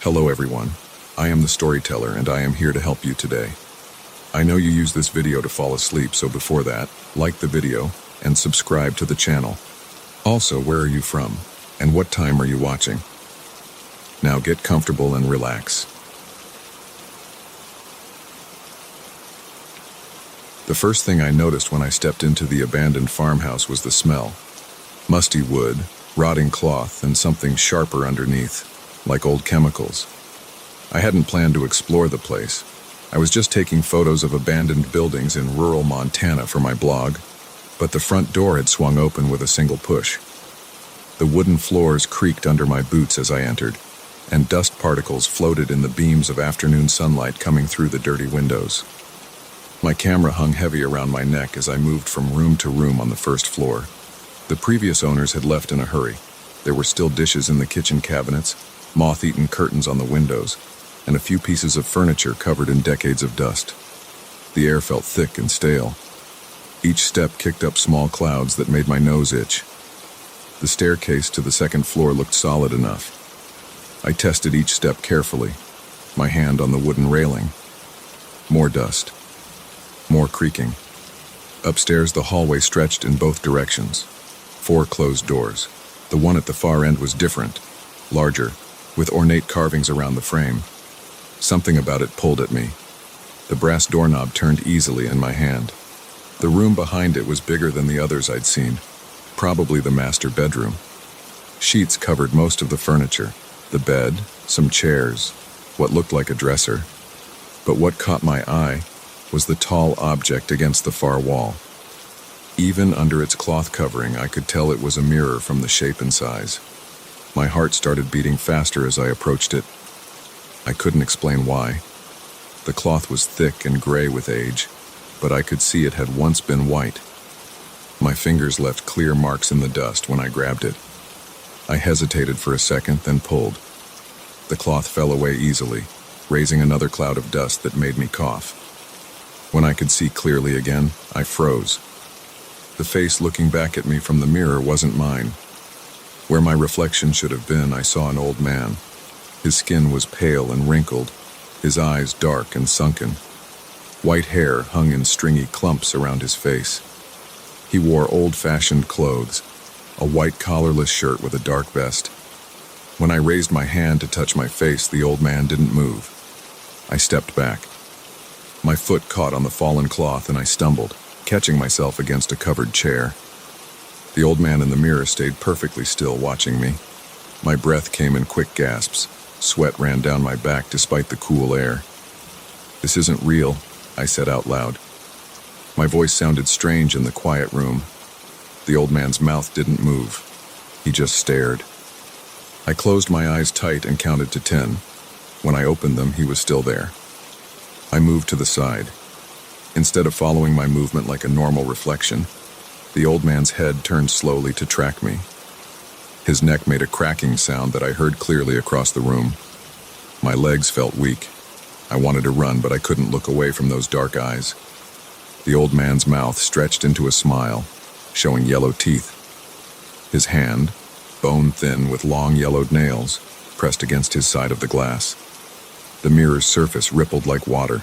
Hello everyone, I am the storyteller and I am here to help you today. I know you use this video to fall asleep, so before that, like the video and subscribe to the channel. Also, where are you from and what time are you watching? Now get comfortable and relax. The first thing I noticed when I stepped into the abandoned farmhouse was the smell. Musty wood, rotting cloth, and something sharper underneath, like old chemicals. I hadn't planned to explore the place. I was just taking photos of abandoned buildings in rural Montana for my blog, but the front door had swung open with a single push. The wooden floors creaked under my boots as I entered, and dust particles floated in the beams of afternoon sunlight coming through the dirty windows. My camera hung heavy around my neck as I moved from room to room on the first floor. The previous owners had left in a hurry. There were still dishes in the kitchen cabinets, moth-eaten curtains on the windows, and a few pieces of furniture covered in decades of dust. The air felt thick and stale. Each step kicked up small clouds that made my nose itch. The staircase to the second floor looked solid enough. I tested each step carefully, my hand on the wooden railing. More dust. More creaking. Upstairs, the hallway stretched in both directions. 4 closed doors. The one at the far end was different, larger, with ornate carvings around the frame. Something about it pulled at me. The brass doorknob turned easily in my hand. The room behind it was bigger than the others I'd seen, probably the master bedroom. Sheets covered most of the furniture, the bed, some chairs, what looked like a dresser. But what caught my eye was the tall object against the far wall. Even under its cloth covering, I could tell it was a mirror from the shape and size. My heart started beating faster as I approached it. I couldn't explain why. The cloth was thick and gray with age, but I could see it had once been white. My fingers left clear marks in the dust when I grabbed it. I hesitated for a second, then pulled. The cloth fell away easily, raising another cloud of dust that made me cough. When I could see clearly again, I froze. The face looking back at me from the mirror wasn't mine. Where my reflection should have been, I saw an old man. His skin was pale and wrinkled, his eyes dark and sunken. White hair hung in stringy clumps around his face. He wore old-fashioned clothes, a white collarless shirt with a dark vest. When I raised my hand to touch my face, the old man didn't move. I stepped back. My foot caught on the fallen cloth and I stumbled, catching myself against a covered chair. The old man in the mirror stayed perfectly still, watching me. My breath came in quick gasps. Sweat ran down my back despite the cool air. "This isn't real," I said out loud. My voice sounded strange in the quiet room. The old man's mouth didn't move. He just stared. I closed my eyes tight and counted to 10. When I opened them, he was still there. I moved to the side. Instead of following my movement like a normal reflection, the old man's head turned slowly to track me. His neck made a cracking sound that I heard clearly across the room. My legs felt weak. I wanted to run, but I couldn't look away from those dark eyes. The old man's mouth stretched into a smile, showing yellow teeth. His hand, bone-thin with long yellowed nails, pressed against his side of the glass. The mirror's surface rippled like water.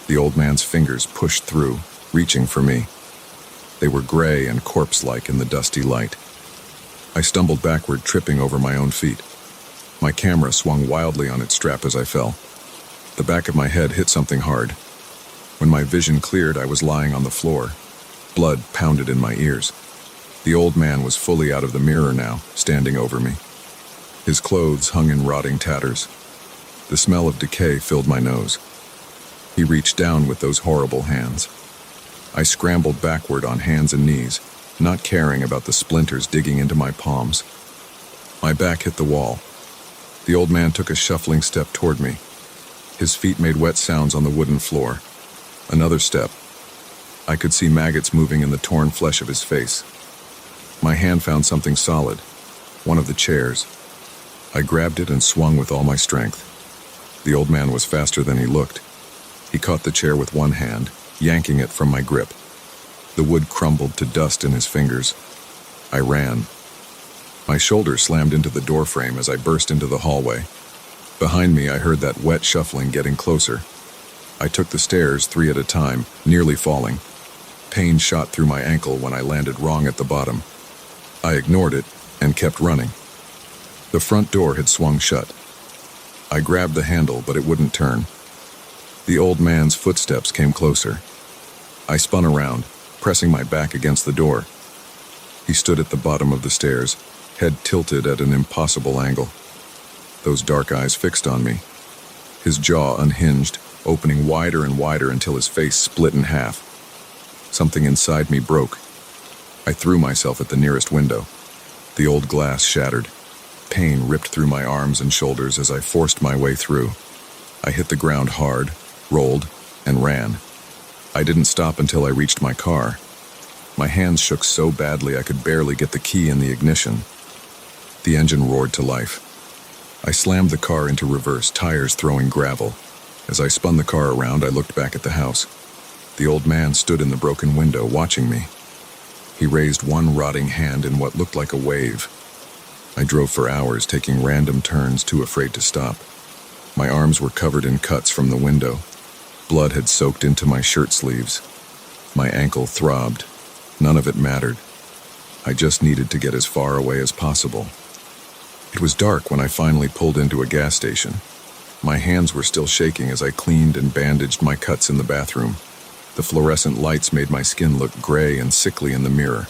The old man's fingers pushed through, reaching for me. They were gray and corpse-like in the dusty light. I stumbled backward, tripping over my own feet. My camera swung wildly on its strap as I fell. The back of my head hit something hard. When my vision cleared, I was lying on the floor. Blood pounded in my ears. The old man was fully out of the mirror now, standing over me. His clothes hung in rotting tatters. The smell of decay filled my nose. He reached down with those horrible hands. I scrambled backward on hands and knees, not caring about the splinters digging into my palms. My back hit the wall. The old man took a shuffling step toward me. His feet made wet sounds on the wooden floor. Another step. I could see maggots moving in the torn flesh of his face. My hand found something solid, one of the chairs. I grabbed it and swung with all my strength. The old man was faster than he looked. He caught the chair with one hand, yanking it from my grip. The wood crumbled to dust in his fingers. I ran. My shoulder slammed into the doorframe as I burst into the hallway. Behind me, I heard that wet shuffling getting closer. I took the stairs 3 at a time, nearly falling. Pain shot through my ankle when I landed wrong at the bottom. I ignored it and kept running. The front door had swung shut. I grabbed the handle, but it wouldn't turn. The old man's footsteps came closer. I spun around, pressing my back against the door. He stood at the bottom of the stairs, head tilted at an impossible angle. Those dark eyes fixed on me. His jaw unhinged, opening wider and wider until his face split in half. Something inside me broke. I threw myself at the nearest window. The old glass shattered. Pain ripped through my arms and shoulders as I forced my way through. I hit the ground hard, rolled, and ran. I didn't stop until I reached my car. My hands shook so badly I could barely get the key in the ignition. The engine roared to life. I slammed the car into reverse, tires throwing gravel. As I spun the car around, I looked back at the house. The old man stood in the broken window, watching me. He raised one rotting hand in what looked like a wave. I drove for hours, taking random turns, too afraid to stop. My arms were covered in cuts from the window. Blood had soaked into my shirt sleeves. My ankle throbbed. None of it mattered. I just needed to get as far away as possible. It was dark when I finally pulled into a gas station. My hands were still shaking as I cleaned and bandaged my cuts in the bathroom. The fluorescent lights made my skin look gray and sickly in the mirror.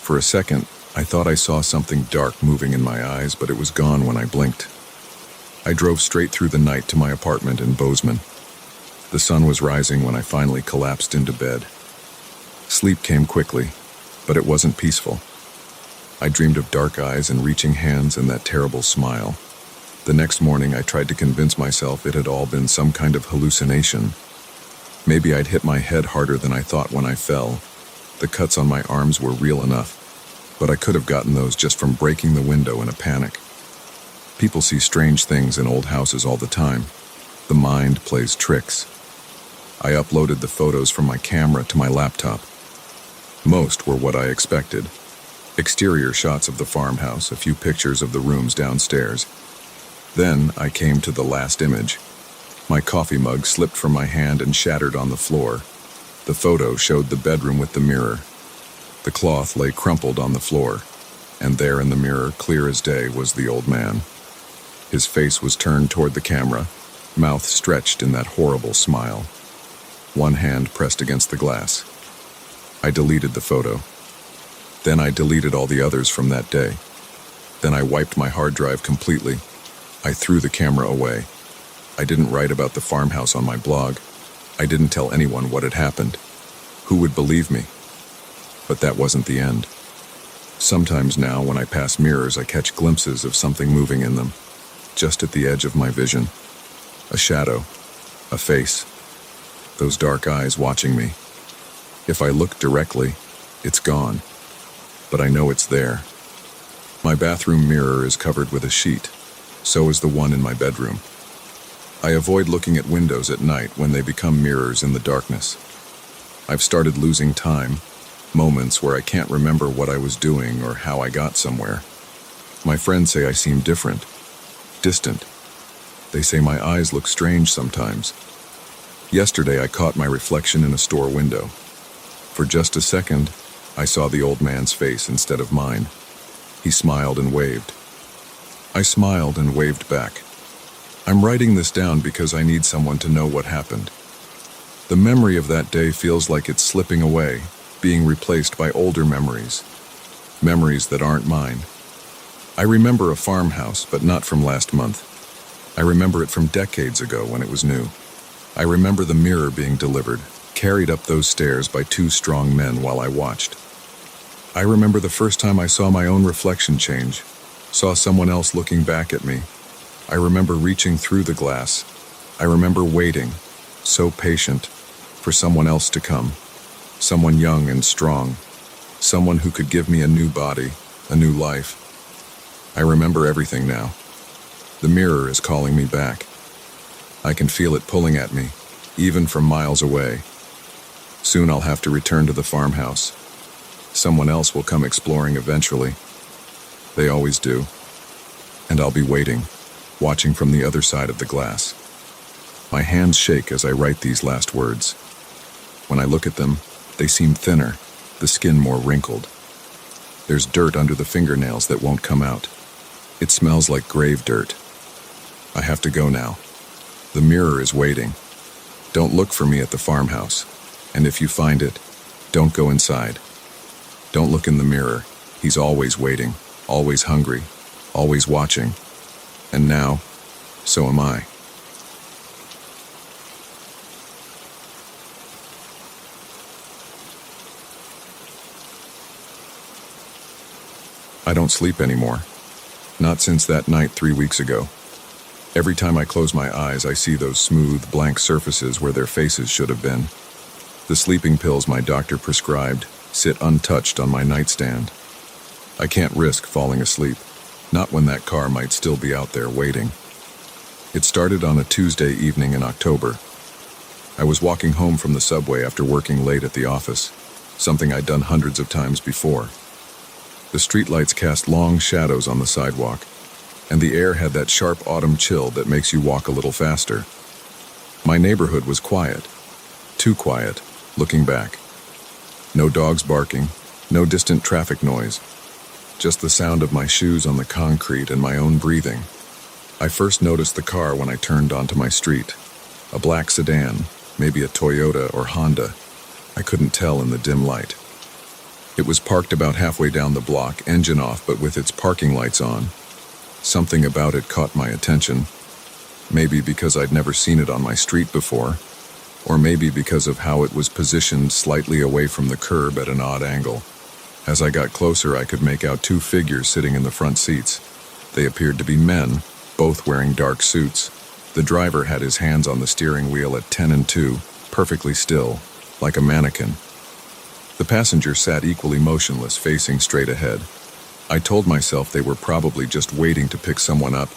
For a second, I thought I saw something dark moving in my eyes, but it was gone when I blinked. I drove straight through the night to my apartment in Bozeman. The sun was rising when I finally collapsed into bed. Sleep came quickly, but it wasn't peaceful. I dreamed of dark eyes and reaching hands and that terrible smile. The next morning, I tried to convince myself it had all been some kind of hallucination. Maybe I'd hit my head harder than I thought when I fell. The cuts on my arms were real enough, but I could have gotten those just from breaking the window in a panic. People see strange things in old houses all the time. The mind plays tricks. I uploaded the photos from my camera to my laptop. Most were what I expected. Exterior shots of the farmhouse, a few pictures of the rooms downstairs. Then I came to the last image. My coffee mug slipped from my hand and shattered on the floor. The photo showed the bedroom with the mirror. The cloth lay crumpled on the floor, and there in the mirror, clear as day, was the old man. His face was turned toward the camera, mouth stretched in that horrible smile. One hand pressed against the glass. I deleted the photo. Then I deleted all the others from that day. Then I wiped my hard drive completely. I threw the camera away. I didn't write about the farmhouse on my blog. I didn't tell anyone what had happened. Who would believe me? But that wasn't the end. Sometimes now, when I pass mirrors, I catch glimpses of something moving in them, just at the edge of my vision. A shadow, a face, those dark eyes watching me. If I look directly, it's gone. But I know it's there. My bathroom mirror is covered with a sheet. So is the one in my bedroom. I avoid looking at windows at night when they become mirrors in the darkness. I've started losing time, moments where I can't remember what I was doing or how I got somewhere. My friends say I seem different, distant. They say my eyes look strange sometimes. Yesterday I caught my reflection in a store window. For just a second, I saw the old man's face instead of mine. He smiled and waved. I smiled and waved back. I'm writing this down because I need someone to know what happened. The memory of that day feels like it's slipping away, being replaced by older memories. Memories that aren't mine. I remember a farmhouse, but not from last month. I remember it from decades ago when it was new. I remember the mirror being delivered, carried up those stairs by 2 strong men while I watched. I remember the first time I saw my own reflection change, saw someone else looking back at me. I remember reaching through the glass. I remember waiting, so patient, for someone else to come. Someone young and strong. Someone who could give me a new body, a new life. I remember everything now. The mirror is calling me back. I can feel it pulling at me, even from miles away. Soon I'll have to return to the farmhouse. Someone else will come exploring eventually. They always do. And I'll be waiting. watching from the other side of the glass. My hands shake as I write these last words. When I look at them, they seem thinner, the skin more wrinkled. There's dirt under the fingernails that won't come out. It smells like grave dirt. I have to go now. The mirror is waiting. Don't look for me at the farmhouse, and if you find it, don't go inside. Don't look in the mirror. He's always waiting, always hungry, always watching. And now, so am I. I don't sleep anymore. Not since that night 3 weeks ago. Every time I close my eyes, I see those smooth, blank surfaces where their faces should have been. The sleeping pills my doctor prescribed sit untouched on my nightstand. I can't risk falling asleep, not when that car might still be out there waiting. It started on a Tuesday evening in October. I was walking home from the subway after working late at the office, something I'd done hundreds of times before. The streetlights cast long shadows on the sidewalk, and the air had that sharp autumn chill that makes you walk a little faster. My neighborhood was quiet, too quiet, looking back. No dogs barking, no distant traffic noise, just the sound of my shoes on the concrete and my own breathing. I first noticed the car when I turned onto my street. A black sedan, maybe a Toyota or Honda. I couldn't tell in the dim light. It was parked about halfway down the block, engine off, but with its parking lights on. Something about it caught my attention. Maybe because I'd never seen it on my street before, or maybe because of how it was positioned slightly away from the curb at an odd angle. As I got closer, I could make out two figures sitting in the front seats. They appeared to be men, both wearing dark suits. The driver had his hands on the steering wheel at 10 and 2, perfectly still, like a mannequin. The passenger sat equally motionless, facing straight ahead. I told myself they were probably just waiting to pick someone up,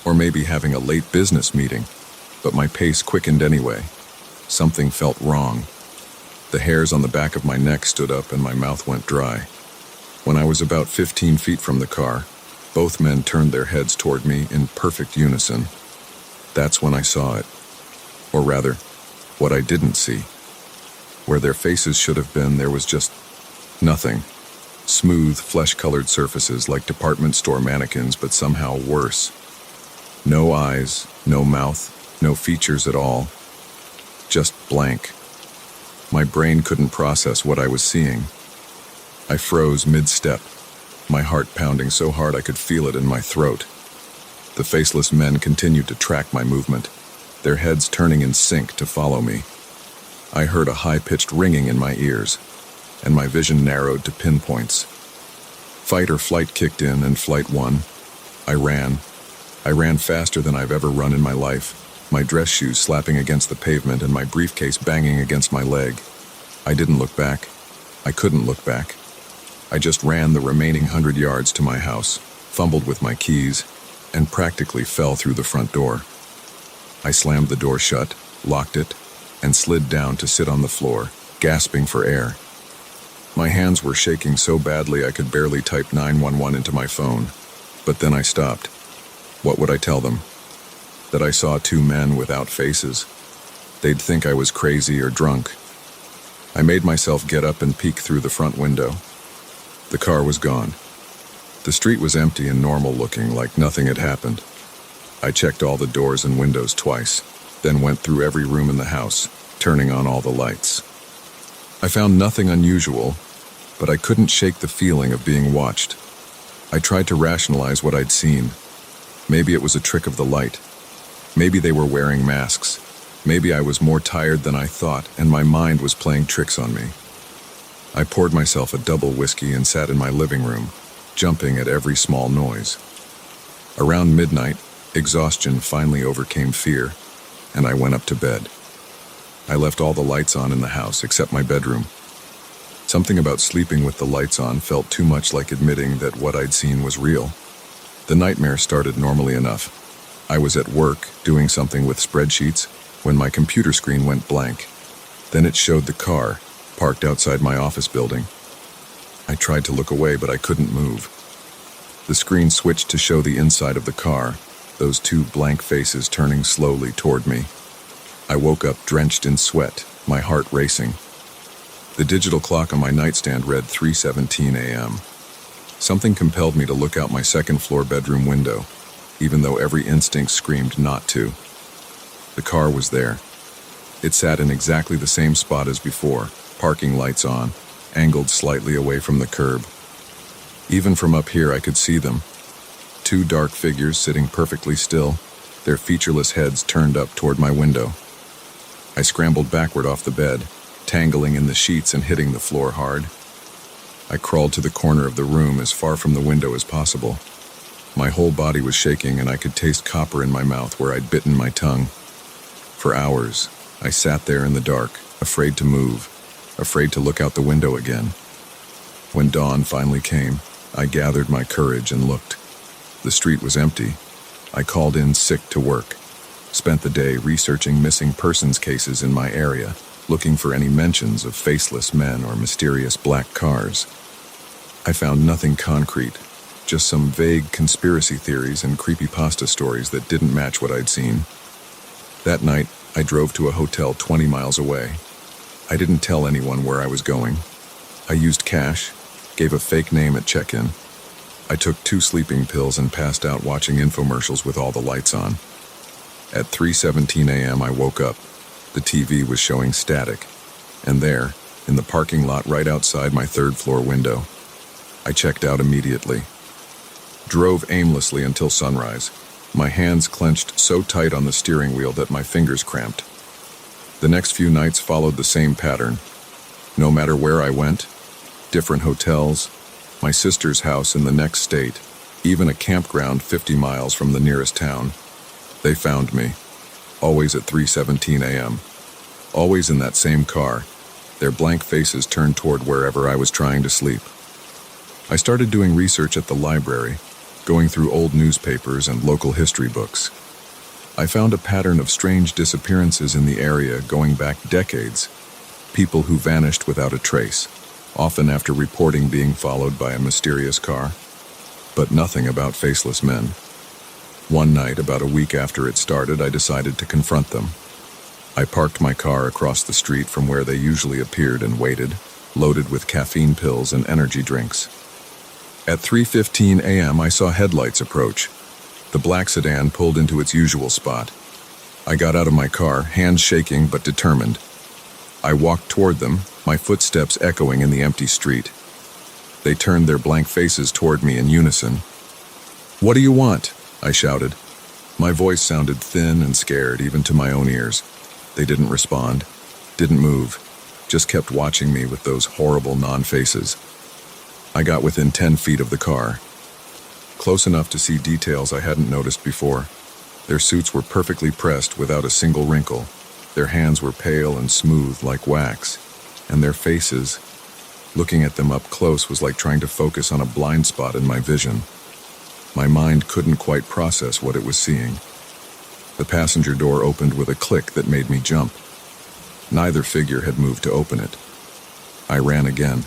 or maybe having a late business meeting, but my pace quickened anyway. Something felt wrong. The hairs on the back of my neck stood up and my mouth went dry. When I was about 15 feet from the car, both men turned their heads toward me in perfect unison. That's when I saw it. Or rather, what I didn't see. Where their faces should have been, there was just nothing. Smooth, flesh-colored surfaces like department store mannequins, but somehow worse. No eyes, no mouth, no features at all. Just blank. My brain couldn't process what I was seeing. I froze mid-step, my heart pounding so hard I could feel it in my throat. The faceless men continued to track my movement, their heads turning in sync to follow me. I heard a high-pitched ringing in my ears, and my vision narrowed to pinpoints. Fight or flight kicked in, and flight won. I ran. I ran faster than I've ever run in my life, my dress shoes slapping against the pavement and my briefcase banging against my leg. I didn't look back. I couldn't look back. I just ran the remaining 100 yards to my house, fumbled with my keys, and practically fell through the front door. I slammed the door shut, locked it, and slid down to sit on the floor, gasping for air. My hands were shaking so badly I could barely type 911 into my phone, but then I stopped. What would I tell them? That I saw two men without faces? They'd think I was crazy or drunk. I made myself get up and peek through the front window. The car was gone. The street was empty and normal looking, like nothing had happened. I checked all the doors and windows twice, then went through every room in the house, turning on all the lights. I found nothing unusual, but I couldn't shake the feeling of being watched. I tried to rationalize what I'd seen. Maybe it was a trick of the light. Maybe they were wearing masks. Maybe I was more tired than I thought, and my mind was playing tricks on me. I poured myself a double whiskey and sat in my living room, jumping at every small noise. Around midnight, exhaustion finally overcame fear, and I went up to bed. I left all the lights on in the house except my bedroom. Something about sleeping with the lights on felt too much like admitting that what I'd seen was real. The nightmare started normally enough. I was at work, doing something with spreadsheets, when my computer screen went blank. Then it showed the car, parked outside my office building. I tried to look away, but I couldn't move. The screen switched to show the inside of the car, those two blank faces turning slowly toward me. I woke up drenched in sweat, my heart racing. The digital clock on my nightstand read 3:17 a.m. Something compelled me to look out my second-floor bedroom window, even though every instinct screamed not to. The car was there. It sat in exactly the same spot as before, parking lights on, angled slightly away from the curb. Even from up here I could see them. Two dark figures sitting perfectly still, their featureless heads turned up toward my window. I scrambled backward off the bed, tangling in the sheets and hitting the floor hard. I crawled to the corner of the room as far from the window as possible. My whole body was shaking and I could taste copper in my mouth where I'd bitten my tongue. For hours, I sat there in the dark, afraid to move, afraid to look out the window again. When dawn finally came, I gathered my courage and looked. The street was empty. I called in sick to work. Spent the day researching missing persons cases in my area, looking for any mentions of faceless men or mysterious black cars. I found nothing concrete, just some vague conspiracy theories and creepypasta stories that didn't match what I'd seen. That night, I drove to a hotel 20 miles away. I didn't tell anyone where I was going. I used cash, gave a fake name at check-in. I took 2 sleeping pills and passed out watching infomercials with all the lights on. At 3:17 a.m. I woke up. The TV was showing static, and there, in the parking lot right outside my 3rd-floor window, I checked out immediately. Drove aimlessly until sunrise, my hands clenched so tight on the steering wheel that my fingers cramped. The next few nights followed the same pattern. No matter where I went, different hotels, my sister's house in the next state, even a campground 50 miles from the nearest town, they found me, always at 3:17 a.m., always in that same car, their blank faces turned toward wherever I was trying to sleep. I started doing research at the library, going through old newspapers and local history books. I found a pattern of strange disappearances in the area going back decades, people who vanished without a trace, often after reporting being followed by a mysterious car, but nothing about faceless men. One night, about a week after it started, I decided to confront them. I parked my car across the street from where they usually appeared and waited, loaded with caffeine pills and energy drinks. At 3:15 a.m., I saw headlights approach. The black sedan pulled into its usual spot. I got out of my car, hands shaking but determined. I walked toward them, my footsteps echoing in the empty street. They turned their blank faces toward me in unison. "What do you want?" I shouted. My voice sounded thin and scared, even to my own ears. They didn't respond, didn't move, just kept watching me with those horrible non-faces. I got within 10 feet of the car, close enough to see details I hadn't noticed before. Their suits were perfectly pressed without a single wrinkle. Their hands were pale and smooth like wax, and their faces, looking at them up close was like trying to focus on a blind spot in my vision. My mind couldn't quite process what it was seeing. The passenger door opened with a click that made me jump. Neither figure had moved to open it. I ran again.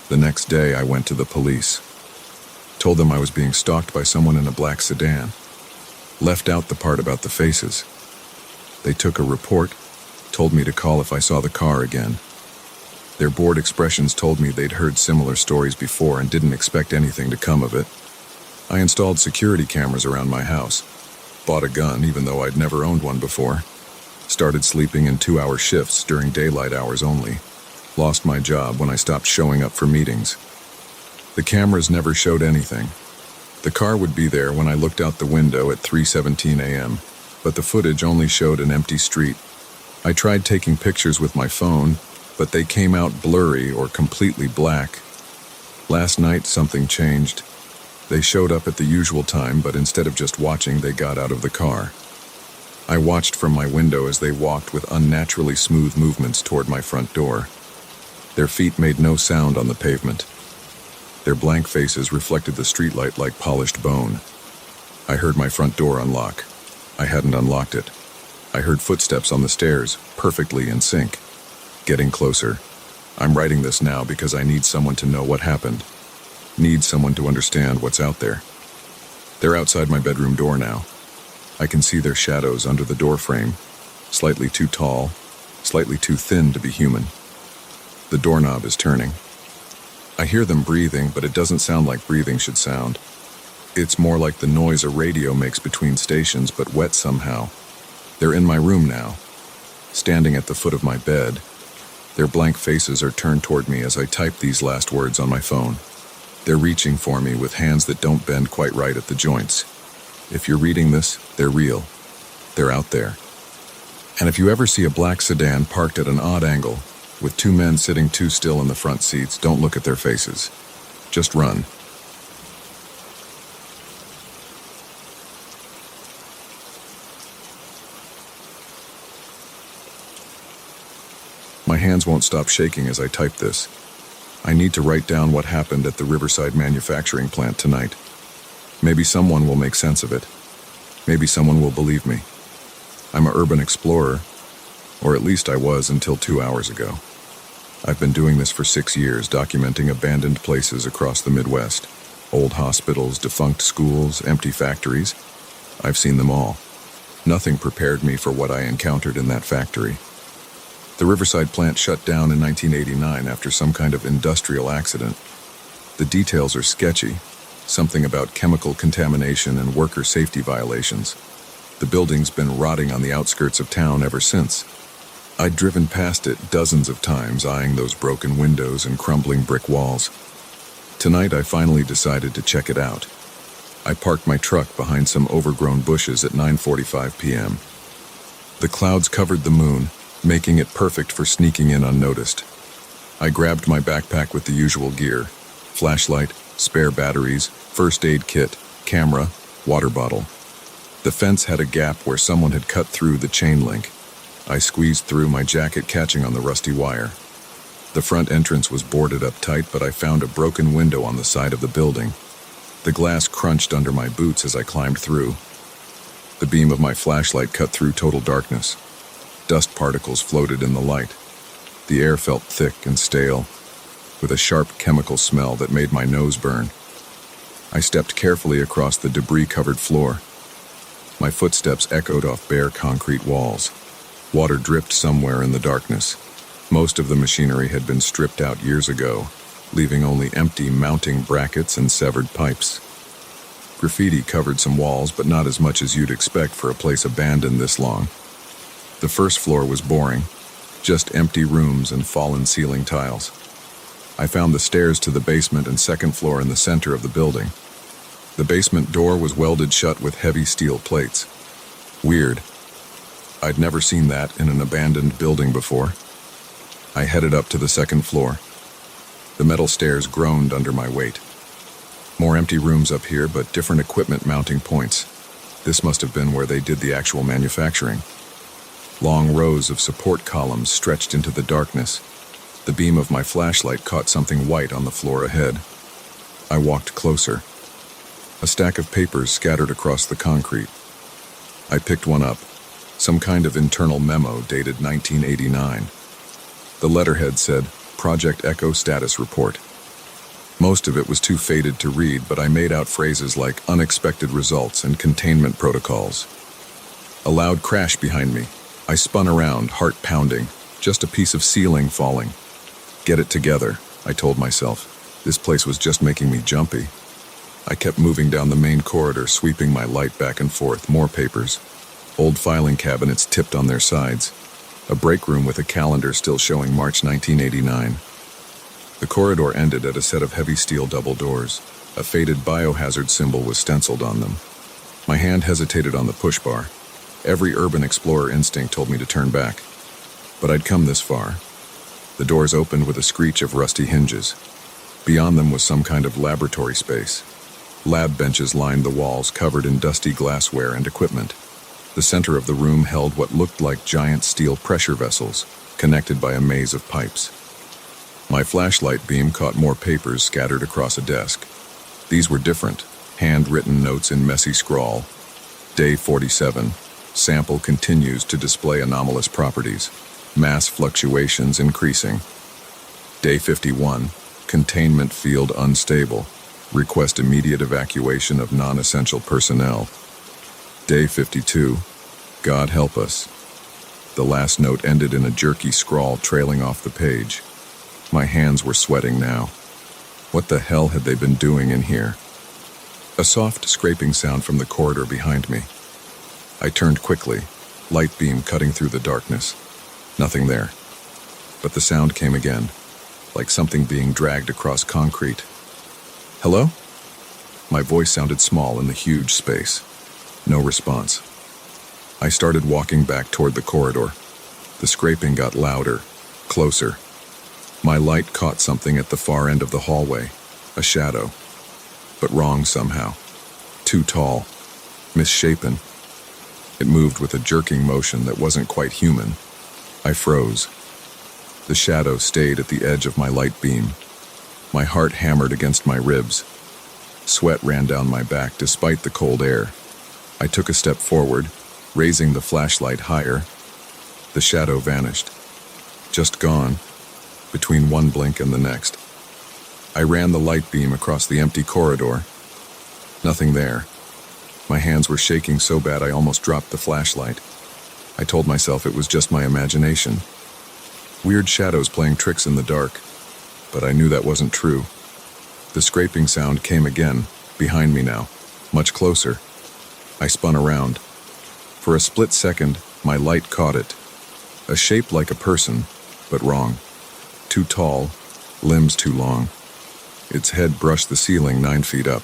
The next day I went to the police. Told them I was being stalked by someone in a black sedan. Left out the part about the faces. They took a report, told me to call if I saw the car again. Their bored expressions told me they'd heard similar stories before and didn't expect anything to come of it. I installed security cameras around my house. Bought a gun, even though I'd never owned one before. Started sleeping in 2-hour shifts during daylight hours only. Lost my job when I stopped showing up for meetings. The cameras never showed anything. The car would be there when I looked out the window at 3:17 a.m., but the footage only showed an empty street. I tried taking pictures with my phone, but they came out blurry or completely black. Last night, something changed. They showed up at the usual time, but instead of just watching, they got out of the car. I watched from my window as they walked with unnaturally smooth movements toward my front door. Their feet made no sound on the pavement. Their blank faces reflected the streetlight like polished bone. I heard my front door unlock. I hadn't unlocked it. I heard footsteps on the stairs, perfectly in sync. Getting closer. I'm writing this now because I need someone to know what happened. Need someone to understand what's out there. They're outside my bedroom door now. I can see their shadows under the door frame, slightly too tall, slightly too thin to be human. The doorknob is turning. I hear them breathing, but it doesn't sound like breathing should sound. It's more like the noise a radio makes between stations, but wet somehow. They're in my room now, standing at the foot of my bed. Their blank faces are turned toward me as I type these last words on my phone. They're reaching for me with hands that don't bend quite right at the joints. If you're reading this, they're real. They're out there. And if you ever see a black sedan parked at an odd angle, with two men sitting too still in the front seats, don't look at their faces. Just run. My hands won't stop shaking as I type this. I need to write down what happened at the Riverside manufacturing plant tonight. Maybe someone will make sense of it. Maybe someone will believe me. I'm an urban explorer, or at least I was until 2 hours ago. I've been doing this for 6 years, documenting abandoned places across the Midwest. Old hospitals, defunct schools, empty factories. I've seen them all. Nothing prepared me for what I encountered in that factory. The Riverside plant shut down in 1989 after some kind of industrial accident. The details are sketchy, something about chemical contamination and worker safety violations. The building's been rotting on the outskirts of town ever since. I'd driven past it dozens of times, eyeing those broken windows and crumbling brick walls. Tonight I finally decided to check it out. I parked my truck behind some overgrown bushes at 9:45 p.m. The clouds covered the moon, making it perfect for sneaking in unnoticed. I grabbed my backpack with the usual gear: flashlight, spare batteries, first aid kit, camera, water bottle. The fence had a gap where someone had cut through the chain link. I squeezed through, my jacket catching on the rusty wire. The front entrance was boarded up tight, but I found a broken window on the side of the building. The glass crunched under my boots as I climbed through. The beam of my flashlight cut through total darkness. Dust particles floated in the light. The air felt thick and stale, with a sharp chemical smell that made my nose burn. I stepped carefully across the debris-covered floor. My footsteps echoed off bare concrete walls. Water dripped somewhere in the darkness. Most of the machinery had been stripped out years ago, leaving only empty mounting brackets and severed pipes. Graffiti covered some walls, but not as much as you'd expect for a place abandoned this long. The first floor was boring, just empty rooms and fallen ceiling tiles. I found the stairs to the basement and second floor in the center of the building. The basement door was welded shut with heavy steel plates. Weird. I'd never seen that in an abandoned building before. I headed up to the second floor. The metal stairs groaned under my weight. More empty rooms up here, but different equipment mounting points. This must have been where they did the actual manufacturing. Long rows of support columns stretched into the darkness. The beam of my flashlight caught something white on the floor ahead. I walked closer. A stack of papers scattered across the concrete. I picked one up, some kind of internal memo dated 1989. The letterhead said, Project Echo Status Report. Most of it was too faded to read, but I made out phrases like unexpected results and containment protocols. A loud crash behind me. I spun around, heart pounding, just a piece of ceiling falling. Get it together, I told myself. This place was just making me jumpy. I kept moving down the main corridor, sweeping my light back and forth. More papers. Old filing cabinets tipped on their sides. A break room with a calendar still showing March 1989. The corridor ended at a set of heavy steel double doors. A faded biohazard symbol was stenciled on them. My hand hesitated on the push bar. Every urban explorer instinct told me to turn back. But I'd come this far. The doors opened with a screech of rusty hinges. Beyond them was some kind of laboratory space. Lab benches lined the walls, covered in dusty glassware and equipment. The center of the room held what looked like giant steel pressure vessels, connected by a maze of pipes. My flashlight beam caught more papers scattered across a desk. These were different, handwritten notes in messy scrawl. Day 47. Sample continues to display anomalous properties. Mass fluctuations increasing. Day 51. Containment field unstable. Request immediate evacuation of non-essential personnel. Day 52. God help us. The last note ended in a jerky scrawl trailing off the page. My hands were sweating now. What the hell had they been doing in here? A soft scraping sound from the corridor behind me. I turned quickly, light beam cutting through the darkness. Nothing there. But the sound came again, like something being dragged across concrete. Hello? My voice sounded small in the huge space. No response. I started walking back toward the corridor. The scraping got louder, closer. My light caught something at the far end of the hallway, a shadow. But wrong somehow. Too tall. Misshapen. It moved with a jerking motion that wasn't quite human. I froze. The shadow stayed at the edge of my light beam. My heart hammered against my ribs. Sweat ran down my back despite the cold air. I took a step forward, raising the flashlight higher. The shadow vanished. Just gone, between one blink and the next. I ran the light beam across the empty corridor. Nothing there. My hands were shaking so bad I almost dropped the flashlight. I told myself it was just my imagination. Weird shadows playing tricks in the dark. But I knew that wasn't true. The scraping sound came again, behind me now, much closer. I spun around. For a split second, my light caught it. A shape like a person, but wrong. Too tall, limbs too long. Its head brushed the ceiling 9 feet up.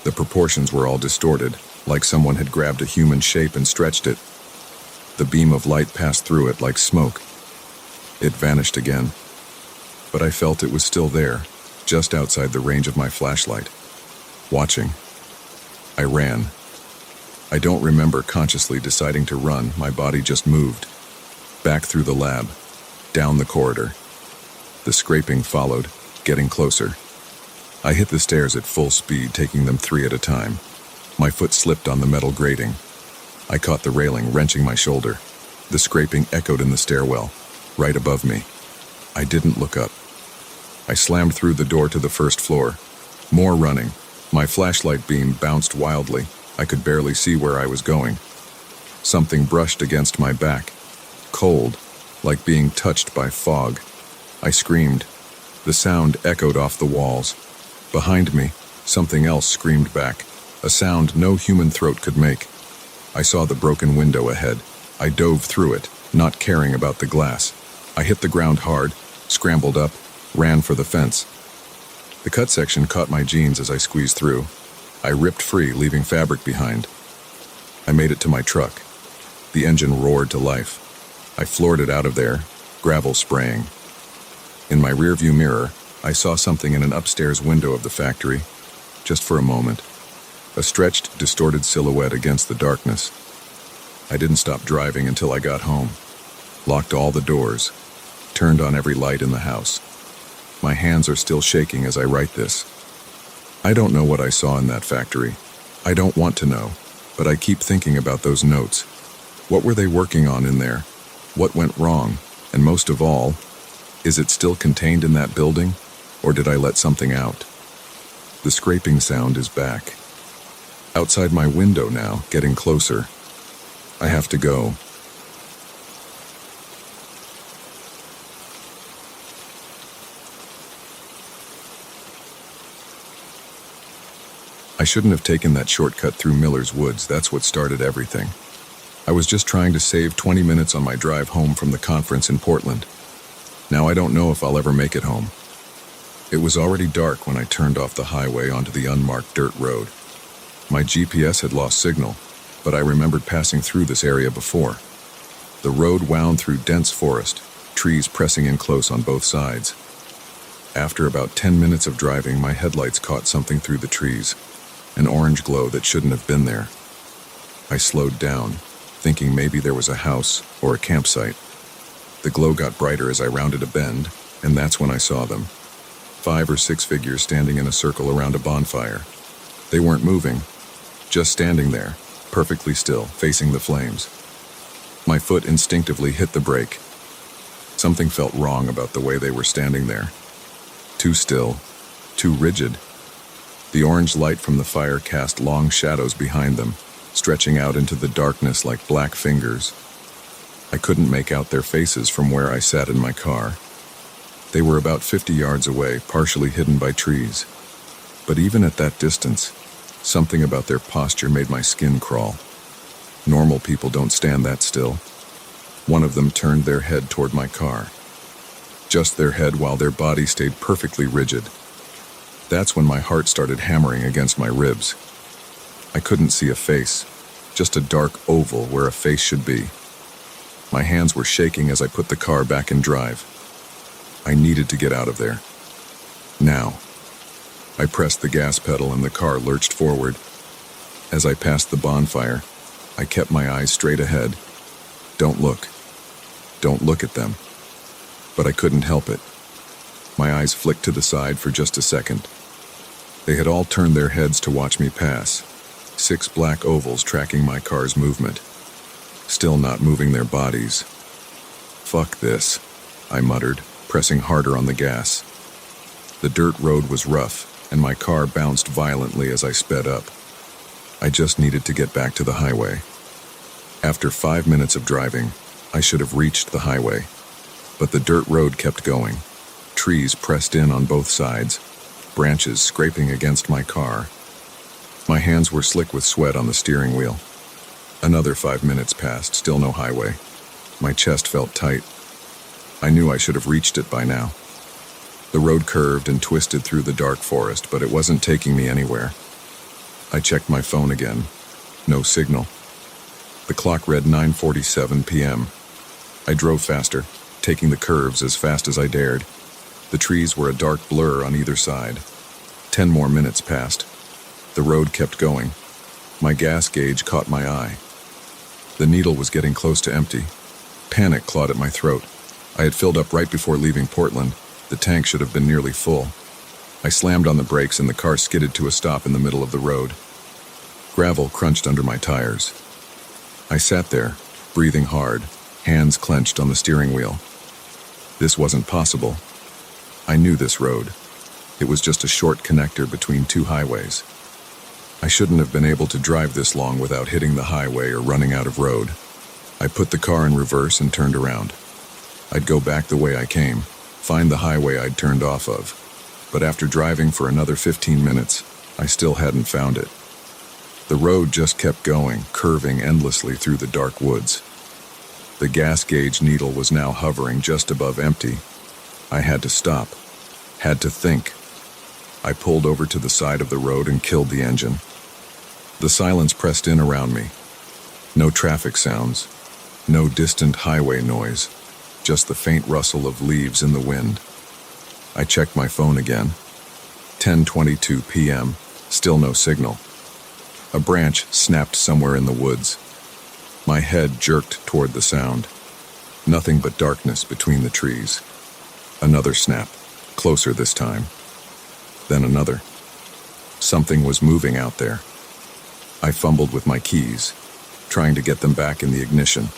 The proportions were all distorted, like someone had grabbed a human shape and stretched it. The beam of light passed through it like smoke. It vanished again. But I felt it was still there, just outside the range of my flashlight. Watching. I ran. I don't remember consciously deciding to run, my body just moved. Back through the lab, down the corridor. The scraping followed, getting closer. I hit the stairs at full speed, taking them 3 at a time. My foot slipped on the metal grating. I caught the railing, wrenching my shoulder. The scraping echoed in the stairwell, right above me. I didn't look up. I slammed through the door to the first floor. More running. My flashlight beam bounced wildly. I could barely see where I was going. Something brushed against my back. Cold, like being touched by fog. I screamed. The sound echoed off the walls. Behind me, something else screamed back, a sound no human throat could make. I saw the broken window ahead. I dove through it, not caring about the glass. I hit the ground hard, scrambled up, ran for the fence. The cut section caught my jeans as I squeezed through. I ripped free, leaving fabric behind. I made it to my truck. The engine roared to life. I floored it out of there, gravel spraying. In my rearview mirror, I saw something in an upstairs window of the factory, just for a moment. A stretched, distorted silhouette against the darkness. I didn't stop driving until I got home. Locked all the doors. Turned on every light in the house. My hands are still shaking as I write this. I don't know what I saw in that factory. I don't want to know, but I keep thinking about those notes. What were they working on in there? What went wrong? And most of all, is it still contained in that building? Or did I let something out? The scraping sound is back. Outside my window now, getting closer. I have to go. I shouldn't have taken that shortcut through Miller's Woods. That's what started everything. I was just trying to save 20 minutes on my drive home from the conference in Portland. Now I don't know if I'll ever make it home. It was already dark when I turned off the highway onto the unmarked dirt road. My GPS had lost signal, but I remembered passing through this area before. The road wound through dense forest, trees pressing in close on both sides. After about 10 minutes of driving, my headlights caught something through the trees, an orange glow that shouldn't have been there. I slowed down, thinking maybe there was a house or a campsite. The glow got brighter as I rounded a bend, and that's when I saw them. 5 or 6 figures standing in a circle around a bonfire. They weren't moving, just standing there, perfectly still, facing the flames. My foot instinctively hit the brake. Something felt wrong about the way they were standing there. Too still, too rigid. The orange light from the fire cast long shadows behind them, stretching out into the darkness like black fingers. I couldn't make out their faces from where I sat in my car. They were about 50 yards away, partially hidden by trees. But even at that distance, something about their posture made my skin crawl. Normal people don't stand that still. One of them turned their head toward my car. Just their head, while their body stayed perfectly rigid. That's when my heart started hammering against my ribs. I couldn't see a face, just a dark oval where a face should be. My hands were shaking as I put the car back in drive. I needed to get out of there. Now. I pressed the gas pedal and the car lurched forward. As I passed the bonfire, I kept my eyes straight ahead. Don't look. Don't look at them. But I couldn't help it. My eyes flicked to the side for just a second. They had all turned their heads to watch me pass, 6 black ovals tracking my car's movement, still not moving their bodies. Fuck this, I muttered, pressing harder on the gas. The dirt road was rough, and my car bounced violently as I sped up. I just needed to get back to the highway. After 5 minutes of driving, I should have reached the highway. But the dirt road kept going. Trees pressed in on both sides, branches scraping against my car. My hands were slick with sweat on the steering wheel. Another 5 minutes passed, still no highway. My chest felt tight. I knew I should have reached it by now. The road curved and twisted through the dark forest, but it wasn't taking me anywhere. I checked my phone again. No signal. The clock read 9:47 p.m. I drove faster, taking the curves as fast as I dared. The trees were a dark blur on either side. 10 more minutes passed. The road kept going. My gas gauge caught my eye. The needle was getting close to empty. Panic clawed at my throat. I had filled up right before leaving Portland. The tank should have been nearly full. I slammed on the brakes and the car skidded to a stop in the middle of the road. Gravel crunched under my tires. I sat there, breathing hard, hands clenched on the steering wheel. This wasn't possible. I knew this road. It was just a short connector between 2 highways. I shouldn't have been able to drive this long without hitting the highway or running out of road. I put the car in reverse and turned around. I'd go back the way I came, find the highway I'd turned off of. But after driving for another 15 minutes, I still hadn't found it. The road just kept going, curving endlessly through the dark woods. The gas gauge needle was now hovering just above empty. I had to stop, had to think. I pulled over to the side of the road and killed the engine. The silence pressed in around me. No traffic sounds, no distant highway noise, just the faint rustle of leaves in the wind. I checked my phone again. 10:22 p.m., still no signal. A branch snapped somewhere in the woods. My head jerked toward the sound. Nothing but darkness between the trees. Another snap, closer this time. Then another. Something was moving out there. I fumbled with my keys, trying to get them back in the ignition.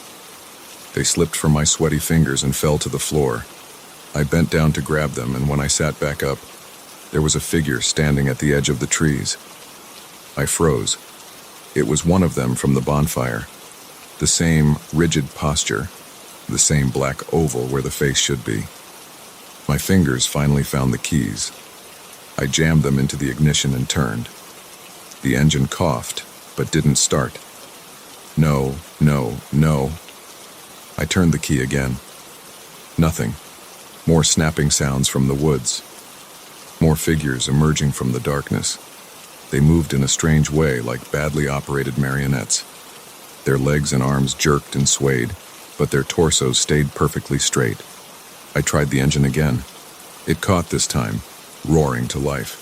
They slipped from my sweaty fingers and fell to the floor. I bent down to grab them, and when I sat back up, there was a figure standing at the edge of the trees. I froze. It was one of them from the bonfire. The same rigid posture, the same black oval where the face should be. My fingers finally found the keys. I jammed them into the ignition and turned. The engine coughed, but didn't start. No, no, no. I turned the key again. Nothing. More snapping sounds from the woods. More figures emerging from the darkness. They moved in a strange way, like badly operated marionettes. Their legs and arms jerked and swayed, but their torsos stayed perfectly straight. I tried the engine again. It caught this time, roaring to life.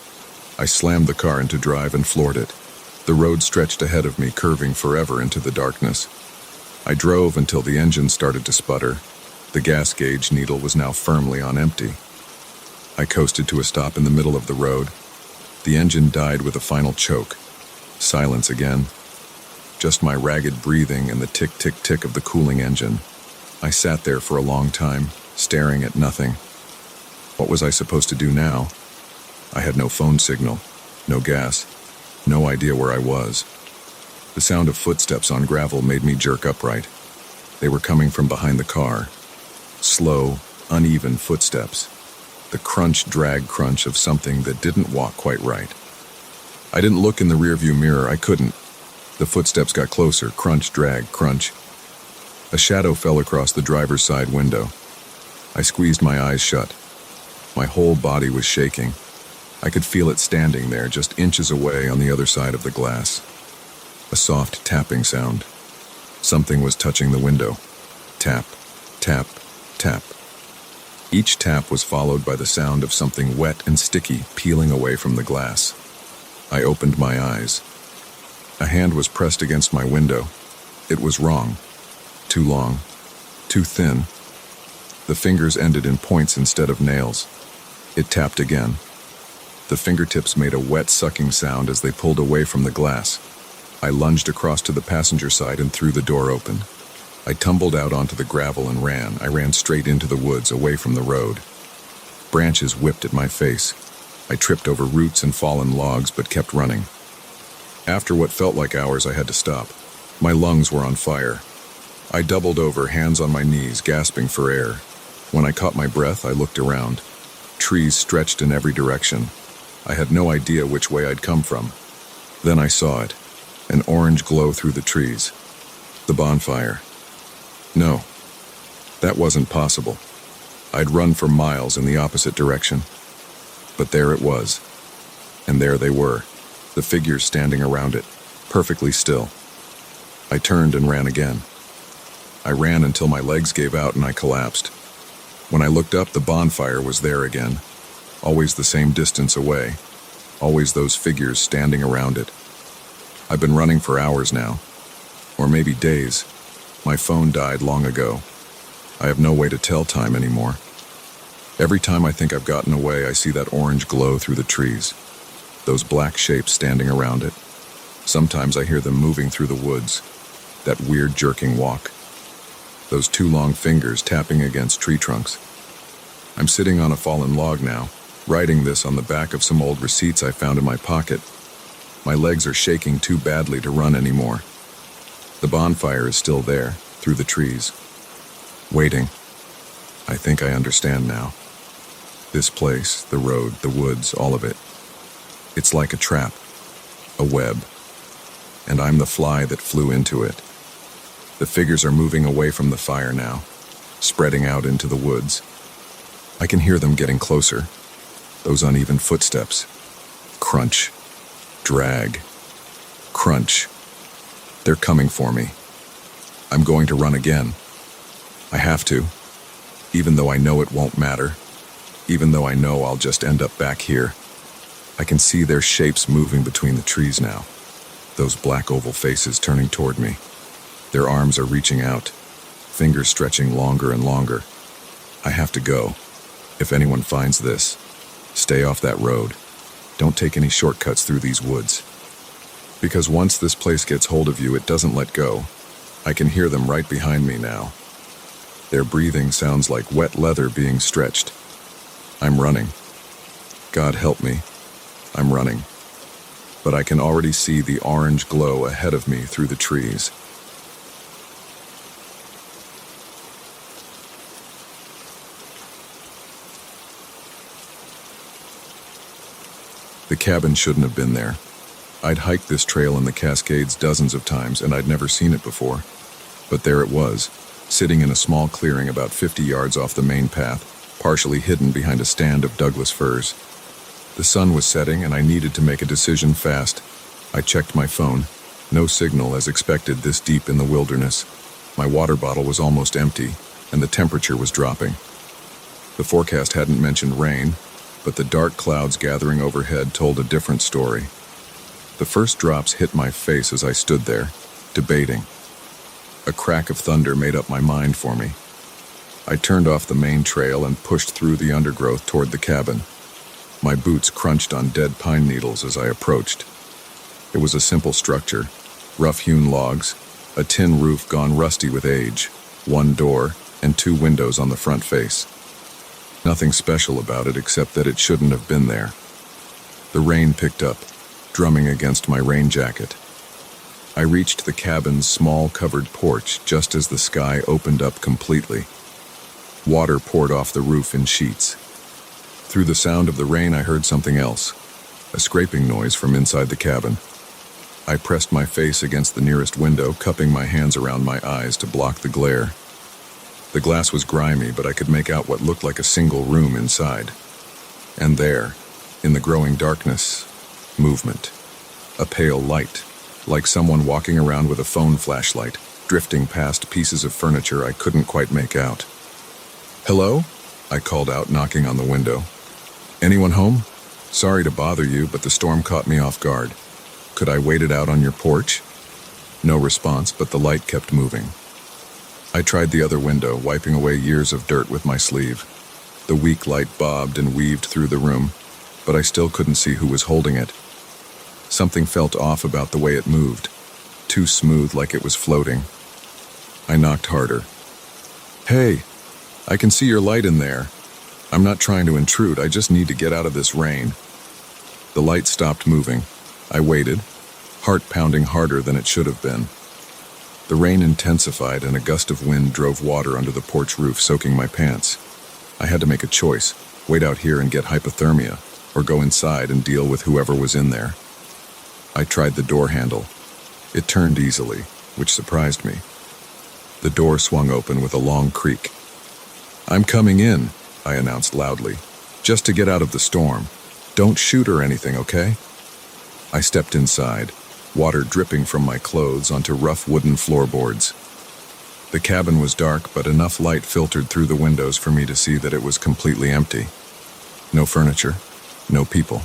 I slammed the car into drive and floored it. The road stretched ahead of me, curving forever into the darkness. I drove until the engine started to sputter. The gas gauge needle was now firmly on empty. I coasted to a stop in the middle of the road. The engine died with a final choke. Silence again. Just my ragged breathing and the tick-tick-tick of the cooling engine. I sat there for a long time, staring at nothing. What was I supposed to do now? I had no phone signal. No gas, no idea where I was. The sound of footsteps on gravel made me jerk upright. They were coming from behind the car. Slow, uneven footsteps. The crunch, drag crunch of something that didn't walk quite right. I didn't look in the rearview mirror, I couldn't. The footsteps got closer, crunch, drag, crunch. A shadow fell across the driver's side window. I squeezed my eyes shut. My whole body was shaking. I could feel it standing there, just inches away on the other side of the glass. A soft tapping sound. Something was touching the window. Tap, tap, tap. Each tap was followed by the sound of something wet and sticky peeling away from the glass. I opened my eyes. A hand was pressed against my window. It was wrong. Too long. Too thin. The fingers ended in points instead of nails. It tapped again. The fingertips made a wet sucking sound as they pulled away from the glass. I lunged across to the passenger side and threw the door open. I tumbled out onto the gravel and ran. I ran straight into the woods, away from the road. Branches whipped at my face. I tripped over roots and fallen logs, but kept running. After what felt like hours, I had to stop. My lungs were on fire. I doubled over, hands on my knees, gasping for air. When I caught my breath, I looked around. Trees stretched in every direction. I had no idea which way I'd come from. Then I saw it, an orange glow through the trees. The bonfire. No, that wasn't possible. I'd run for miles in the opposite direction. But there it was. And there they were, the figures standing around it, perfectly still. I turned and ran again. I ran until my legs gave out and I collapsed. When I looked up, the bonfire was there again, always the same distance away, always those figures standing around it. I've been running for hours now, or maybe days. My phone died long ago. I have no way to tell time anymore. Every time I think I've gotten away, I see that orange glow through the trees, those black shapes standing around it. Sometimes I hear them moving through the woods, that weird jerking walk, those two long fingers tapping against tree trunks. I'm sitting on a fallen log now, writing this on the back of some old receipts I found in my pocket. My legs are shaking too badly to run anymore. The bonfire is still there, through the trees. Waiting. I think I understand now. This place, the road, the woods, all of it. It's like a trap, a web. And I'm the fly that flew into it. The figures are moving away from the fire now, spreading out into the woods. I can hear them getting closer. Those uneven footsteps. Crunch. Drag. Crunch. They're coming for me. I'm going to run again. I have to, even though I know it won't matter, even though I know I'll just end up back here. I can see their shapes moving between the trees now, those black oval faces turning toward me. Their arms are reaching out, fingers stretching longer and longer. I have to go. If anyone finds this, stay off that road. Don't take any shortcuts through these woods. Because once this place gets hold of you, it doesn't let go. I can hear them right behind me now. Their breathing sounds like wet leather being stretched. I'm running. God help me. I'm running. But I can already see the orange glow ahead of me through the trees. The cabin shouldn't have been there. I'd hiked this trail in the Cascades dozens of times and I'd never seen it before. But there it was, sitting in a small clearing about 50 yards off the main path, partially hidden behind a stand of Douglas firs. The sun was setting and I needed to make a decision fast. I checked my phone. No signal as expected this deep in the wilderness. My water bottle was almost empty and the temperature was dropping. The forecast hadn't mentioned rain, but the dark clouds gathering overhead told a different story. The first drops hit my face as I stood there, debating. A crack of thunder made up my mind for me. I turned off the main trail and pushed through the undergrowth toward the cabin. My boots crunched on dead pine needles as I approached. It was a simple structure, rough-hewn logs, a tin roof gone rusty with age, one door, and two windows on the front face. Nothing special about it except that it shouldn't have been there. The rain picked up, drumming against my rain jacket. I reached the cabin's small covered porch just as the sky opened up completely. Water poured off the roof in sheets. Through the sound of the rain, I heard something else, a scraping noise from inside the cabin. I pressed my face against the nearest window, cupping my hands around my eyes to block the glare. The glass was grimy, but I could make out what looked like a single room inside. And there, in the growing darkness, movement. A pale light, like someone walking around with a phone flashlight, drifting past pieces of furniture I couldn't quite make out. "Hello?" I called out, knocking on the window. "Anyone home? Sorry to bother you, but the storm caught me off guard. Could I wait it out on your porch?" No response, but the light kept moving. I tried the other window, wiping away years of dirt with my sleeve. The weak light bobbed and weaved through the room, but I still couldn't see who was holding it. Something felt off about the way it moved, too smooth, like it was floating. I knocked harder. "Hey, I can see your light in there. I'm not trying to intrude, I just need to get out of this rain." The light stopped moving. I waited, heart pounding harder than it should have been. The rain intensified and a gust of wind drove water under the porch roof, soaking my pants. I had to make a choice, wait out here and get hypothermia, or go inside and deal with whoever was in there. I tried the door handle. It turned easily, which surprised me. The door swung open with a long creak. "I'm coming in," I announced loudly, "just to get out of the storm. Don't shoot or anything, okay?" I stepped inside, water dripping from my clothes onto rough wooden floorboards. The cabin was dark, but enough light filtered through the windows for me to see that it was completely empty. No furniture, no people,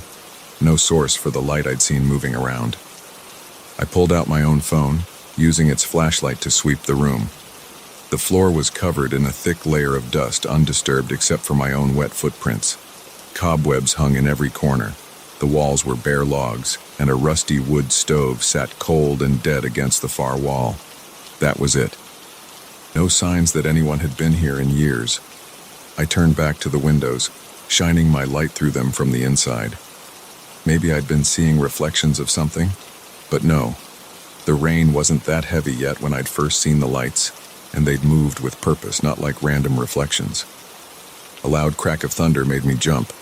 no source for the light I'd seen moving around. I pulled out my own phone, using its flashlight to sweep the room. The floor was covered in a thick layer of dust, undisturbed except for my own wet footprints. Cobwebs hung in every corner. The walls were bare logs, and a rusty wood stove sat cold and dead against the far wall. That was it. No signs that anyone had been here in years. I turned back to the windows, shining my light through them from the inside. Maybe I'd been seeing reflections of something, but no. The rain wasn't that heavy yet when I'd first seen the lights, and they'd moved with purpose, not like random reflections. A loud crack of thunder made me jump.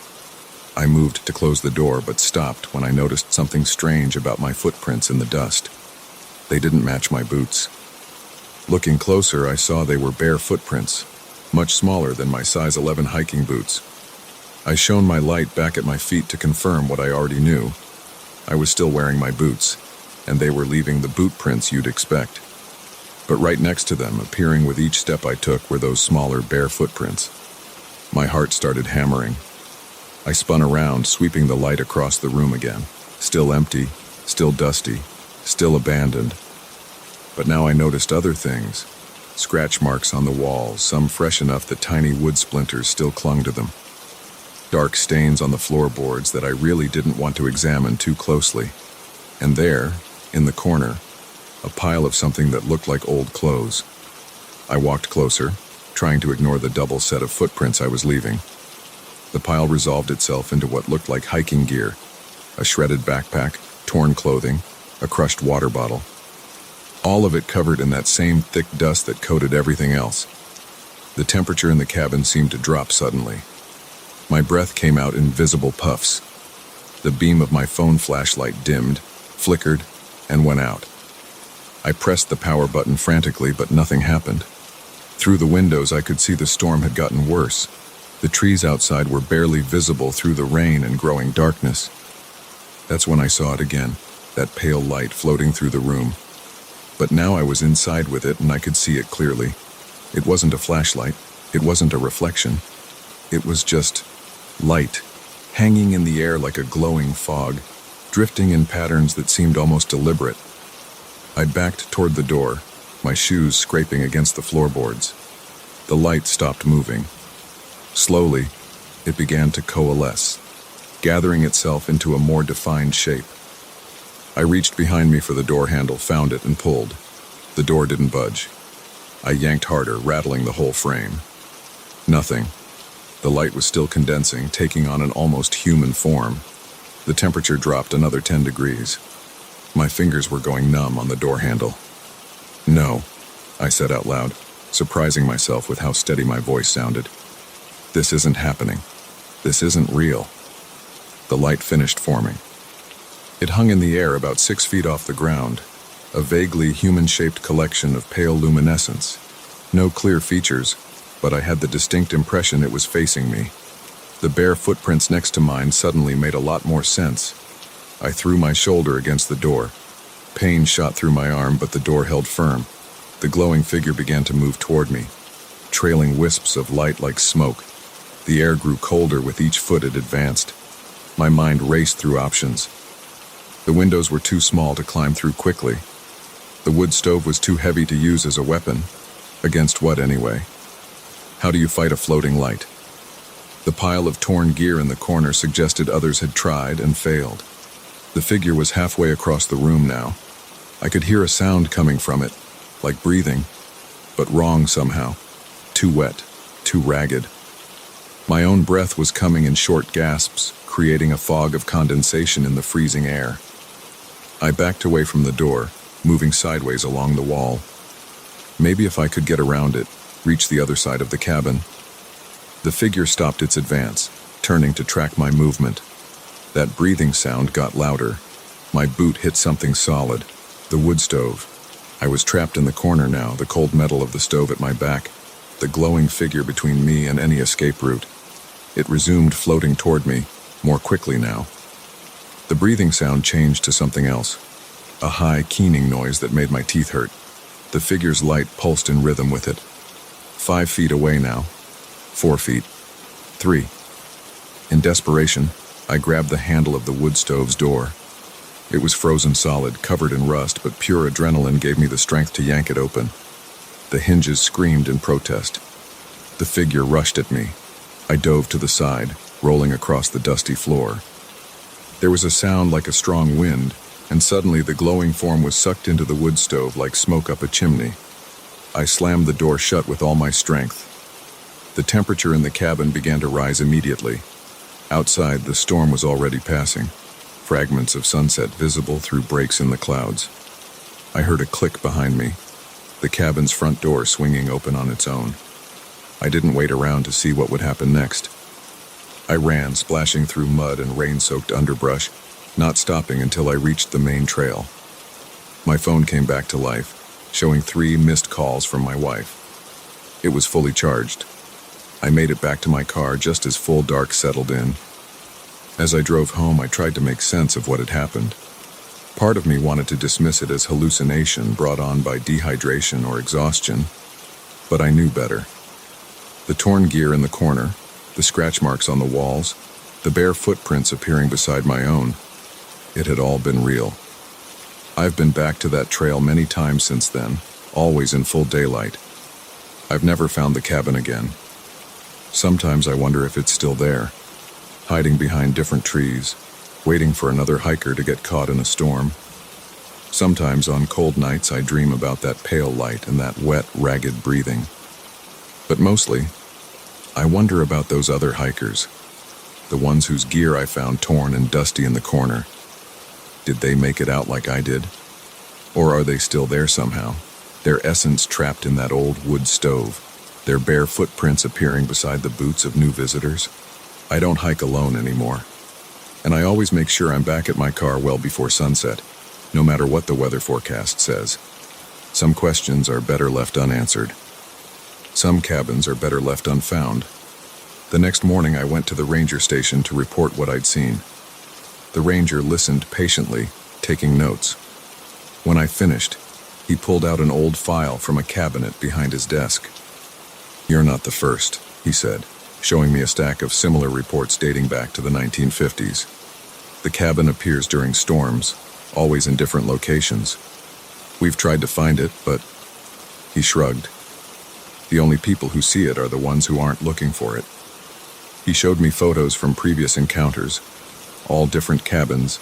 I moved to close the door, but stopped when I noticed something strange about my footprints in the dust. They didn't match my boots. Looking closer, I saw they were bare footprints, much smaller than my size 11 hiking boots. I shone my light back at my feet to confirm what I already knew. I was still wearing my boots, and they were leaving the boot prints you'd expect. But right next to them, appearing with each step I took, were those smaller bare footprints. My heart started hammering. I spun around, sweeping the light across the room again. Still empty, still dusty, still abandoned. But now I noticed other things. Scratch marks on the walls, some fresh enough that tiny wood splinters still clung to them. Dark stains on the floorboards that I really didn't want to examine too closely. And there, in the corner, a pile of something that looked like old clothes. I walked closer, trying to ignore the double set of footprints I was leaving. The pile resolved itself into what looked like hiking gear, a shredded backpack, torn clothing, a crushed water bottle. All of it covered in that same thick dust that coated everything else. The temperature in the cabin seemed to drop suddenly. My breath came out in visible puffs. The beam of my phone flashlight dimmed, flickered, and went out. I pressed the power button frantically, but nothing happened. Through the windows, I could see the storm had gotten worse. The trees outside were barely visible through the rain and growing darkness. That's when I saw it again, that pale light floating through the room. But now I was inside with it, and I could see it clearly. It wasn't a flashlight. It wasn't a reflection. It was just light, hanging in the air like a glowing fog, drifting in patterns that seemed almost deliberate. I backed toward the door, my shoes scraping against the floorboards. The light stopped moving. Slowly, it began to coalesce, gathering itself into a more defined shape. I reached behind me for the door handle, found it, and pulled. The door didn't budge. I yanked harder, rattling the whole frame. Nothing. The light was still condensing, taking on an almost human form. The temperature dropped another 10 degrees. My fingers were going numb on the door handle. "No," I said out loud, surprising myself with how steady my voice sounded. "This isn't happening. This isn't real." The light finished forming. It hung in the air about 6 feet off the ground, a vaguely human-shaped collection of pale luminescence. No clear features, but I had the distinct impression it was facing me. The bare footprints next to mine suddenly made a lot more sense. I threw my shoulder against the door. Pain shot through my arm, but the door held firm. The glowing figure began to move toward me, trailing wisps of light like smoke. The air grew colder with each foot it advanced. My mind raced through options. The windows were too small to climb through quickly. The wood stove was too heavy to use as a weapon. Against what, anyway? How do you fight a floating light? The pile of torn gear in the corner suggested others had tried and failed. The figure was halfway across the room now. I could hear a sound coming from it, like breathing, but wrong somehow. Too wet, too ragged. My own breath was coming in short gasps, creating a fog of condensation in the freezing air. I backed away from the door, moving sideways along the wall. Maybe if I could get around it, reach the other side of the cabin. The figure stopped its advance, turning to track my movement. That breathing sound got louder. My boot hit something solid, the wood stove. I was trapped in the corner now, the cold metal of the stove at my back, the glowing figure between me and any escape route. It resumed floating toward me, more quickly now. The breathing sound changed to something else, a high, keening noise that made my teeth hurt. The figure's light pulsed in rhythm with it. 5 feet away now. 4 feet. 3. In desperation, I grabbed the handle of the wood stove's door. It was frozen solid, covered in rust, but pure adrenaline gave me the strength to yank it open. The hinges screamed in protest. The figure rushed at me. I dove to the side, rolling across the dusty floor. There was a sound like a strong wind, and suddenly the glowing form was sucked into the wood stove like smoke up a chimney. I slammed the door shut with all my strength. The temperature in the cabin began to rise immediately. Outside, the storm was already passing, fragments of sunset visible through breaks in the clouds. I heard a click behind me, the cabin's front door swinging open on its own. I didn't wait around to see what would happen next. I ran, splashing through mud and rain-soaked underbrush, not stopping until I reached the main trail. My phone came back to life, showing 3 missed calls from my wife. It was fully charged. I made it back to my car just as full dark settled in. As I drove home, I tried to make sense of what had happened. Part of me wanted to dismiss it as hallucination brought on by dehydration or exhaustion, but I knew better. The torn gear in the corner, the scratch marks on the walls, the bare footprints appearing beside my own, it had all been real. I've been back to that trail many times since then, always in full daylight. I've never found the cabin again. Sometimes I wonder if it's still there, hiding behind different trees, waiting for another hiker to get caught in a storm. Sometimes on cold nights I dream about that pale light and that wet, ragged breathing. But mostly, I wonder about those other hikers, the ones whose gear I found torn and dusty in the corner. Did they make it out like I did? Or are they still there somehow, their essence trapped in that old wood stove, their bare footprints appearing beside the boots of new visitors? I don't hike alone anymore, and I always make sure I'm back at my car well before sunset, no matter what the weather forecast says. Some questions are better left unanswered. Some cabins are better left unfound. The next morning I went to the ranger station to report what I'd seen. The ranger listened patiently, taking notes. When I finished, he pulled out an old file from a cabinet behind his desk. "You're not the first," he said, showing me a stack of similar reports dating back to the 1950s. "The cabin appears during storms, always in different locations. We've tried to find it, but..." He shrugged. "The only people who see it are the ones who aren't looking for it." He showed me photos from previous encounters, all different cabins,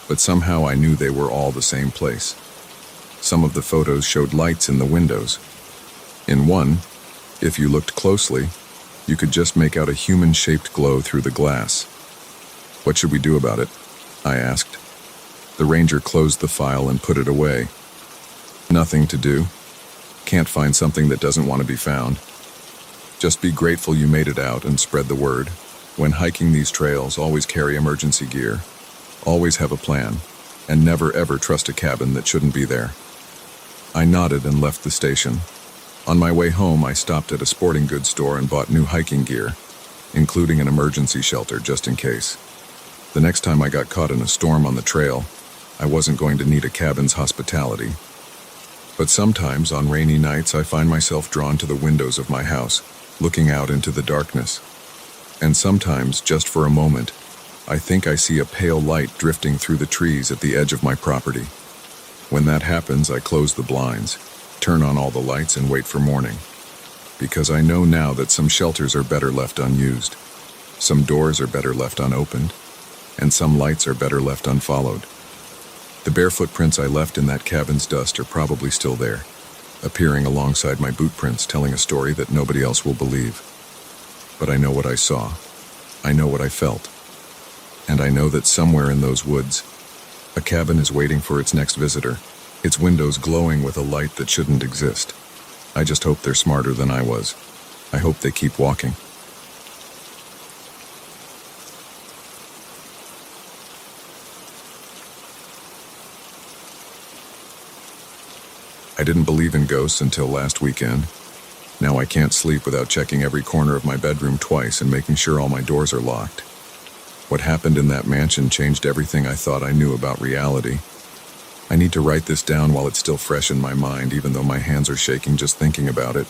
but somehow I knew they were all the same place. Some of the photos showed lights in the windows. In one, if you looked closely, you could just make out a human-shaped glow through the glass. "What should we do about it?" I asked. The ranger closed the file and put it away. Nothing to do. Can't find something that doesn't want to be found. Just be grateful you made it out and spread the word. When hiking these trails, always carry emergency gear. Always have a plan, and never ever trust a cabin that shouldn't be there. I nodded and left the station. On my way home, I stopped at a sporting goods store and bought new hiking gear, including an emergency shelter just in case. The next time I got caught in a storm on the trail, I wasn't going to need a cabin's hospitality. But sometimes, on rainy nights, I find myself drawn to the windows of my house, looking out into the darkness. And sometimes, just for a moment, I think I see a pale light drifting through the trees at the edge of my property. When that happens, I close the blinds, turn on all the lights, and wait for morning. Because I know now that some shelters are better left unused, some doors are better left unopened, and some lights are better left unfollowed. The bare footprints I left in that cabin's dust are probably still there, appearing alongside my boot prints, telling a story that nobody else will believe. But I know what I saw. I know what I felt. And I know that somewhere in those woods, a cabin is waiting for its next visitor, its windows glowing with a light that shouldn't exist. I just hope they're smarter than I was. I hope they keep walking. I didn't believe in ghosts until last weekend. Now I can't sleep without checking every corner of my bedroom twice and making sure all my doors are locked. What happened in that mansion changed everything I thought I knew about reality. I need to write this down while it's still fresh in my mind, even though my hands are shaking just thinking about it.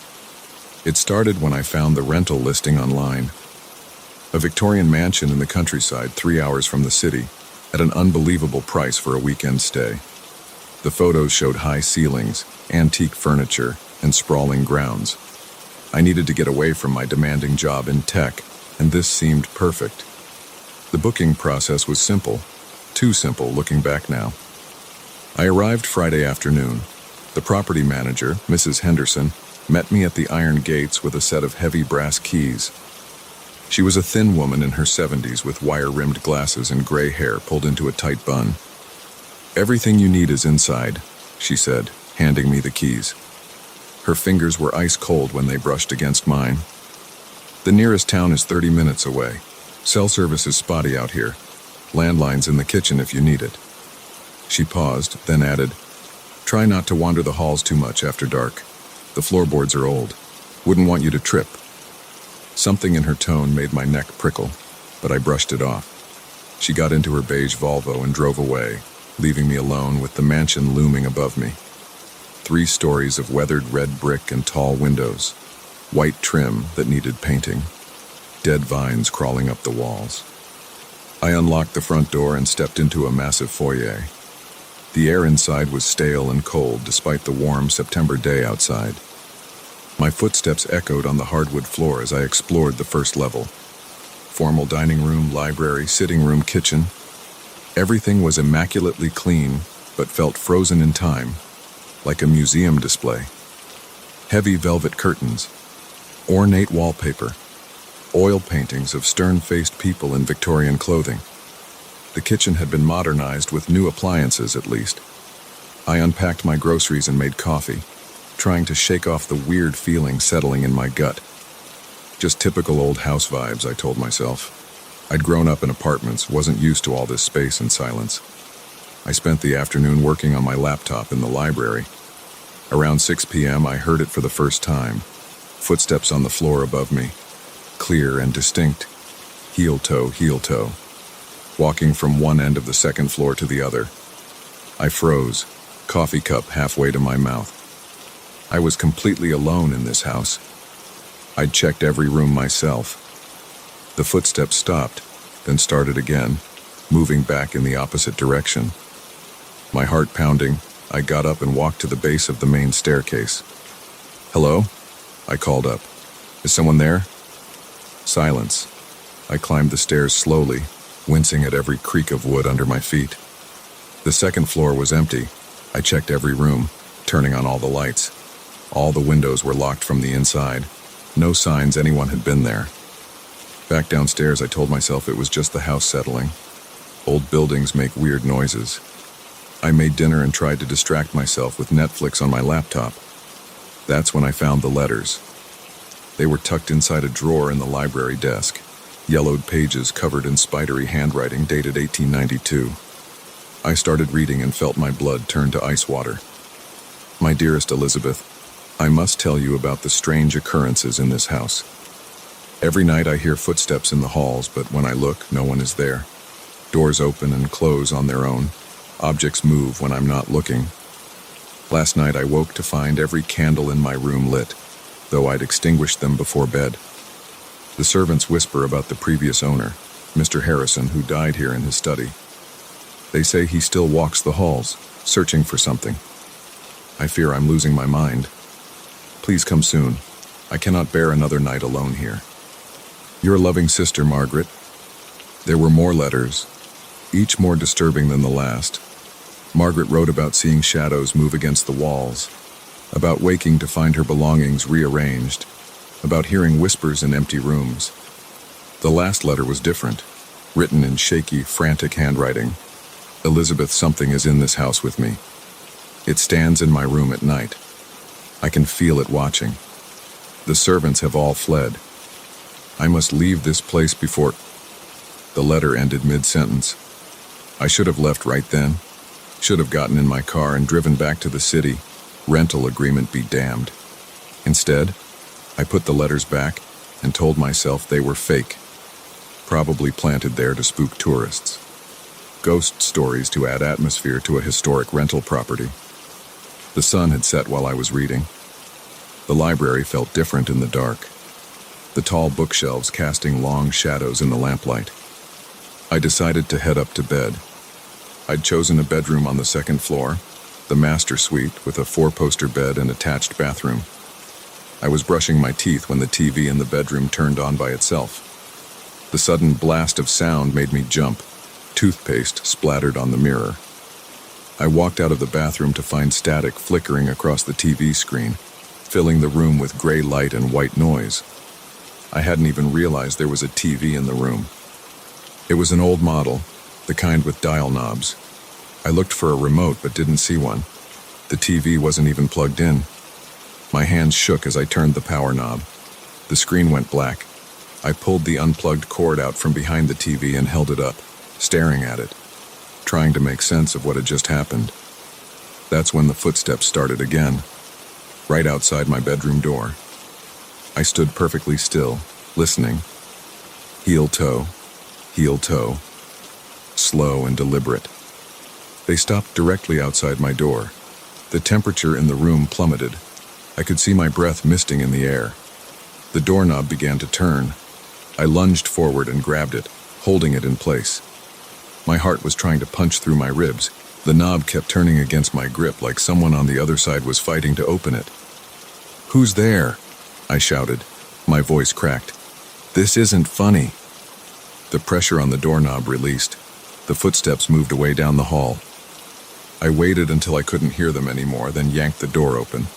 It started when I found the rental listing online. A Victorian mansion in the countryside 3 hours from the city, at an unbelievable price for a weekend stay. The photos showed high ceilings, antique furniture, and sprawling grounds. I needed to get away from my demanding job in tech, and this seemed perfect. The booking process was simple, too simple looking back now. I arrived Friday afternoon. The property manager, Mrs. Henderson, met me at the iron gates with a set of heavy brass keys. She was a thin woman in her 70s with wire-rimmed glasses and gray hair pulled into a tight bun. "Everything you need is inside," she said, handing me the keys. Her fingers were ice cold when they brushed against mine. "The nearest town is 30 minutes away. Cell service is spotty out here. Landline's in the kitchen if you need it." She paused, then added, "Try not to wander the halls too much after dark. The floorboards are old. Wouldn't want you to trip." Something in her tone made my neck prickle, but I brushed it off. She got into her beige Volvo and drove away, leaving me alone with the mansion looming above me. 3 stories of weathered red brick and tall windows, white trim that needed painting, dead vines crawling up the walls. I unlocked the front door and stepped into a massive foyer. The air inside was stale and cold despite the warm September day outside. My footsteps echoed on the hardwood floor as I explored the first level. Formal dining room, library, sitting room, kitchen. Everything was immaculately clean, but felt frozen in time, like a museum display. Heavy velvet curtains, ornate wallpaper, oil paintings of stern-faced people in Victorian clothing. The kitchen had been modernized with new appliances, at least. I unpacked my groceries and made coffee, trying to shake off the weird feeling settling in my gut. Just typical old house vibes, I told myself. I'd grown up in apartments, wasn't used to all this space and silence. I spent the afternoon working on my laptop in the library. Around 6 p.m., I heard it for the first time. Footsteps on the floor above me, clear and distinct, heel toe, walking from one end of the second floor to the other. I froze, coffee cup halfway to my mouth. I was completely alone in this house. I'd checked every room myself. The footsteps stopped, then started again, moving back in the opposite direction. My heart pounding, I got up and walked to the base of the main staircase. "Hello?" I called up. "Is someone there?" Silence. I climbed the stairs slowly, wincing at every creak of wood under my feet. The second floor was empty. I checked every room, turning on all the lights. All the windows were locked from the inside. No signs anyone had been there. Back downstairs, I told myself it was just the house settling. Old buildings make weird noises. I made dinner and tried to distract myself with Netflix on my laptop. That's when I found the letters. They were tucked inside a drawer in the library desk, yellowed pages covered in spidery handwriting dated 1892. I started reading and felt my blood turn to ice water. My dearest Elizabeth, I must tell you about the strange occurrences in this house. Every night I hear footsteps in the halls, but when I look, no one is there. Doors open and close on their own. Objects move when I'm not looking. Last night I woke to find every candle in my room lit, though I'd extinguished them before bed. The servants whisper about the previous owner, Mr. Harrison, who died here in his study. They say he still walks the halls, searching for something. I fear I'm losing my mind. Please come soon. I cannot bear another night alone here. Your loving sister, Margaret. There were more letters, each more disturbing than the last. Margaret wrote about seeing shadows move against the walls, about waking to find her belongings rearranged, about hearing whispers in empty rooms. The last letter was different, written in shaky, frantic handwriting. Elizabeth, something is in this house with me. It stands in my room at night. I can feel it watching. The servants have all fled. I must leave this place before... The letter ended mid-sentence. I should have left right then. Should have gotten in my car and driven back to the city. Rental agreement be damned. Instead, I put the letters back and told myself they were fake. Probably planted there to spook tourists. Ghost stories to add atmosphere to a historic rental property. The sun had set while I was reading. The library felt different in the dark, the tall bookshelves casting long shadows in the lamplight. I decided to head up to bed. I'd chosen a bedroom on the second floor, the master suite with a 4-poster bed and attached bathroom. I was brushing my teeth when the TV in the bedroom turned on by itself. The sudden blast of sound made me jump. Toothpaste splattered on the mirror. I walked out of the bathroom to find static flickering across the TV screen, filling the room with gray light and white noise. I hadn't even realized there was a TV in the room. It was an old model, the kind with dial knobs. I looked for a remote but didn't see one. The TV wasn't even plugged in. My hands shook as I turned the power knob. The screen went black. I pulled the unplugged cord out from behind the TV and held it up, staring at it, trying to make sense of what had just happened. That's when the footsteps started again, right outside my bedroom door. I stood perfectly still, listening. Heel toe, slow and deliberate. They stopped directly outside my door. The temperature in the room plummeted. I could see my breath misting in the air. The doorknob began to turn. I lunged forward and grabbed it, holding it in place. My heart was trying to punch through my ribs. The knob kept turning against my grip like someone on the other side was fighting to open it. "Who's there?" I shouted. My voice cracked. "This isn't funny." The pressure on the doorknob released. The footsteps moved away down the hall. I waited until I couldn't hear them anymore, then yanked the door open.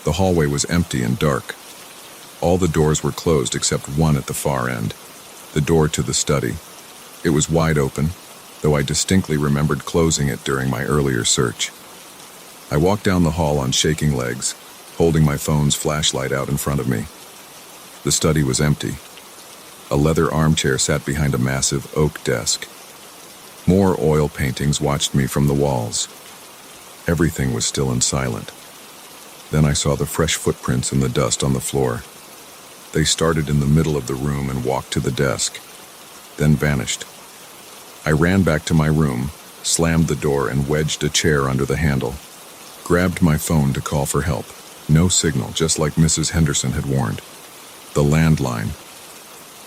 The hallway was empty and dark. All the doors were closed except one at the far end, the door to the study. It was wide open, though I distinctly remembered closing it during my earlier search. I walked down the hall on shaking legs, holding my phone's flashlight out in front of me. The study was empty. A leather armchair sat behind a massive oak desk. More oil paintings watched me from the walls. Everything was still and silent. Then I saw the fresh footprints in the dust on the floor. They started in the middle of the room and walked to the desk, then vanished. I ran back to my room, slammed the door and wedged a chair under the handle. Grabbed my phone to call for help. No signal, just like Mrs. Henderson had warned. The landline.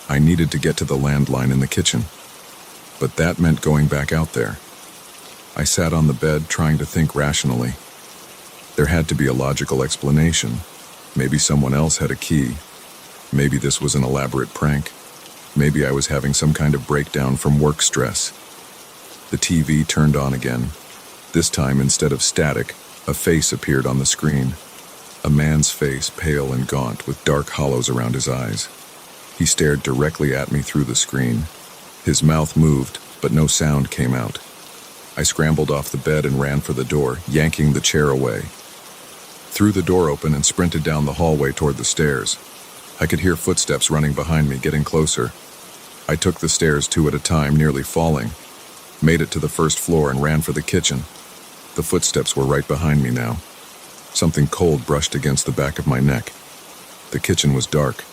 I needed to get to the landline in the kitchen, but that meant going back out there. I sat on the bed trying to think rationally. There had to be a logical explanation. Maybe someone else had a key. Maybe this was an elaborate prank. Maybe I was having some kind of breakdown from work stress. The TV turned on again. This time, instead of static, a face appeared on the screen. A man's face, pale and gaunt, with dark hollows around his eyes. He stared directly at me through the screen. His mouth moved, but no sound came out. I scrambled off the bed and ran for the door, yanking the chair away. Threw the door open and sprinted down the hallway toward the stairs. I could hear footsteps running behind me, getting closer. I took the stairs 2 at a time, nearly falling, made it to the first floor and ran for the kitchen. The footsteps were right behind me now. Something cold brushed against the back of my neck. The kitchen was dark.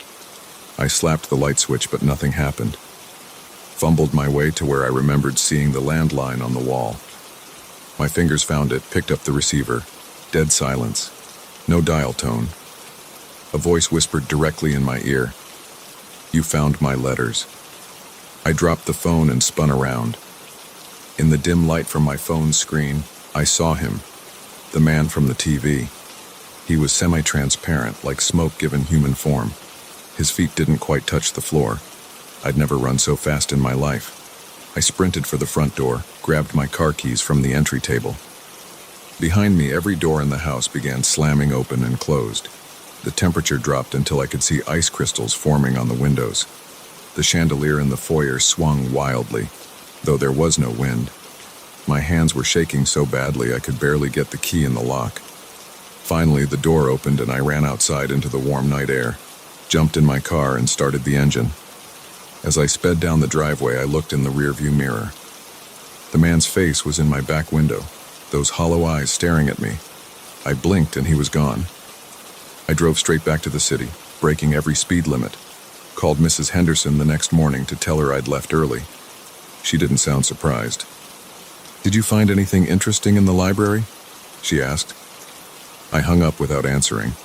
I slapped the light switch, but nothing happened. Fumbled my way to where I remembered seeing the landline on the wall. My fingers found it, picked up the receiver. Dead silence. No dial tone. A voice whispered directly in my ear. "You found my letters." I dropped the phone and spun around. In the dim light from my phone's screen, I saw him, the man from the TV. He was semi-transparent, like smoke given human form. His feet didn't quite touch the floor. I'd never run so fast in my life. I sprinted for the front door, grabbed my car keys from the entry table. Behind me, every door in the house began slamming open and closed. The temperature dropped until I could see ice crystals forming on the windows. The chandelier in the foyer swung wildly, though there was no wind. My hands were shaking so badly I could barely get the key in the lock. Finally, the door opened and I ran outside into the warm night air, jumped in my car and started the engine. As I sped down the driveway, I looked in the rearview mirror. The man's face was in my back window, those hollow eyes staring at me. I blinked and he was gone. I drove straight back to the city, breaking every speed limit. Called Mrs. Henderson the next morning to tell her I'd left early. She didn't sound surprised. "Did you find anything interesting in the library?" she asked. I hung up without answering.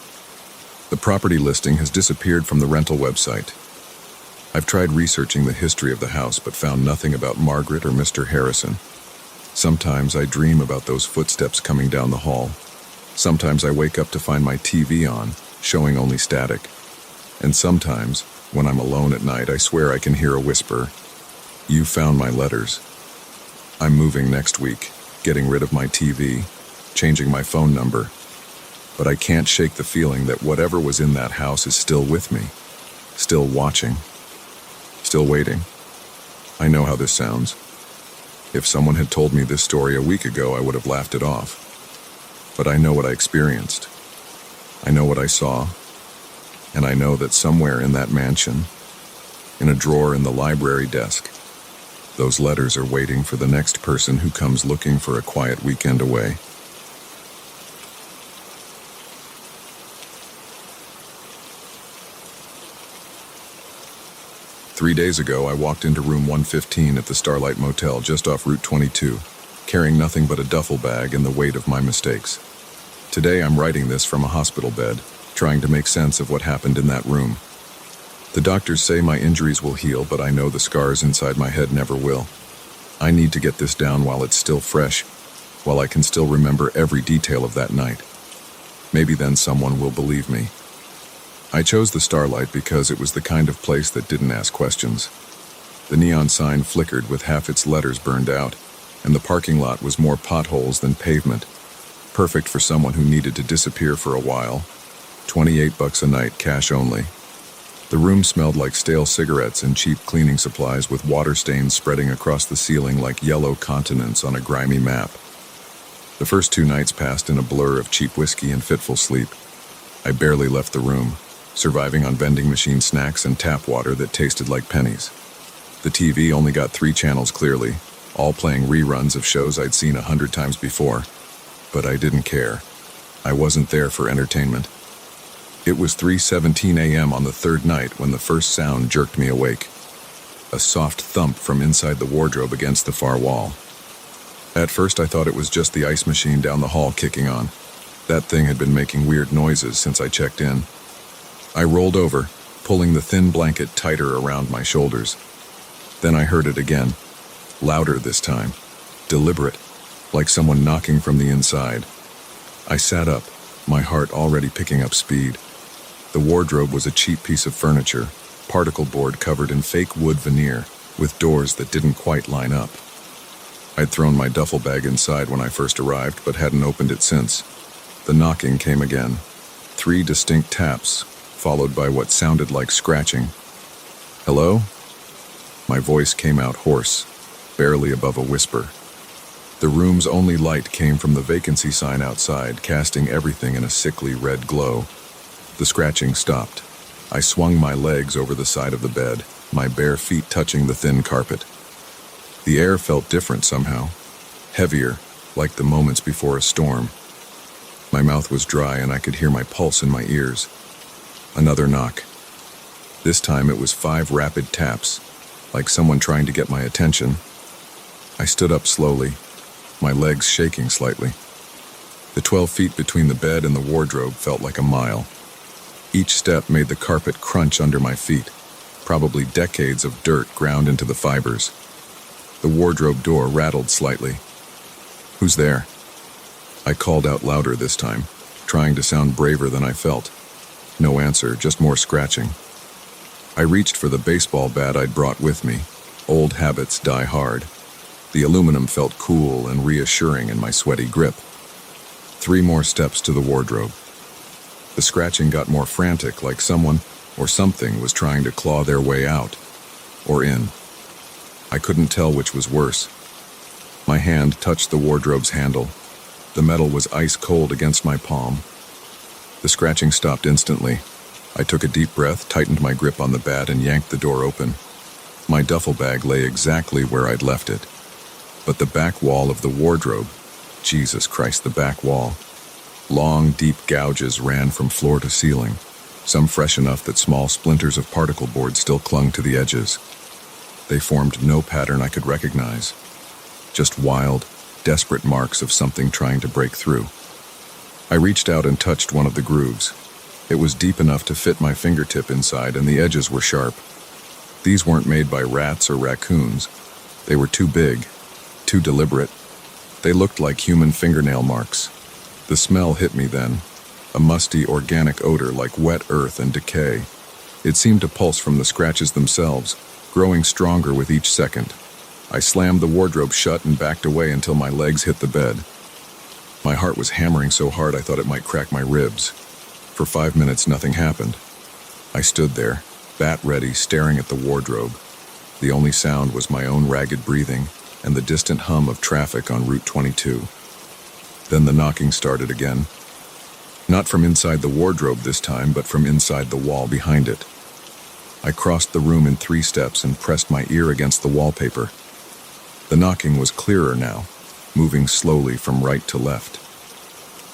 The property listing has disappeared from the rental website. I've tried researching the history of the house but found nothing about Margaret or Mr. Harrison. Sometimes I dream about those footsteps coming down the hall. Sometimes I wake up to find my TV on, showing only static. And sometimes, when I'm alone at night, I swear I can hear a whisper, "You found my letters." I'm moving next week, getting rid of my TV, changing my phone number. But I can't shake the feeling that whatever was in that house is still with me, still watching, still waiting. I know how this sounds. If someone had told me this story a week ago, I would have laughed it off. But I know what I experienced. I know what I saw. And I know that somewhere in that mansion, in a drawer in the library desk, those letters are waiting for the next person who comes looking for a quiet weekend away. Three days ago, I walked into room 115 at the Starlight Motel just off Route 22, carrying nothing but a duffel bag and the weight of my mistakes. Today, I'm writing this from a hospital bed, trying to make sense of what happened in that room. The doctors say my injuries will heal, but I know the scars inside my head never will. I need to get this down while it's still fresh, while I can still remember every detail of that night. Maybe then someone will believe me. I chose the Starlight because it was the kind of place that didn't ask questions. The neon sign flickered with half its letters burned out, and the parking lot was more potholes than pavement. Perfect for someone who needed to disappear for a while. $28 a night, cash only. The room smelled like stale cigarettes and cheap cleaning supplies, with water stains spreading across the ceiling like yellow continents on a grimy map. The first 2 nights passed in a blur of cheap whiskey and fitful sleep. I barely left the room, surviving on vending machine snacks and tap water that tasted like pennies. The TV only got 3 channels clearly, all playing reruns of shows I'd seen 100 times before. But I didn't care. I wasn't there for entertainment. It was 3:17 a.m. on the 3rd night when the first sound jerked me awake. A soft thump from inside the wardrobe against the far wall. At first I thought it was just the ice machine down the hall kicking on. That thing had been making weird noises since I checked in. I rolled over, pulling the thin blanket tighter around my shoulders. Then I heard it again, louder this time, deliberate, like someone knocking from the inside. I sat up, my heart already picking up speed. The wardrobe was a cheap piece of furniture, particle board covered in fake wood veneer, with doors that didn't quite line up. I'd thrown my duffel bag inside when I first arrived, but hadn't opened it since. The knocking came again. 3 distinct taps, followed by what sounded like scratching. "Hello?" My voice came out hoarse, barely above a whisper. The room's only light came from the vacancy sign outside, casting everything in a sickly red glow. The scratching stopped. I swung my legs over the side of the bed, my bare feet touching the thin carpet. The air felt different somehow, heavier, like the moments before a storm. My mouth was dry and I could hear my pulse in my ears. Another knock. This time it was 5 rapid taps, like someone trying to get my attention. I stood up slowly, my legs shaking slightly. The 12 feet between the bed and the wardrobe felt like a mile. Each step made the carpet crunch under my feet, probably decades of dirt ground into the fibers. The wardrobe door rattled slightly. "Who's there?" I called out louder this time, trying to sound braver than I felt. No answer, just more scratching. I reached for the baseball bat I'd brought with me. Old habits die hard. The aluminum felt cool and reassuring in my sweaty grip. 3 more steps to the wardrobe. The scratching got more frantic, like someone or something was trying to claw their way out, or in. I couldn't tell which was worse. My hand touched the wardrobe's handle. The metal was ice cold against my palm. The scratching stopped instantly. I took a deep breath, tightened my grip on the bat, and yanked the door open. My duffel bag lay exactly where I'd left it. But the back wall of the wardrobe, Jesus Christ, the back wall. Long, deep gouges ran from floor to ceiling, some fresh enough that small splinters of particle board still clung to the edges. They formed no pattern I could recognize, just wild, desperate marks of something trying to break through. I reached out and touched one of the grooves. It was deep enough to fit my fingertip inside, and the edges were sharp. These weren't made by rats or raccoons. They were too big, too deliberate. They looked like human fingernail marks. The smell hit me then, a musty, organic odor like wet earth and decay. It seemed to pulse from the scratches themselves, growing stronger with each second. I slammed the wardrobe shut and backed away until my legs hit the bed. My heart was hammering so hard I thought it might crack my ribs. For 5 minutes, nothing happened. I stood there, bat ready, staring at the wardrobe. The only sound was my own ragged breathing and the distant hum of traffic on Route 22. Then the knocking started again. Not from inside the wardrobe this time, but from inside the wall behind it. I crossed the room in 3 steps and pressed my ear against the wallpaper. The knocking was clearer now, moving slowly from right to left.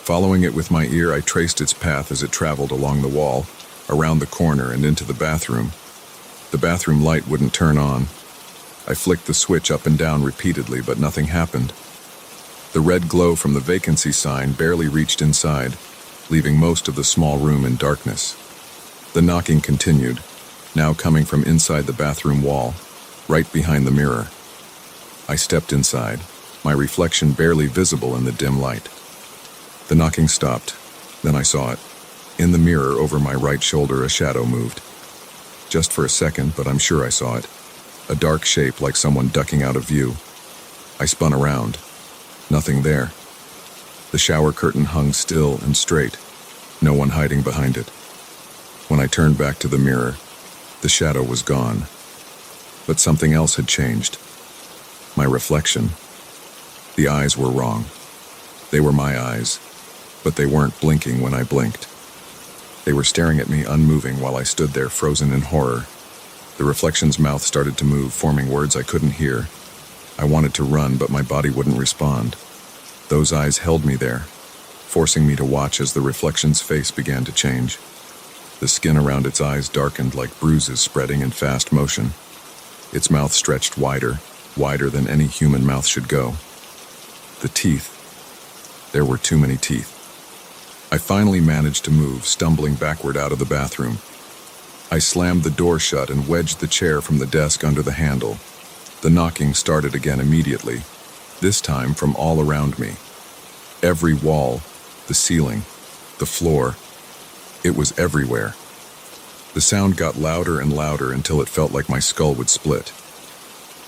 Following it with my ear, I traced its path as it traveled along the wall, around the corner and into the bathroom. The bathroom light wouldn't turn on. I flicked the switch up and down repeatedly, but nothing happened. The red glow from the vacancy sign barely reached inside, leaving most of the small room in darkness. The knocking continued, now coming from inside the bathroom wall, right behind the mirror. I stepped inside, my reflection barely visible in the dim light. The knocking stopped, then I saw it. In the mirror over my right shoulder, a shadow moved. Just for a second, but I'm sure I saw it. A dark shape like someone ducking out of view. I spun around. Nothing there. The shower curtain hung still and straight, no one hiding behind it. When I turned back to the mirror, the shadow was gone. But something else had changed. My reflection. The eyes were wrong. They were my eyes, but they weren't blinking when I blinked. They were staring at me unmoving while I stood there frozen in horror. The reflection's mouth started to move, forming words I couldn't hear. I wanted to run, but my body wouldn't respond. Those eyes held me there, forcing me to watch as the reflection's face began to change. The skin around its eyes darkened like bruises spreading in fast motion. Its mouth stretched wider, wider than any human mouth should go. The teeth. There were too many teeth. I finally managed to move, stumbling backward out of the bathroom. I slammed the door shut and wedged the chair from the desk under the handle. The knocking started again immediately, this time from all around me. Every wall, the ceiling, the floor. It was everywhere. The sound got louder and louder until it felt like my skull would split.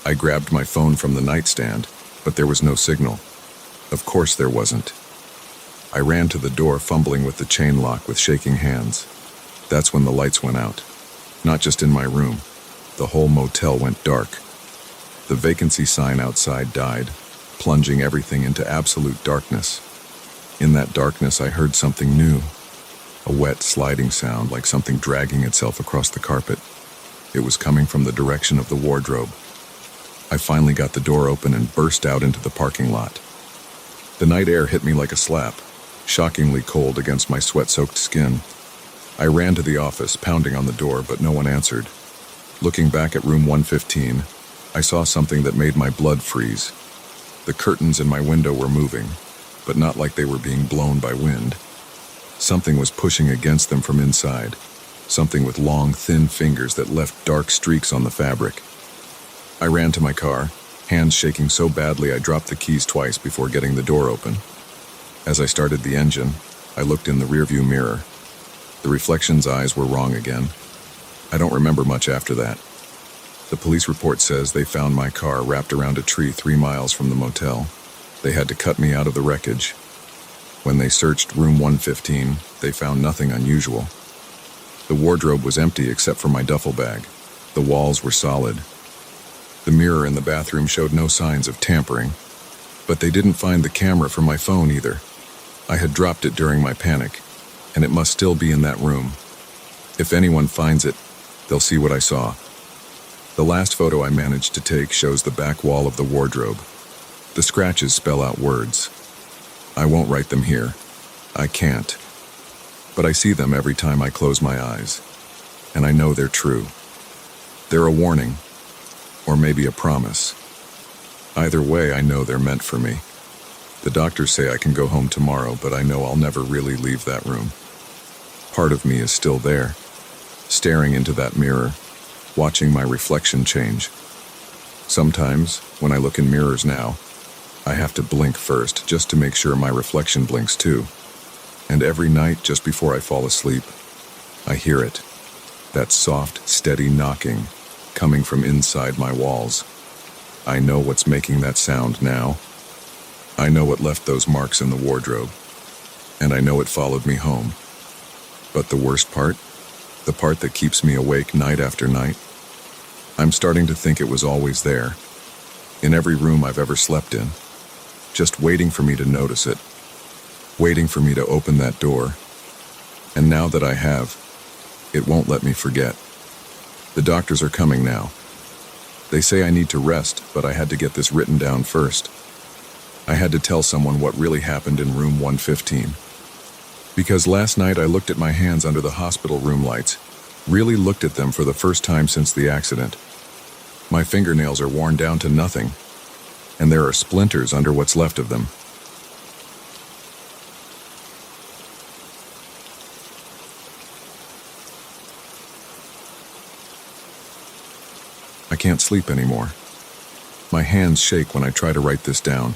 I grabbed my phone from the nightstand, but there was no signal. Of course there wasn't. I ran to the door, fumbling with the chain lock with shaking hands. That's when the lights went out. Not just in my room. The whole motel went dark. The vacancy sign outside died, plunging everything into absolute darkness. In that darkness, I heard something new. A wet, sliding sound like something dragging itself across the carpet. It was coming from the direction of the wardrobe. I finally got the door open and burst out into the parking lot. The night air hit me like a slap, shockingly cold against my sweat-soaked skin. I ran to the office, pounding on the door, but no one answered. Looking back at room 115, I saw something that made my blood freeze. The curtains in my window were moving, but not like they were being blown by wind. Something was pushing against them from inside, something with long, thin fingers that left dark streaks on the fabric. I ran to my car, hands shaking so badly I dropped the keys twice before getting the door open. As I started the engine, I looked in the rearview mirror. The reflection's eyes were wrong again. I don't remember much after that. The police report says they found my car wrapped around a tree 3 miles from the motel. They had to cut me out of the wreckage. When they searched room 115, they found nothing unusual. The wardrobe was empty except for my duffel bag. The walls were solid. The mirror in the bathroom showed no signs of tampering, but they didn't find the camera from my phone either. I had dropped it during my panic, and it must still be in that room. If anyone finds it, they'll see what I saw. The last photo I managed to take shows the back wall of the wardrobe. The scratches spell out words. I won't write them here. I can't. But I see them every time I close my eyes, and I know they're true. They're a warning, or maybe a promise. Either way, I know they're meant for me. The doctors say I can go home tomorrow, but I know I'll never really leave that room. Part of me is still there, staring into that mirror, watching my reflection change. Sometimes, when I look in mirrors now, I have to blink first just to make sure my reflection blinks too. And every night, just before I fall asleep, I hear it. That soft, steady knocking coming from inside my walls. I know what's making that sound now. I know what left those marks in the wardrobe, and I know it followed me home. But the worst part, the part that keeps me awake night after night, I'm starting to think it was always there, in every room I've ever slept in, just waiting for me to notice it, waiting for me to open that door. And now that I have, it won't let me forget. The doctors are coming now. They say I need to rest, but I had to get this written down first. I had to tell someone what really happened in room 115. Because last night I looked at my hands under the hospital room lights, really looked at them for the first time since the accident. My fingernails are worn down to nothing, and there are splinters under what's left of them. I can't sleep anymore. My hands shake when I try to write this down.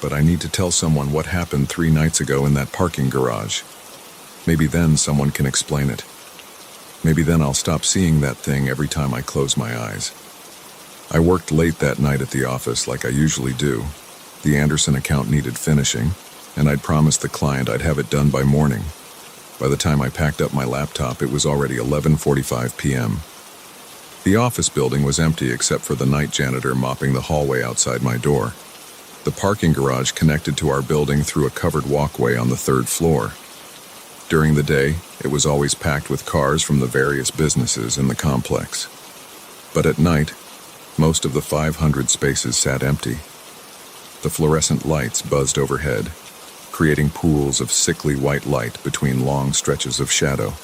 But I need to tell someone what happened 3 nights ago in that parking garage. Maybe then someone can explain it. Maybe then I'll stop seeing that thing every time I close my eyes. I worked late that night at the office like I usually do. The Anderson account needed finishing, and I'd promised the client I'd have it done by morning. By the time I packed up my laptop, it was already 11:45 p.m. The office building was empty except for the night janitor mopping the hallway outside my door. The parking garage connected to our building through a covered walkway on the 3rd floor. During the day, it was always packed with cars from the various businesses in the complex. But at night, most of the 500 spaces sat empty. The fluorescent lights buzzed overhead, creating pools of sickly white light between long stretches of shadow.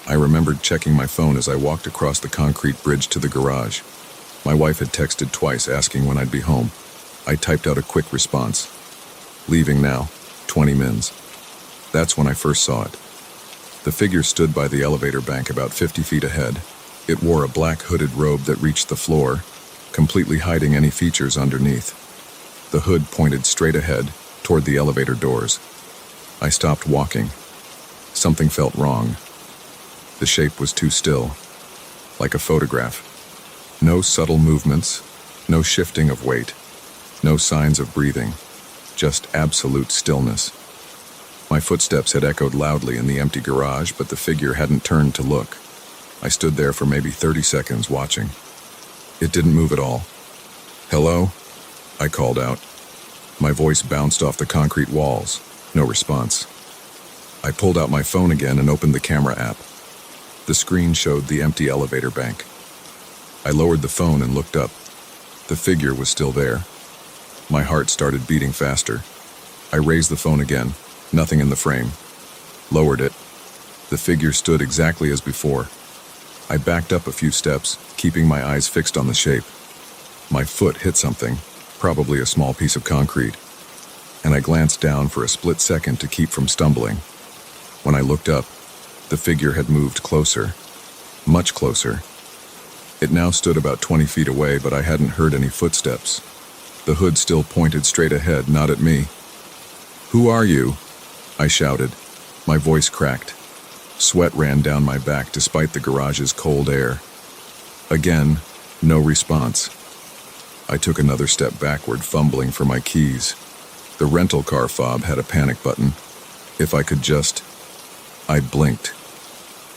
I remembered checking my phone as I walked across the concrete bridge to the garage. My wife had texted twice asking when I'd be home. I typed out a quick response. Leaving now, 20 mins. That's when I first saw it. The figure stood by the elevator bank about 50 feet ahead. It wore a black hooded robe that reached the floor, completely hiding any features underneath. The hood pointed straight ahead, toward the elevator doors. I stopped walking. Something felt wrong. The shape was too still, like a photograph. No subtle movements, no shifting of weight. No signs of breathing, just absolute stillness. My footsteps had echoed loudly in the empty garage, but the figure hadn't turned to look. I stood there for maybe 30 seconds watching. It didn't move at all, "Hello?" I called out. My voice bounced off the concrete walls. No response. I pulled out my phone again and opened the camera app. The screen showed the empty elevator bank. I lowered the phone and looked up. The figure was still there. My heart started beating faster. I raised the phone again. Nothing in the frame. Lowered it. The figure stood exactly as before. I backed up a few steps, keeping my eyes fixed on the shape. My foot hit something, probably a small piece of concrete, and I glanced down for a split second to keep from stumbling. When I looked up, the figure had moved closer. Much closer. It now stood about 20 feet away, but I hadn't heard any footsteps. The hood still pointed straight ahead, not at me. "Who are you?" I shouted. My voice cracked. Sweat ran down my back despite the garage's cold air. Again, no response. I took another step backward, fumbling for my keys. The rental car fob had a panic button. If I could just... I blinked.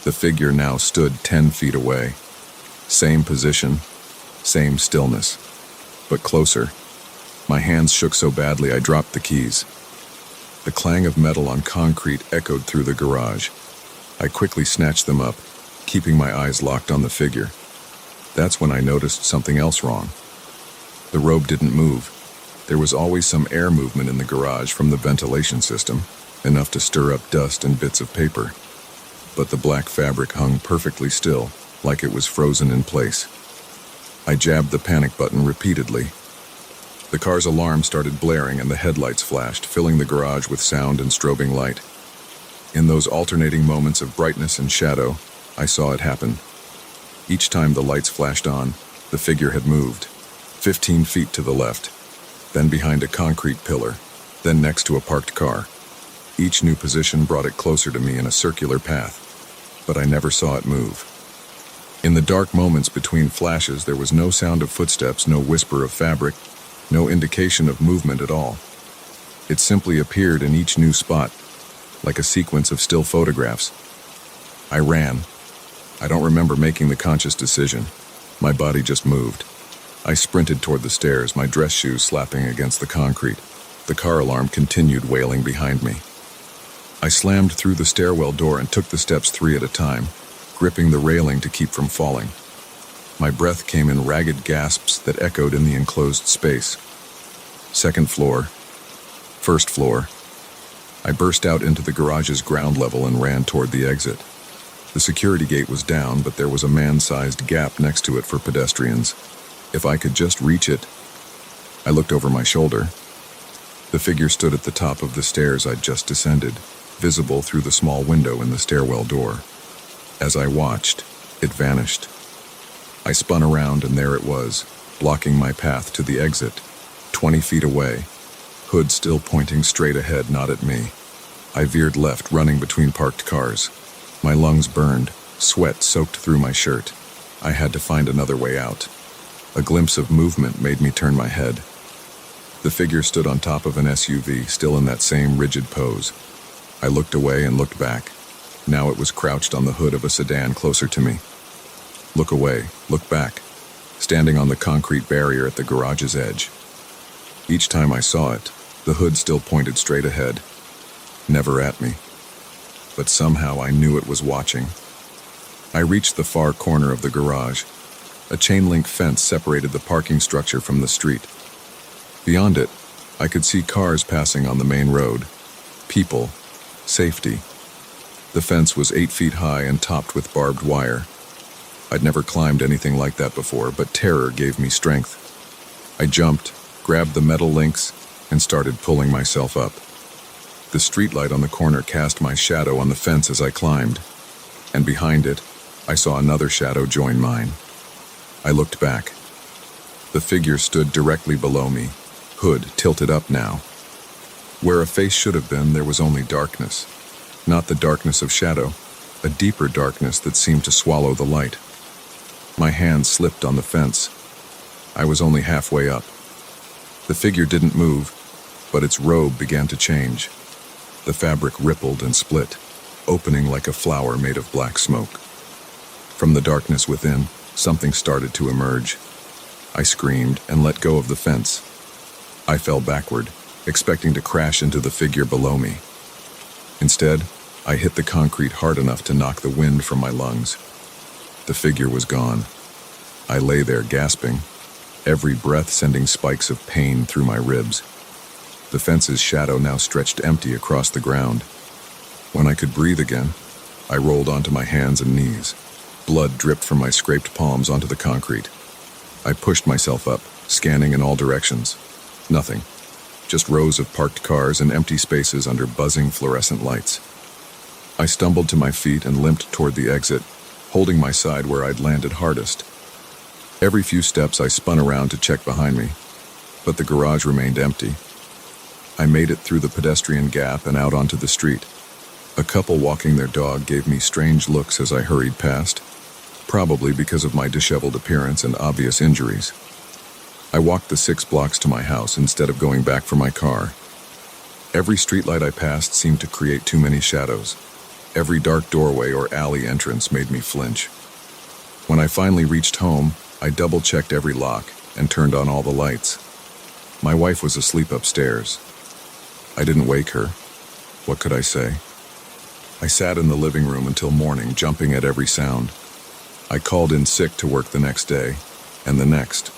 The figure now stood 10 feet away. Same position, same stillness, but closer. My hands shook so badly I dropped the keys. The clang of metal on concrete echoed through the garage. I quickly snatched them up, keeping my eyes locked on the figure. That's when I noticed something else wrong. The robe didn't move. There was always some air movement in the garage from the ventilation system, enough to stir up dust and bits of paper. But the black fabric hung perfectly still, like it was frozen in place. I jabbed the panic button repeatedly. The car's alarm started blaring and the headlights flashed, filling the garage with sound and strobing light. In those alternating moments of brightness and shadow, I saw it happen. Each time the lights flashed on, the figure had moved. 15 feet to the left, then behind a concrete pillar, then next to a parked car. Each new position brought it closer to me in a circular path, but I never saw it move. In the dark moments between flashes, there was no sound of footsteps, no whisper of fabric, no indication of movement at all. It simply appeared in each new spot, like a sequence of still photographs. I ran. I don't remember making the conscious decision. My body just moved. I sprinted toward the stairs, my dress shoes slapping against the concrete. The car alarm continued wailing behind me. I slammed through the stairwell door and took the steps 3 at a time, gripping the railing to keep from falling. My breath came in ragged gasps that echoed in the enclosed space. Second floor. First floor. I burst out into the garage's ground level and ran toward the exit. The security gate was down, but there was a man-sized gap next to it for pedestrians. If I could just reach it. I looked over my shoulder. The figure stood at the top of the stairs I'd just descended, visible through the small window in the stairwell door. As I watched, it vanished. I spun around and there it was, blocking my path to the exit, 20 feet away, hood still pointing straight ahead, not at me. I veered left, running between parked cars. My lungs burned, sweat soaked through my shirt. I had to find another way out. A glimpse of movement made me turn my head. The figure stood on top of an SUV, still in that same rigid pose. I looked away and looked back. Now it was crouched on the hood of a sedan closer to me. Look away, look back, standing on the concrete barrier at the garage's edge. Each time I saw it, the hood still pointed straight ahead, never at me. But somehow I knew it was watching. I reached the far corner of the garage. A chain-link fence separated the parking structure from the street. Beyond it, I could see cars passing on the main road. People. Safety. The fence was 8 feet high and topped with barbed wire. I'd never climbed anything like that before, but terror gave me strength. I jumped, grabbed the metal links, and started pulling myself up. The streetlight on the corner cast my shadow on the fence as I climbed, and behind it, I saw another shadow join mine. I looked back. The figure stood directly below me, hood tilted up now. Where a face should have been, there was only darkness. Not the darkness of shadow, a deeper darkness that seemed to swallow the light. My hand slipped on the fence. I was only halfway up. The figure didn't move, but its robe began to change. The fabric rippled and split, opening like a flower made of black smoke. From the darkness within, something started to emerge. I screamed and let go of the fence. I fell backward, expecting to crash into the figure below me. Instead, I hit the concrete hard enough to knock the wind from my lungs. The figure was gone. I lay there gasping, every breath sending spikes of pain through my ribs. The fence's shadow now stretched empty across the ground. When I could breathe again, I rolled onto my hands and knees. Blood dripped from my scraped palms onto the concrete. I pushed myself up, scanning in all directions. Nothing. Just rows of parked cars and empty spaces under buzzing fluorescent lights. I stumbled to my feet and limped toward the exit, holding my side where I'd landed hardest. Every few steps I spun around to check behind me, but the garage remained empty. I made it through the pedestrian gap and out onto the street. A couple walking their dog gave me strange looks as I hurried past, probably because of my disheveled appearance and obvious injuries. I walked the 6 blocks to my house instead of going back for my car. Every streetlight I passed seemed to create too many shadows. Every dark doorway or alley entrance made me flinch. When I finally reached home, I double-checked every lock and turned on all the lights. My wife was asleep upstairs. I didn't wake her. What could I say? I sat in the living room until morning, jumping at every sound. I called in sick to work the next day, and the next.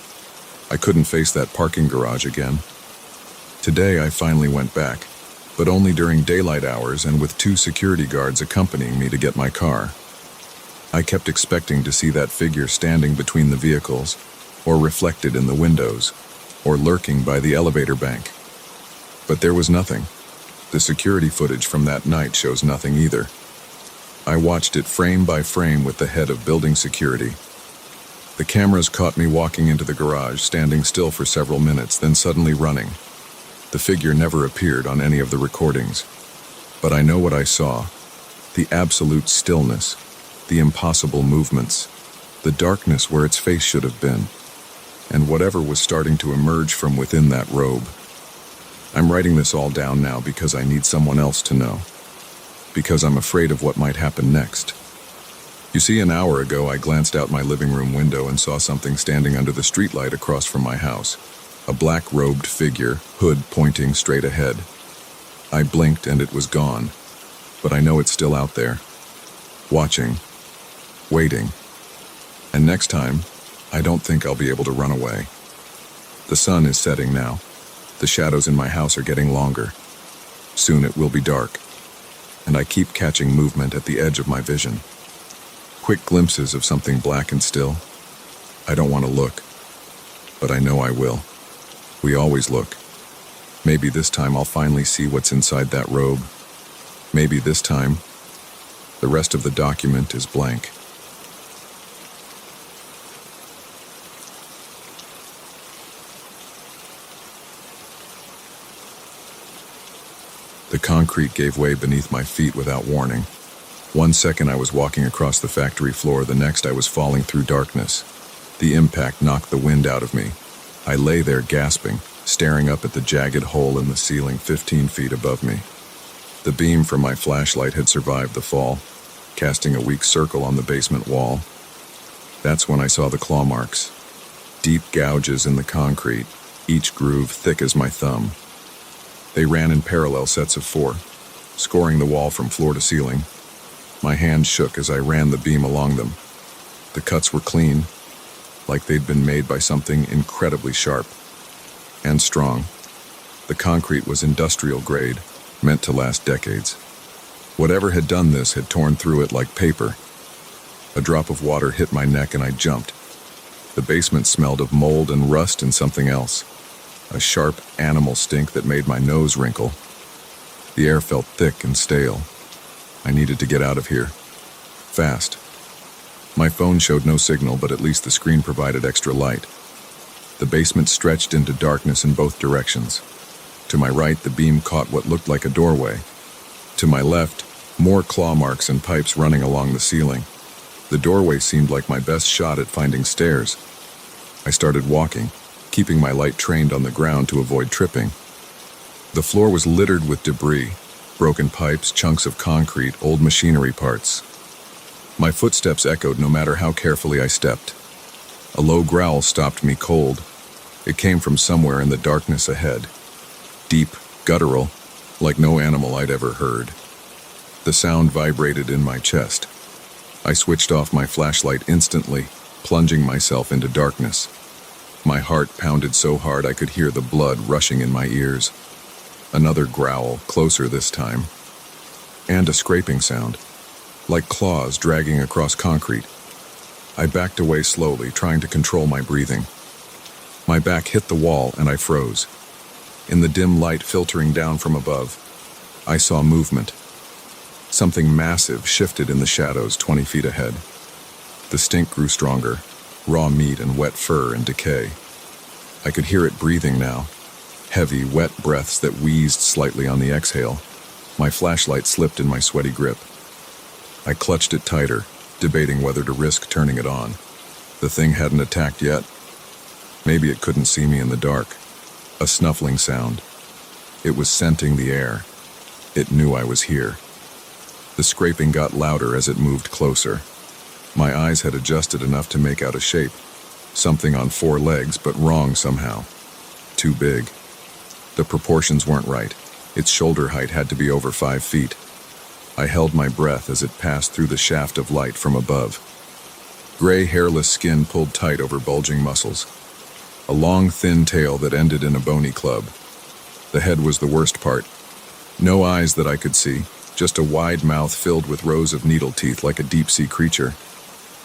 I couldn't face that parking garage again. Today I finally went back, but only during daylight hours and with 2 security guards accompanying me to get my car. I kept expecting to see that figure standing between the vehicles, or reflected in the windows, or lurking by the elevator bank. But there was nothing. The security footage from that night shows nothing either. I watched it frame by frame with the head of building security. The cameras caught me walking into the garage, standing still for several minutes, then suddenly running. The figure never appeared on any of the recordings. But I know what I saw. The absolute stillness, the impossible movements, the darkness where its face should have been, and whatever was starting to emerge from within that robe. I'm writing this all down now because I need someone else to know. Because I'm afraid of what might happen next. You see, an hour ago I glanced out my living room window and saw something standing under the streetlight across from my house. A black-robed figure, hood pointing straight ahead. I blinked and it was gone, but I know it's still out there. Watching. Waiting. And next time, I don't think I'll be able to run away. The sun is setting now. The shadows in my house are getting longer. Soon it will be dark. And I keep catching movement at the edge of my vision. Quick glimpses of something black and still. I don't want to look, but I know I will. We always look. Maybe this time I'll finally see what's inside that robe. Maybe this time, the rest of the document is blank. The concrete gave way beneath my feet without warning. 1 second I was walking across the factory floor, the next I was falling through darkness. The impact knocked the wind out of me. I lay there gasping, staring up at the jagged hole in the ceiling 15 feet above me. The beam from my flashlight had survived the fall, casting a weak circle on the basement wall. That's when I saw the claw marks. Deep gouges in the concrete, each groove thick as my thumb. They ran in parallel sets of 4, scoring the wall from floor to ceiling. My hand shook as I ran the beam along them. The cuts were clean, like they'd been made by something incredibly sharp and strong. The concrete was industrial grade, meant to last decades. Whatever had done this had torn through it like paper. A drop of water hit my neck and I jumped. The basement smelled of mold and rust and something else. A sharp animal stink that made my nose wrinkle. The air felt thick and stale. I needed to get out of here. Fast. My phone showed no signal, but at least the screen provided extra light. The basement stretched into darkness in both directions. To my right, the beam caught what looked like a doorway. To my left, more claw marks and pipes running along the ceiling. The doorway seemed like my best shot at finding stairs. I started walking, keeping my light trained on the ground to avoid tripping. The floor was littered with debris, broken pipes, chunks of concrete, old machinery parts. My footsteps echoed no matter how carefully I stepped. A low growl stopped me cold. It came from somewhere in the darkness ahead. Deep, guttural, like no animal I'd ever heard. The sound vibrated in my chest. I switched off my flashlight instantly, plunging myself into darkness. My heart pounded so hard I could hear the blood rushing in my ears. Another growl, closer this time. And a scraping sound, like claws dragging across concrete. I backed away slowly, trying to control my breathing. My back hit the wall and I froze. In the dim light filtering down from above, I saw movement. Something massive shifted in the shadows 20 feet ahead. The stink grew stronger, raw meat and wet fur and decay. I could hear it breathing now, heavy, wet breaths that wheezed slightly on the exhale. My flashlight slipped in my sweaty grip. I clutched it tighter, debating whether to risk turning it on. The thing hadn't attacked yet. Maybe it couldn't see me in the dark. A snuffling sound. It was scenting the air. It knew I was here. The scraping got louder as it moved closer. My eyes had adjusted enough to make out a shape. Something on 4 legs, but wrong somehow. Too big. The proportions weren't right. Its shoulder height had to be over 5 feet. I held my breath as it passed through the shaft of light from above. Gray, hairless skin pulled tight over bulging muscles. A long, thin tail that ended in a bony club. The head was the worst part. No eyes that I could see. Just a wide mouth filled with rows of needle teeth like a deep-sea creature.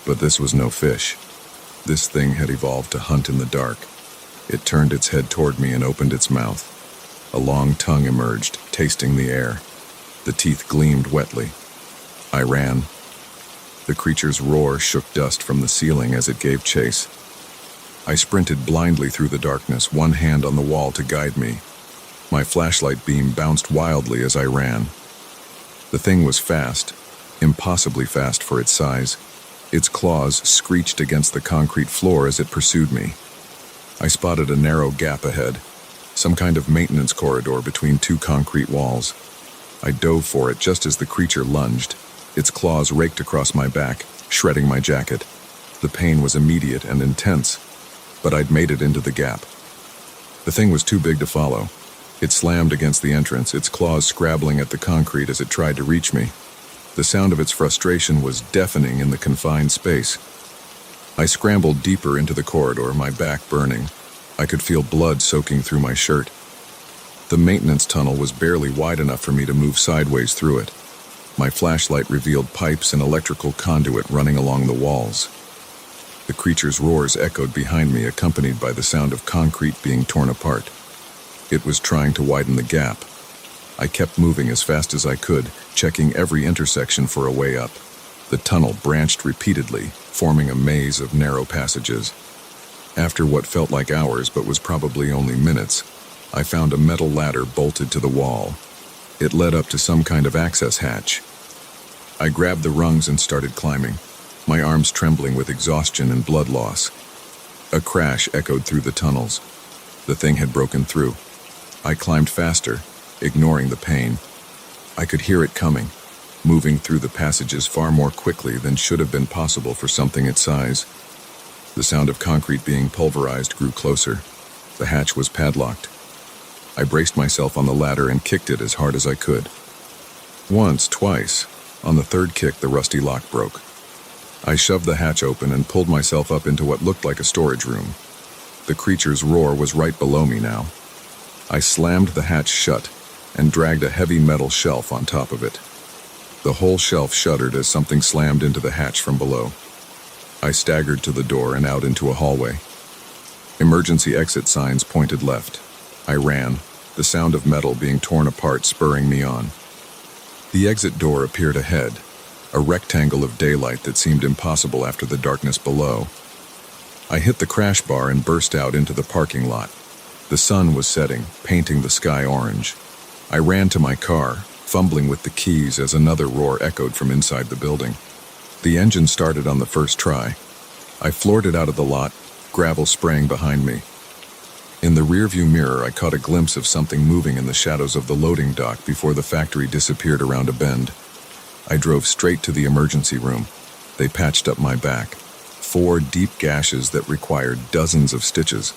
But this was no fish. This thing had evolved to hunt in the dark. It turned its head toward me and opened its mouth. A long tongue emerged, tasting the air. The teeth gleamed wetly. I ran. The creature's roar shook dust from the ceiling as it gave chase. I sprinted blindly through the darkness, one hand on the wall to guide me. My flashlight beam bounced wildly as I ran. The thing was fast, impossibly fast for its size. Its claws screeched against the concrete floor as it pursued me. I spotted a narrow gap ahead, some kind of maintenance corridor between 2 concrete walls. I dove for it just as the creature lunged. Its claws raked across my back, shredding my jacket. The pain was immediate and intense, but I'd made it into the gap. The thing was too big to follow. It slammed against the entrance, its claws scrabbling at the concrete as it tried to reach me. The sound of its frustration was deafening in the confined space. I scrambled deeper into the corridor, my back burning. I could feel blood soaking through my shirt. The maintenance tunnel was barely wide enough for me to move sideways through it. My flashlight revealed pipes and electrical conduit running along the walls. The creature's roars echoed behind me, accompanied by the sound of concrete being torn apart. It was trying to widen the gap. I kept moving as fast as I could, checking every intersection for a way up. The tunnel branched repeatedly, forming a maze of narrow passages. After what felt like hours but was probably only minutes, I found a metal ladder bolted to the wall. It led up to some kind of access hatch. I grabbed the rungs and started climbing, my arms trembling with exhaustion and blood loss. A crash echoed through the tunnels. The thing had broken through. I climbed faster, ignoring the pain. I could hear it coming, moving through the passages far more quickly than should have been possible for something its size. The sound of concrete being pulverized grew closer. The hatch was padlocked. I braced myself on the ladder and kicked it as hard as I could. Once, twice. On the 3rd kick, the rusty lock broke. I shoved the hatch open and pulled myself up into what looked like a storage room. The creature's roar was right below me now. I slammed the hatch shut and dragged a heavy metal shelf on top of it. The whole shelf shuddered as something slammed into the hatch from below. I staggered to the door and out into a hallway. Emergency exit signs pointed left. I ran, the sound of metal being torn apart spurring me on. The exit door appeared ahead, a rectangle of daylight that seemed impossible after the darkness below. I hit the crash bar and burst out into the parking lot. The sun was setting, painting the sky orange. I ran to my car, fumbling with the keys as another roar echoed from inside the building. The engine started on the first try. I floored it out of the lot, gravel spraying behind me. In the rearview mirror, I caught a glimpse of something moving in the shadows of the loading dock before the factory disappeared around a bend. I drove straight to the emergency room. They patched up my back. 4 deep gashes that required dozens of stitches.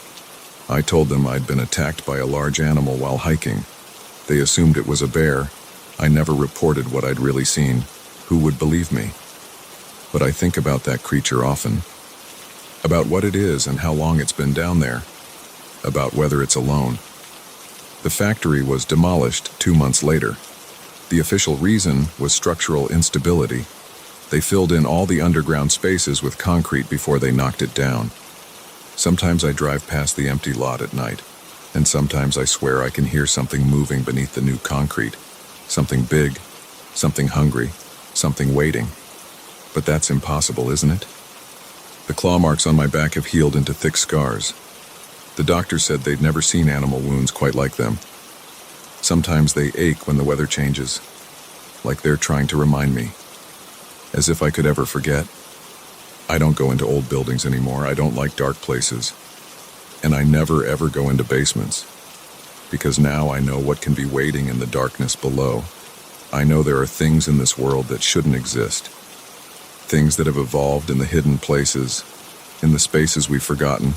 I told them I'd been attacked by a large animal while hiking. They assumed it was a bear. I never reported what I'd really seen. Who would believe me? But I think about that creature often. About what it is and how long it's been down there. About whether it's alone. The factory was demolished 2 months later. The official reason was structural instability. They filled in all the underground spaces with concrete before they knocked it down. Sometimes I drive past the empty lot at night, and sometimes I swear I can hear something moving beneath the new concrete. Something big, something hungry, something waiting. But that's impossible, isn't it? The claw marks on my back have healed into thick scars. The doctor said they'd never seen animal wounds quite like them. Sometimes they ache when the weather changes, like they're trying to remind me. As if I could ever forget. I don't go into old buildings anymore. I don't like dark places. And I never ever go into basements. Because now I know what can be waiting in the darkness below. I know there are things in this world that shouldn't exist. Things that have evolved in the hidden places, in the spaces we've forgotten.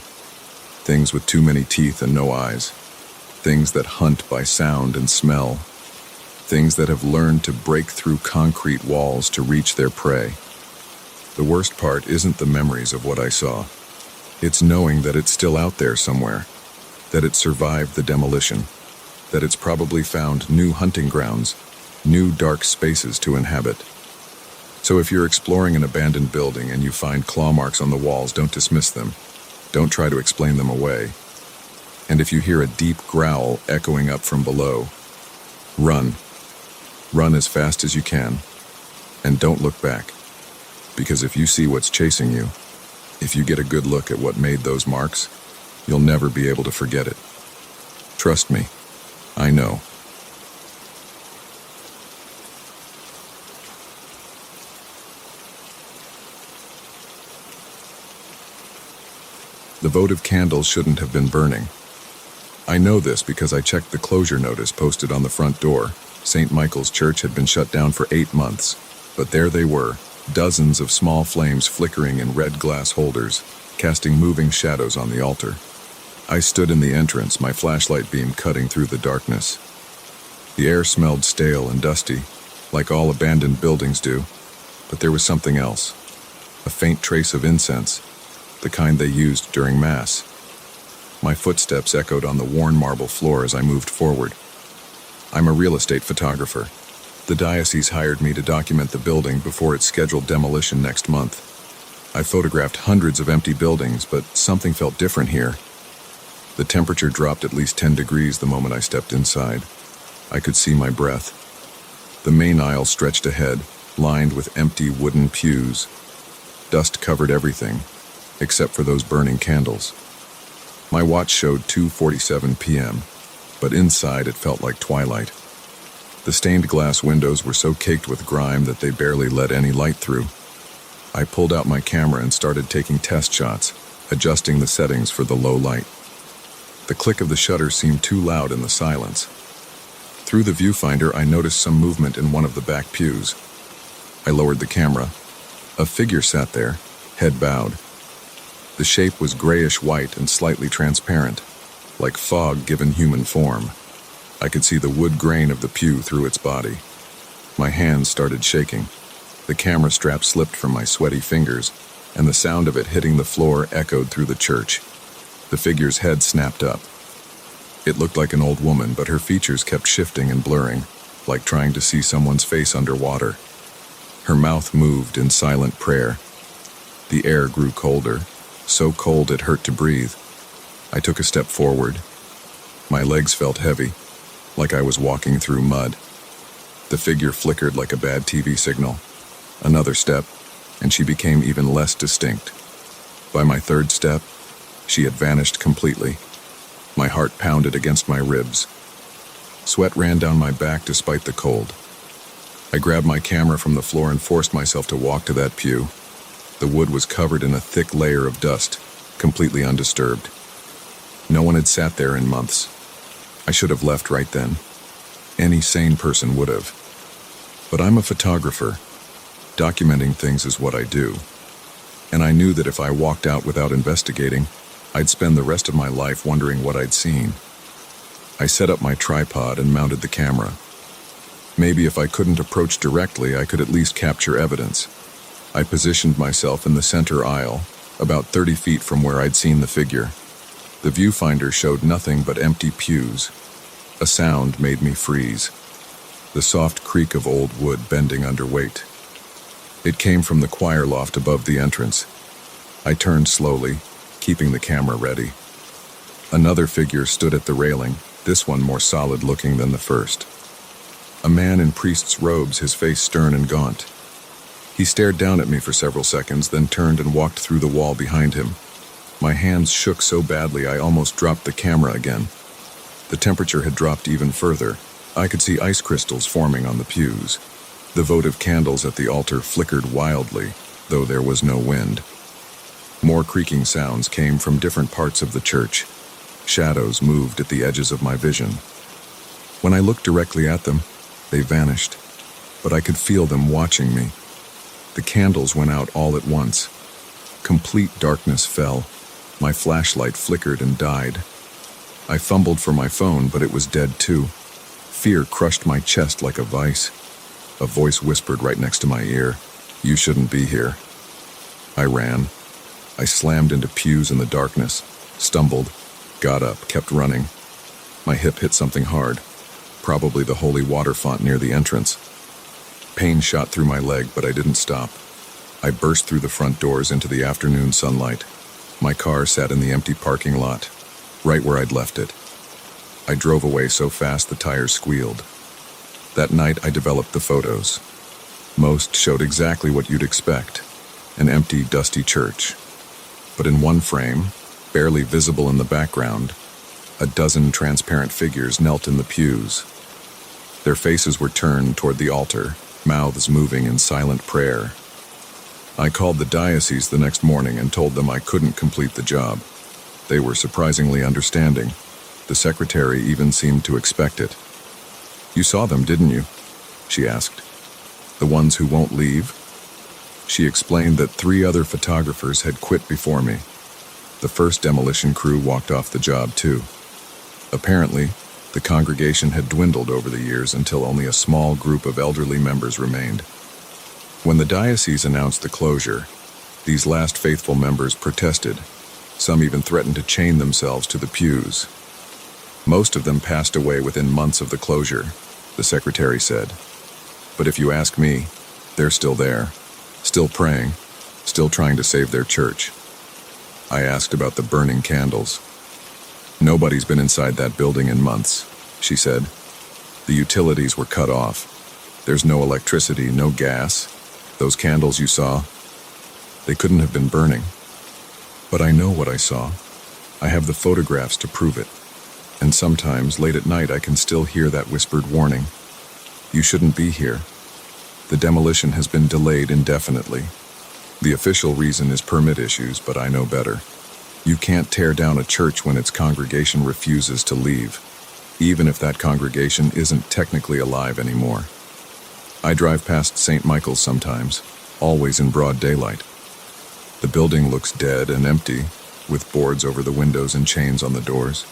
Things with too many teeth and no eyes. Things that hunt by sound and smell. Things that have learned to break through concrete walls to reach their prey. The worst part isn't the memories of what I saw. It's knowing that it's still out there somewhere, that it survived the demolition, that it's probably found new hunting grounds, new dark spaces to inhabit. So if you're exploring an abandoned building and you find claw marks on the walls, don't dismiss them. Don't try to explain them away. And if you hear a deep growl echoing up from below, run. Run as fast as you can, and don't look back. Because if you see what's chasing you, if you get a good look at what made those marks, you'll never be able to forget it. Trust me, I know. The votive candles shouldn't have been burning. I know this because I checked the closure notice posted on the front door. St. Michael's Church had been shut down for 8 months, but there they were, dozens of small flames flickering in red glass holders, casting moving shadows on the altar. I stood in the entrance, my flashlight beam cutting through the darkness. The air smelled stale and dusty, like all abandoned buildings do, but there was something else. A faint trace of incense, the kind they used during Mass. My footsteps echoed on the worn marble floor as I moved forward. I'm a real estate photographer. The diocese hired me to document the building before its scheduled demolition next month. I photographed hundreds of empty buildings, but something felt different here. The temperature dropped at least 10 degrees the moment I stepped inside. I could see my breath. The main aisle stretched ahead, lined with empty wooden pews. Dust covered everything, except for those burning candles. My watch showed 2:47 p.m., but inside it felt like twilight. The stained glass windows were so caked with grime that they barely let any light through. I pulled out my camera and started taking test shots, adjusting the settings for the low light. The click of the shutter seemed too loud in the silence. Through the viewfinder, I noticed some movement in one of the back pews. I lowered the camera. A figure sat there, head bowed. The shape was grayish-white and slightly transparent, like fog given human form. I could see the wood grain of the pew through its body. My hands started shaking. The camera strap slipped from my sweaty fingers, and the sound of it hitting the floor echoed through the church. The figure's head snapped up. It looked like an old woman, but her features kept shifting and blurring, like trying to see someone's face underwater. Her mouth moved in silent prayer. The air grew colder, so cold it hurt to breathe. I took a step forward. My legs felt heavy, like I was walking through mud. The figure flickered like a bad TV signal. Another step, and she became even less distinct. By my third step, she had vanished completely. My heart pounded against my ribs. Sweat ran down my back despite the cold. I grabbed my camera from the floor and forced myself to walk to that pew. The wood was covered in a thick layer of dust, completely undisturbed. No one had sat there in months. I should have left right then. Any sane person would have. But I'm a photographer. Documenting things is what I do. and I knew that if I walked out without investigating, I'd spend the rest of my life wondering what I'd seen. I set up my tripod and mounted the camera. Maybe if I couldn't approach directly, I could at least capture evidence. I positioned myself in the center aisle, about 30 feet from where I'd seen the figure. The viewfinder showed nothing but empty pews. A sound made me freeze. The soft creak of old wood bending under weight. It came from the choir loft above the entrance. I turned slowly, keeping the camera ready. Another figure stood at the railing, this one more solid-looking than the first. A man in priest's robes, his face stern and gaunt. He stared down at me for several seconds, then turned and walked through the wall behind him. My hands shook so badly I almost dropped the camera again. The temperature had dropped even further. I could see ice crystals forming on the pews. The votive candles at the altar flickered wildly, though there was no wind. More creaking sounds came from different parts of the church. Shadows moved at the edges of my vision. When I looked directly at them, they vanished, but I could feel them watching me. The candles went out all at once. Complete darkness fell. My flashlight flickered and died. I fumbled for my phone, but it was dead too. Fear crushed my chest like a vice. A voice whispered right next to my ear, "You shouldn't be here." I ran. I slammed into pews in the darkness, stumbled, got up, kept running. My hip hit something hard, probably the holy water font near the entrance. Pain shot through my leg, but I didn't stop. I burst through the front doors into the afternoon sunlight. My car sat in the empty parking lot, right where I'd left it. I drove away so fast the tires squealed. That night I developed the photos. Most showed exactly what you'd expect, an empty, dusty church. But in one frame, barely visible in the background, a dozen transparent figures knelt in the pews. Their faces were turned toward the altar, mouths moving in silent prayer. I called the diocese the next morning and told them I couldn't complete the job. They were surprisingly understanding. The secretary even seemed to expect it. "You saw them, didn't you?" she asked. "The ones who won't leave?" She explained that 3 other photographers had quit before me. The first demolition crew walked off the job too. Apparently, the congregation had dwindled over the years until only a small group of elderly members remained. When the diocese announced the closure, these last faithful members protested. Some even threatened to chain themselves to the pews. Most of them passed away within months of the closure, the secretary said. But if you ask me, they're still there, still praying, still trying to save their church. I asked about the burning candles. "Nobody's been inside that building in months," she said. "The utilities were cut off. There's no electricity, no gas. Those candles you saw, they couldn't have been burning. But I know what I saw. I have the photographs to prove it. And sometimes, late at night, I can still hear that whispered warning. You shouldn't be here. The demolition has been delayed indefinitely. The official reason is permit issues, but I know better. You can't tear down a church when its congregation refuses to leave, even if that congregation isn't technically alive anymore. I drive past St. Michael's sometimes, always in broad daylight. The building looks dead and empty, with boards over the windows and chains on the doors.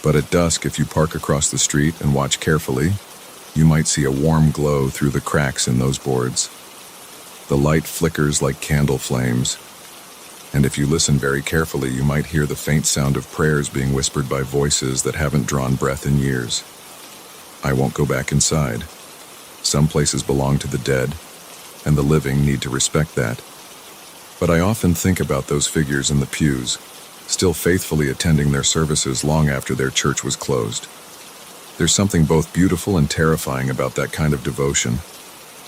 But at dusk, if you park across the street and watch carefully, you might see a warm glow through the cracks in those boards. The light flickers like candle flames, and if you listen very carefully, you might hear the faint sound of prayers being whispered by voices that haven't drawn breath in years. I won't go back inside. Some places belong to the dead, and the living need to respect that. But I often think about those figures in the pews, still faithfully attending their services long after their church was closed. There's something both beautiful and terrifying about that kind of devotion,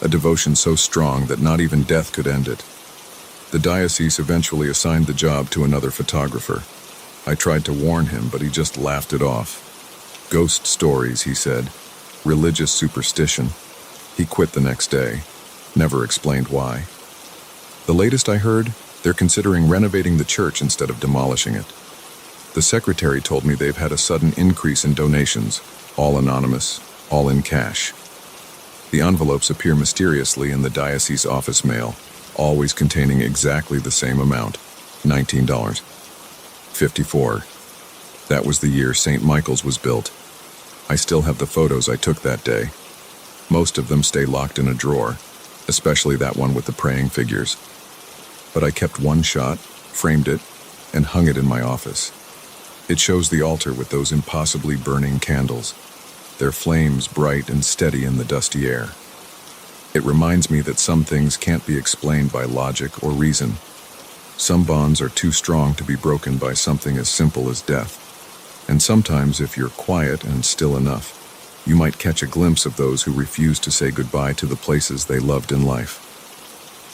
a devotion so strong that not even death could end it. The diocese eventually assigned the job to another photographer. I tried to warn him, but he just laughed it off. Ghost stories, he said. Religious superstition. He quit the next day. Never explained why. The latest I heard, they're considering renovating the church instead of demolishing it. The secretary told me they've had a sudden increase in donations, all anonymous, all in cash. The envelopes appear mysteriously in the diocese office mail. always containing exactly the same amount, $19.54. That was the year St. Michael's was built. I still have the photos I took that day. Most of them stay locked in a drawer, especially that one with the praying figures. But I kept one shot, framed it, and hung it in my office. It shows the altar with those impossibly burning candles, their flames bright and steady in the dusty air. It reminds me that some things can't be explained by logic or reason. Some bonds are too strong to be broken by something as simple as death. And sometimes, if you're quiet and still enough, you might catch a glimpse of those who refuse to say goodbye to the places they loved in life.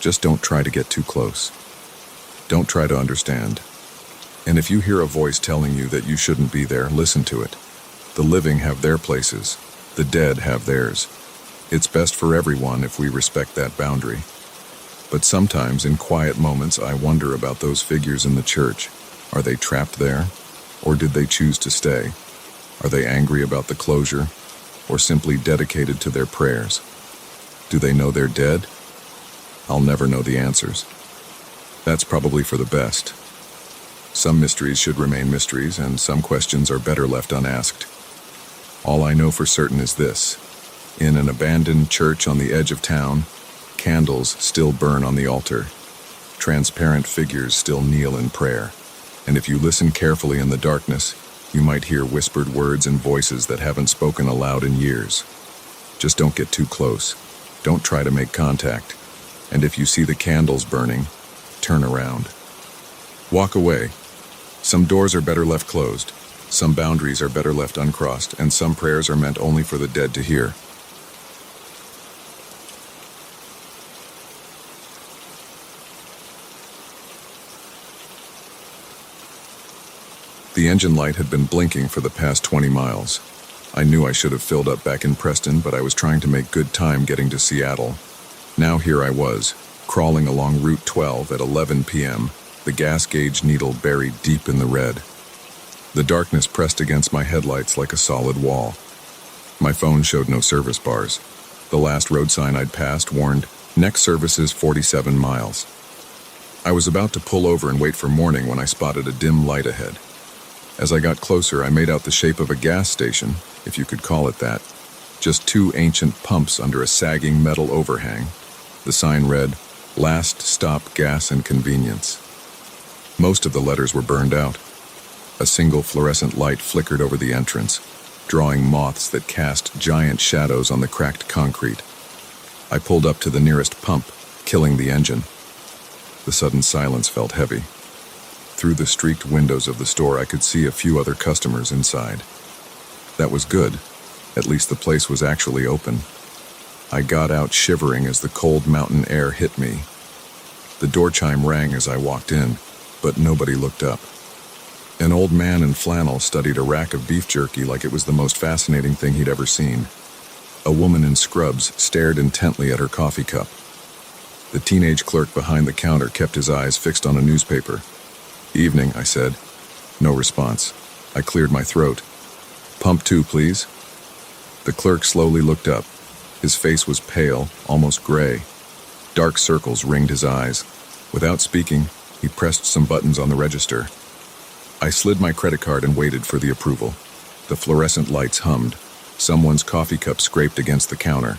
Just don't try to get too close. Don't try to understand. And if you hear a voice telling you that you shouldn't be there, listen to it. The living have their places. The dead have theirs. It's best for everyone if we respect that boundary. But sometimes, in quiet moments, I wonder about those figures in the church. Are they trapped there? Or did they choose to stay? Are they angry about the closure? Or simply dedicated to their prayers? Do they know they're dead? I'll never know the answers. That's probably for the best. Some mysteries should remain mysteries, and some questions are better left unasked. All I know for certain is this. In an abandoned church on the edge of town, candles still burn on the altar. Transparent figures still kneel in prayer. And if you listen carefully in the darkness, you might hear whispered words and voices that haven't spoken aloud in years. Just don't get too close. Don't try to make contact. And if you see the candles burning, turn around. Walk away. Some doors are better left closed. Some boundaries are better left uncrossed, and some prayers are meant only for the dead to hear. The engine light had been blinking for the past 20 miles. I knew I should have filled up back in Preston, but I was trying to make good time getting to Seattle. Now here I was, crawling along Route 12 at 11 p.m., the gas gauge needle buried deep in the red. The darkness pressed against my headlights like a solid wall. My phone showed no service bars. The last road sign I'd passed warned, "Next service is 47 miles." I was about to pull over and wait for morning when I spotted a dim light ahead. As I got closer, I made out the shape of a gas station, if you could call it that. Just two ancient pumps under a sagging metal overhang. The sign read, "Last Stop Gas and Convenience." Most of the letters were burned out. A single fluorescent light flickered over the entrance, drawing moths that cast giant shadows on the cracked concrete. I pulled up to the nearest pump, killing the engine. The sudden silence felt heavy. Through the streaked windows of the store, I could see a few other customers inside. That was good. At least the place was actually open. I got out shivering as the cold mountain air hit me. The door chime rang as I walked in, but nobody looked up. An old man in flannel studied a rack of beef jerky like it was the most fascinating thing he'd ever seen. A woman in scrubs stared intently at her coffee cup. The teenage clerk behind the counter kept his eyes fixed on a newspaper. "Evening," I said. No response. I cleared my throat. "Pump 2, please." The clerk slowly looked up. His face was pale, almost gray. Dark circles ringed his eyes. Without speaking, he pressed some buttons on the register. I slid my credit card and waited for the approval. The fluorescent lights hummed. Someone's coffee cup scraped against the counter.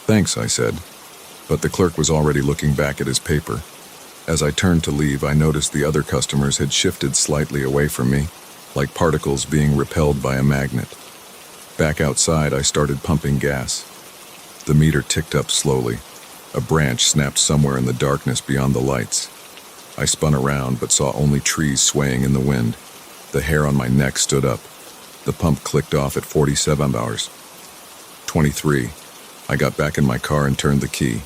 "Thanks," I said. But the clerk was already looking back at his paper. As I turned to leave, I noticed the other customers had shifted slightly away from me, like particles being repelled by a magnet. Back outside, I started pumping gas. The meter ticked up slowly. A branch snapped somewhere in the darkness beyond the lights. I spun around, but saw only trees swaying in the wind. The hair on my neck stood up. The pump clicked off at 47 hours. 23. I got back in my car and turned the key.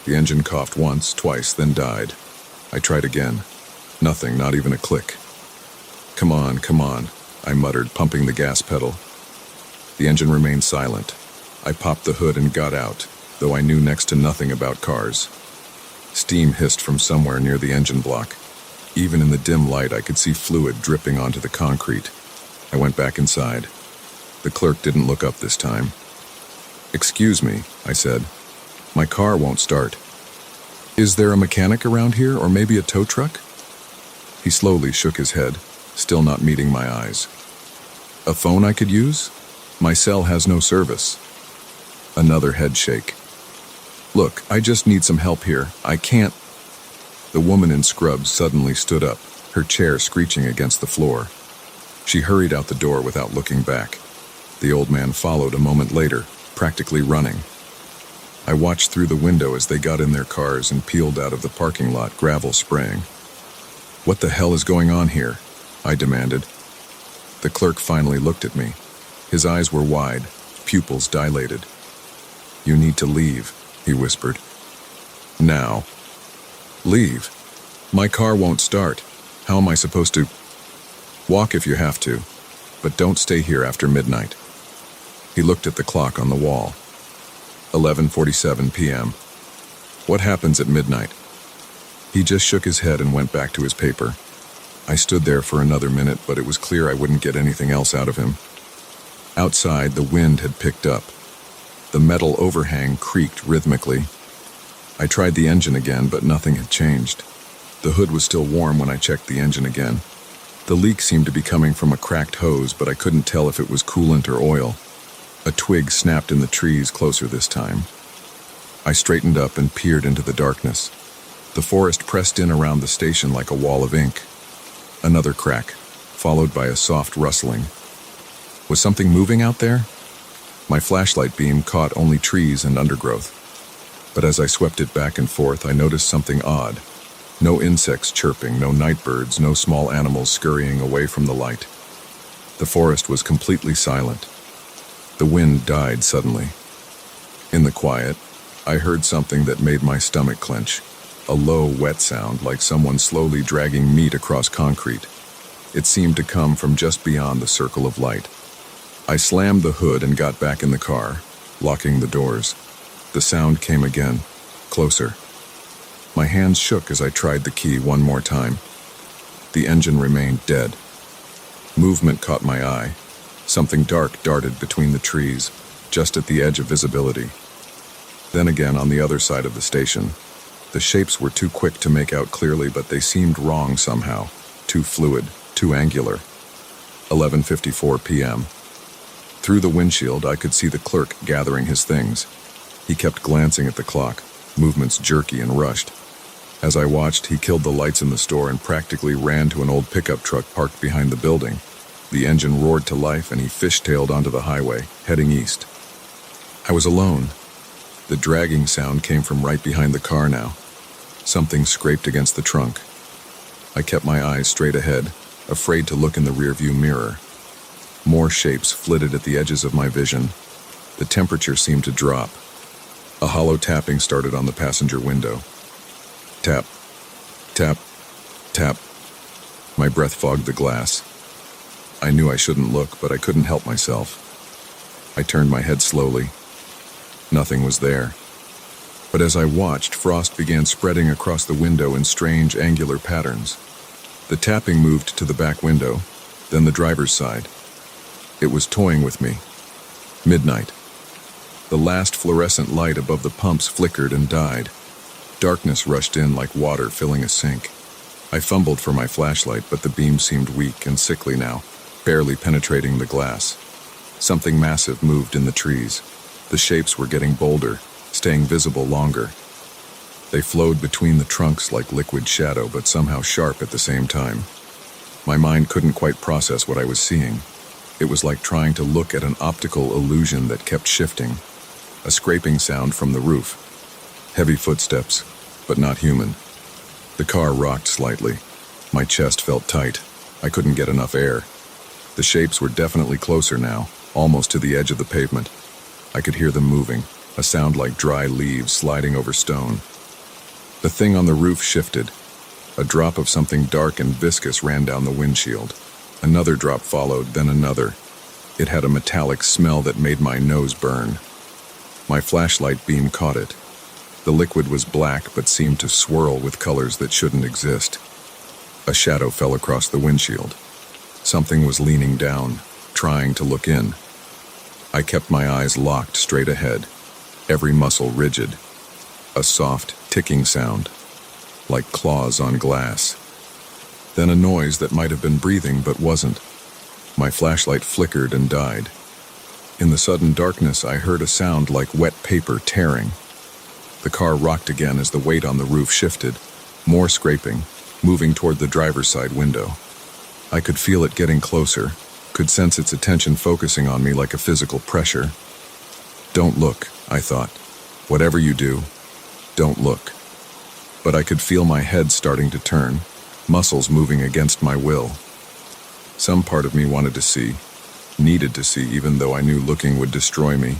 The engine coughed once, twice, then died. I tried again. Nothing, not even a click. Come on," I muttered, pumping the gas pedal. The engine remained silent. I popped the hood and got out, though I knew next to nothing about cars. Steam hissed from somewhere near the engine block. Even in the dim light, I could see fluid dripping onto the concrete. I went back inside. The clerk didn't look up this time. "Excuse me," I said. "My car won't start." Is there a mechanic around here, or maybe a tow truck? He slowly shook his head, still not meeting my eyes. A phone I could use? My cell has no service. Another head shake. Look, I just need some help here. I can't. The woman in scrubs suddenly stood up, her chair screeching against the floor. She hurried out the door without looking back. The old man followed a moment later, practically running. I watched through the window as they got in their cars and peeled out of the parking lot, gravel spraying. What the hell is going on here? I demanded. The clerk finally looked at me. His eyes were wide, pupils dilated. You need to leave, he whispered. Now. Leave? My car won't start. How am I supposed to? Walk if you have to, but don't stay here after midnight. He looked at the clock on the wall. 11:47 p.m. What happens at midnight? He just shook his head and went back to his paper. I stood there for another minute, but it was clear I wouldn't get anything else out of him. Outside, the wind had picked up. The metal overhang creaked rhythmically. I tried the engine again, but nothing had changed. The hood was still warm when I checked the engine again. The leak seemed to be coming from a cracked hose, but I couldn't tell if it was coolant or oil. A twig snapped in the trees closer this time. I straightened up and peered into the darkness. The forest pressed in around the station like a wall of ink. Another crack, followed by a soft rustling. Was something moving out there? My flashlight beam caught only trees and undergrowth. But as I swept it back and forth, I noticed something odd. No insects chirping, no night birds, no small animals scurrying away from the light. The forest was completely silent. The wind died suddenly. In the quiet, I heard something that made my stomach clench. A low, wet sound, like someone slowly dragging meat across concrete. It seemed to come from just beyond the circle of light. I slammed the hood and got back in the car, locking the doors. The sound came again, closer. My hands shook as I tried the key one more time. The engine remained dead. Movement caught my eye. Something dark darted between the trees, just at the edge of visibility. Then again on the other side of the station. The shapes were too quick to make out clearly, but they seemed wrong somehow. Too fluid, too angular. 11:54 p.m. Through the windshield, I could see the clerk gathering his things. He kept glancing at the clock, movements jerky and rushed. As I watched, he killed the lights in the store and practically ran to an old pickup truck parked behind the building. The engine roared to life and he fishtailed onto the highway, heading east. I was alone. The dragging sound came from right behind the car now. Something scraped against the trunk. I kept my eyes straight ahead, afraid to look in the rearview mirror. More shapes flitted at the edges of my vision. The temperature seemed to drop. A hollow tapping started on the passenger window. Tap, tap, tap. My breath fogged the glass. I knew I shouldn't look, but I couldn't help myself. I turned my head slowly. Nothing was there. But as I watched, frost began spreading across the window in strange, angular patterns. The tapping moved to the back window, then the driver's side. It was toying with me. Midnight. The last fluorescent light above the pumps flickered and died. Darkness rushed in like water filling a sink. I fumbled for my flashlight, but the beam seemed weak and sickly now, barely penetrating the glass. Something massive moved in the trees. The shapes were getting bolder, staying visible longer. They flowed between the trunks like liquid shadow, but somehow sharp at the same time. My mind couldn't quite process what I was seeing. It was like trying to look at an optical illusion that kept shifting. A scraping sound from the roof. Heavy footsteps, but not human. The car rocked slightly. My chest felt tight. I couldn't get enough air. The shapes were definitely closer now, almost to the edge of the pavement. I could hear them moving, a sound like dry leaves sliding over stone. The thing on the roof shifted. A drop of something dark and viscous ran down the windshield. Another drop followed, then another. It had a metallic smell that made my nose burn. My flashlight beam caught it. The liquid was black but seemed to swirl with colors that shouldn't exist. A shadow fell across the windshield. Something was leaning down, trying to look in. I kept my eyes locked straight ahead, every muscle rigid. A soft, ticking sound, like claws on glass. Then a noise that might have been breathing but wasn't. My flashlight flickered and died. In the sudden darkness, I heard a sound like wet paper tearing. The car rocked again as the weight on the roof shifted, more scraping, moving toward the driver's side window. I could feel it getting closer, could sense its attention focusing on me like a physical pressure. Don't look, I thought. Whatever you do, don't look. But I could feel my head starting to turn, muscles moving against my will. Some part of me wanted to see, needed to see, even though I knew looking would destroy me.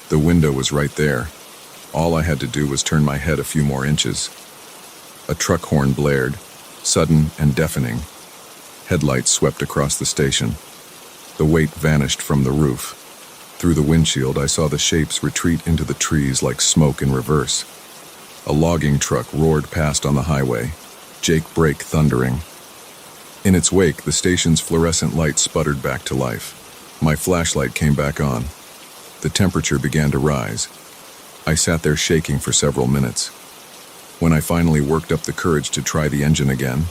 The window was right there. All I had to do was turn my head a few more inches. A truck horn blared, sudden and deafening. Headlights swept across the station. The weight vanished from the roof. Through the windshield, I saw the shapes retreat into the trees like smoke in reverse. A logging truck roared past on the highway, Jake brake thundering. In its wake, the station's fluorescent light sputtered back to life. My flashlight came back on. The temperature began to rise. I sat there shaking for several minutes. When I finally worked up the courage to try the engine again,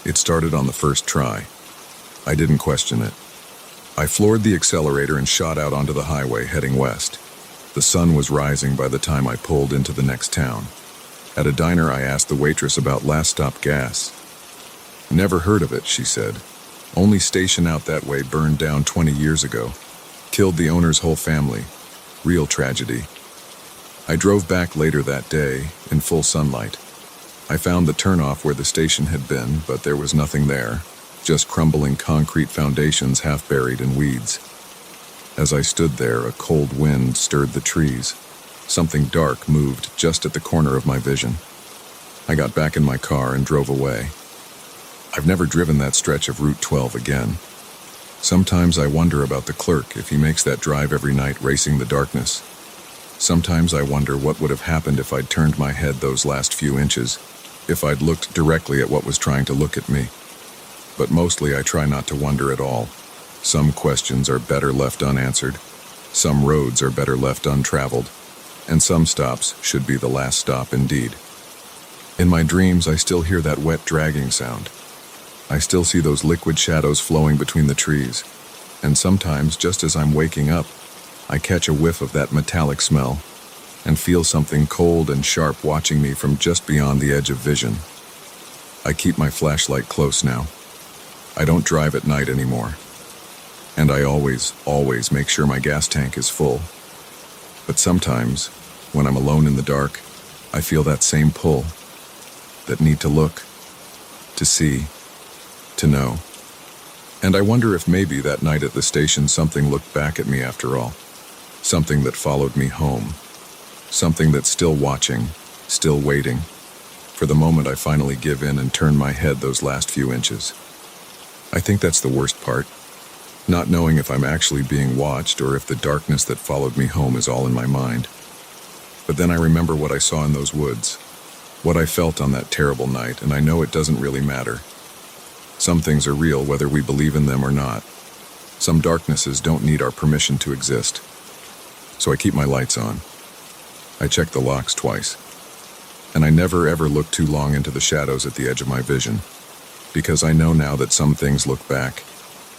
it started on the first try. I didn't question it. I floored the accelerator and shot out onto the highway, heading west. The sun was rising by the time I pulled into the next town. At a diner, I asked the waitress about Last Stop Gas. "Never heard of it," she said. "Only station out that way burned down 20 years ago. Killed the owner's whole family. Real tragedy." I drove back later that day, in full sunlight. I found the turnoff where the station had been, but there was nothing there, just crumbling concrete foundations half buried in weeds. As I stood there, a cold wind stirred the trees. Something dark moved just at the corner of my vision. I got back in my car and drove away. I've never driven that stretch of Route 12 again. Sometimes I wonder about the clerk if he makes that drive every night racing the darkness. Sometimes I wonder what would have happened if I'd turned my head those last few inches, if I'd looked directly at what was trying to look at me. But mostly I try not to wonder at all. Some questions are better left unanswered. Some roads are better left untraveled. And some stops should be the last stop indeed. In my dreams, I still hear that wet dragging sound. I still see those liquid shadows flowing between the trees. And sometimes, just as I'm waking up, I catch a whiff of that metallic smell and feel something cold and sharp watching me from just beyond the edge of vision. I keep my flashlight close now. I don't drive at night anymore. And I always make sure my gas tank is full. But sometimes, when I'm alone in the dark, I feel that same pull, that need to look, to see, to know. And I wonder if maybe that night at the station something looked back at me after all. Something that followed me home. Something that's still watching, still waiting, for the moment I finally give in and turn my head those last few inches. I think that's the worst part. Not knowing if I'm actually being watched or if the darkness that followed me home is all in my mind. But then I remember what I saw in those woods, what I felt on that terrible night, and I know it doesn't really matter. Some things are real whether we believe in them or not. Some darknesses don't need our permission to exist. So I keep my lights on. I check the locks twice. And I never ever look too long into the shadows at the edge of my vision, because I know now that some things look back,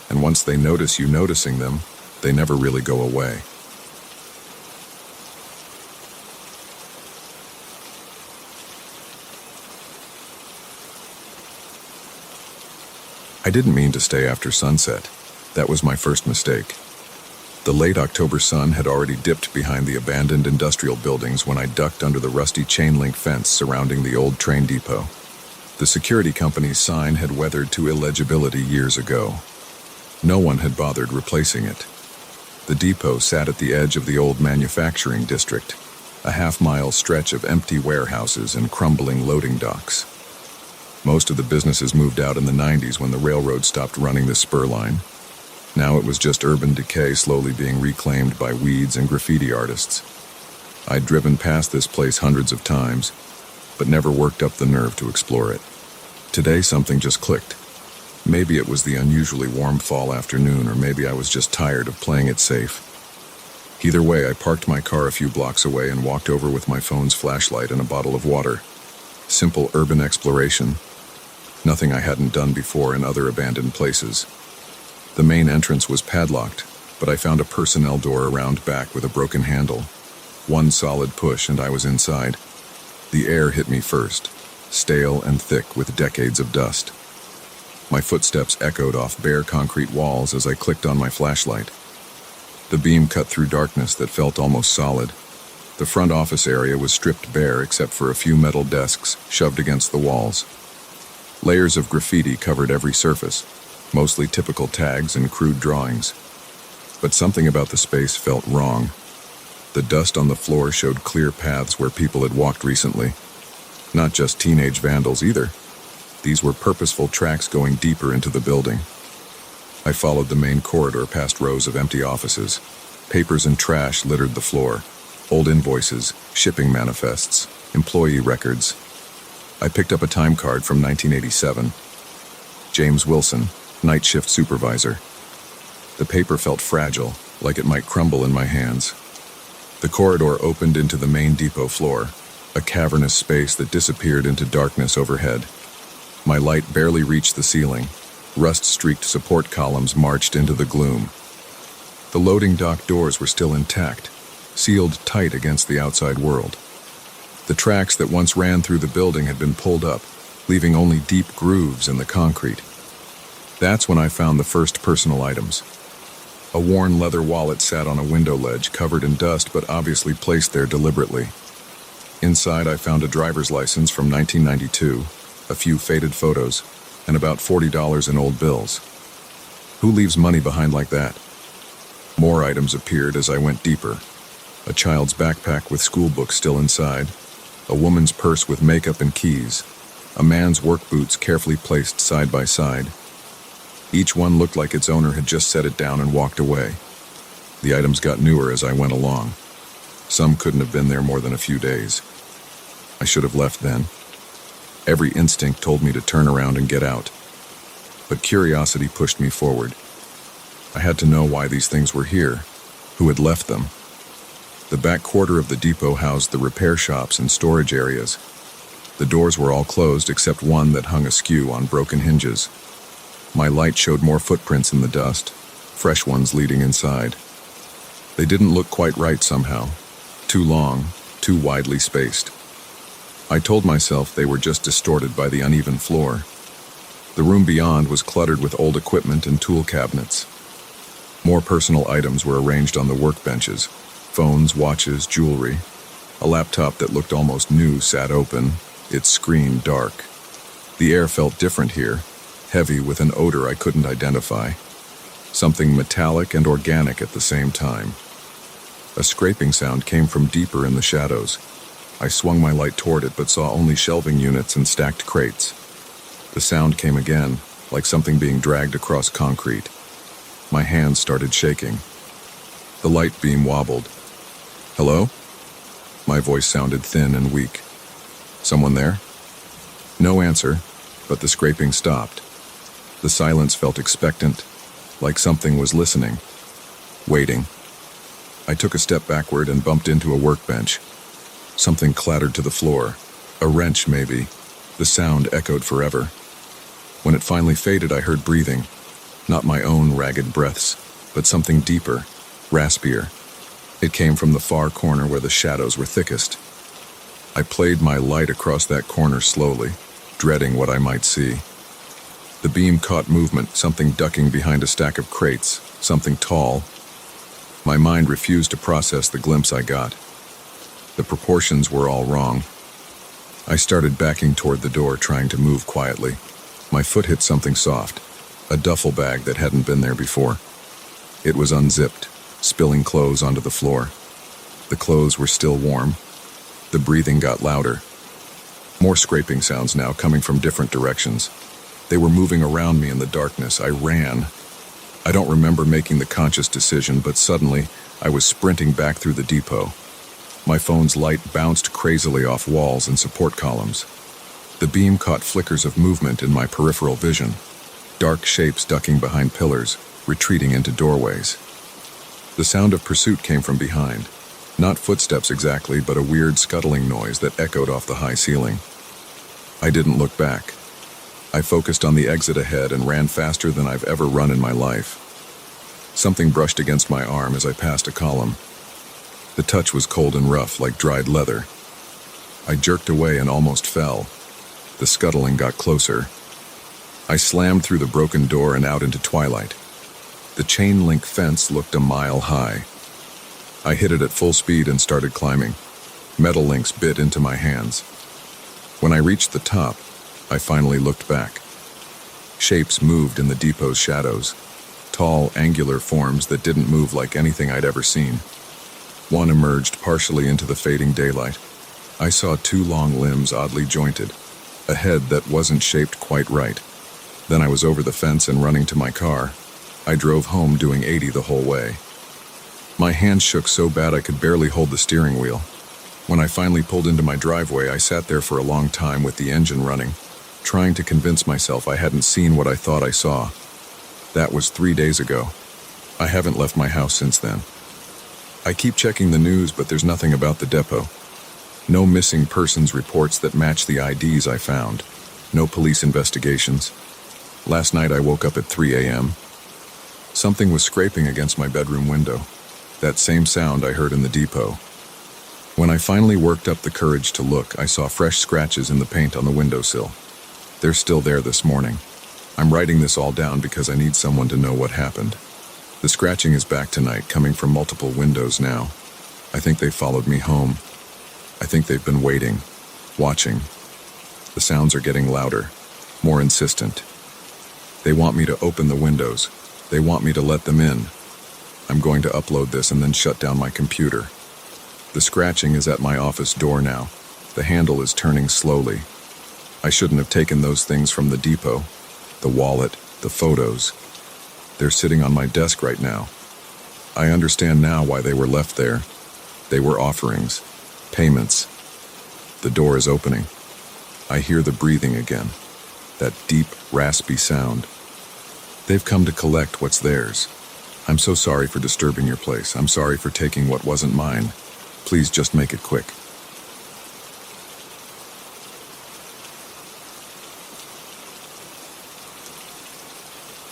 and once they notice you noticing them, they never really go away. I didn't mean to stay after sunset. That was my first mistake. The late October sun had already dipped behind the abandoned industrial buildings when I ducked under the rusty chain-link fence surrounding the old train depot. The security company's sign had weathered to illegibility years ago. No one had bothered replacing it. The depot sat at the edge of the old manufacturing district, a half-mile stretch of empty warehouses and crumbling loading docks. Most of the businesses moved out in the 90s when the railroad stopped running the spur line. Now it was just urban decay slowly being reclaimed by weeds and graffiti artists. I'd driven past this place hundreds of times, but never worked up the nerve to explore it. Today something just clicked. Maybe it was the unusually warm fall afternoon, or maybe I was just tired of playing it safe. Either way, I parked my car a few blocks away and walked over with my phone's flashlight and a bottle of water. Simple urban exploration. Nothing I hadn't done before in other abandoned places. The main entrance was padlocked, but I found a personnel door around back with a broken handle. One solid push and I was inside. The air hit me first, stale and thick with decades of dust. My footsteps echoed off bare concrete walls as I clicked on my flashlight. The beam cut through darkness that felt almost solid. The front office area was stripped bare except for a few metal desks shoved against the walls. Layers of graffiti covered every surface, mostly typical tags and crude drawings. But something about the space felt wrong. The dust on the floor showed clear paths where people had walked recently. Not just teenage vandals either. These were purposeful tracks going deeper into the building. I followed the main corridor past rows of empty offices. Papers and trash littered the floor. Old invoices, shipping manifests, employee records. I picked up a time card from 1987. James Wilson, night shift supervisor. The paper felt fragile, like it might crumble in my hands. The corridor opened into the main depot floor, a cavernous space that disappeared into darkness overhead. My light barely reached the ceiling. Rust-streaked support columns marched into the gloom. The loading dock doors were still intact, sealed tight against the outside world. The tracks that once ran through the building had been pulled up, leaving only deep grooves in the concrete. That's when I found the first personal items. A worn leather wallet sat on a window ledge covered in dust but obviously placed there deliberately. Inside I found a driver's license from 1992, a few faded photos, and about $40 in old bills. Who leaves money behind like that? More items appeared as I went deeper. A child's backpack with school books still inside, a woman's purse with makeup and keys, a man's work boots carefully placed side by side. Each one looked like its owner had just set it down and walked away. The items got newer as I went along. Some couldn't have been there more than a few days. I should have left then. Every instinct told me to turn around and get out. But curiosity pushed me forward. I had to know why these things were here, who had left them. The back quarter of the depot housed the repair shops and storage areas. The doors were all closed except one that hung askew on broken hinges. My light showed more footprints in the dust, fresh ones leading inside. They didn't look quite right somehow. Too long, too widely spaced. I told myself they were just distorted by the uneven floor. The room beyond was cluttered with old equipment and tool cabinets. More personal items were arranged on the workbenches. Phones, watches, jewelry. A laptop that looked almost new sat open, its screen dark. The air felt different here, heavy with an odor I couldn't identify. Something metallic and organic at the same time. A scraping sound came from deeper in the shadows. I swung my light toward it but saw only shelving units and stacked crates. The sound came again, like something being dragged across concrete. My hands started shaking. The light beam wobbled. "Hello?" My voice sounded thin and weak. "Someone there?" No answer, but the scraping stopped. The silence felt expectant, like something was listening, waiting. I took a step backward and bumped into a workbench. Something clattered to the floor. A wrench, maybe. The sound echoed forever. When it finally faded, I heard breathing. Not my own ragged breaths, but something deeper, raspier. It came from the far corner where the shadows were thickest. I played my light across that corner slowly, dreading what I might see. The beam caught movement, something ducking behind a stack of crates, something tall. My mind refused to process the glimpse I got. The proportions were all wrong. I started backing toward the door, trying to move quietly. My foot hit something soft, a duffel bag that hadn't been there before. It was unzipped, spilling clothes onto the floor. The clothes were still warm. The breathing got louder. More scraping sounds now coming from different directions. They were moving around me in the darkness. I ran. I don't remember making the conscious decision, but suddenly I was sprinting back through the depot. My phone's light bounced crazily off walls and support columns. The beam caught flickers of movement in my peripheral vision. Dark shapes ducking behind pillars, retreating into doorways. The sound of pursuit came from behind. Not footsteps exactly, but a weird scuttling noise that echoed off the high ceiling. I didn't look back. I focused on the exit ahead and ran faster than I've ever run in my life. Something brushed against my arm as I passed a column. The touch was cold and rough, like dried leather. I jerked away and almost fell. The scuttling got closer. I slammed through the broken door and out into twilight. The chain-link fence looked a mile high. I hit it at full speed and started climbing. Metal links bit into my hands. When I reached the top, I finally looked back. Shapes moved in the depot's shadows. Tall, angular forms that didn't move like anything I'd ever seen. One emerged partially into the fading daylight. I saw two long limbs oddly jointed, a head that wasn't shaped quite right. Then I was over the fence and running to my car. I drove home doing 80 the whole way. My hands shook so bad I could barely hold the steering wheel. When I finally pulled into my driveway, I sat there for a long time with the engine running, trying to convince myself I hadn't seen what I thought I saw. That was 3 days ago. I haven't left my house since then. I keep checking the news, but there's nothing about the depot. No missing persons reports that match the IDs I found. No police investigations. Last night I woke up at 3 a.m. Something was scraping against my bedroom window. That same sound I heard in the depot. When I finally worked up the courage to look, I saw fresh scratches in the paint on the windowsill. They're still there this morning. I'm writing this all down because I need someone to know what happened. The scratching is back tonight, coming from multiple windows now. I think they followed me home. I think they've been waiting, watching. The sounds are getting louder, more insistent. They want me to open the windows. They want me to let them in. I'm going to upload this and then shut down my computer. The scratching is at my office door now. The handle is turning slowly. I shouldn't have taken those things from the depot. The wallet, the photos. They're sitting on my desk right now. I understand now why they were left there. They were offerings, payments. The door is opening. I hear the breathing again. That deep, raspy sound. They've come to collect what's theirs. I'm so sorry for disturbing your place. I'm sorry for taking what wasn't mine. Please just make it quick.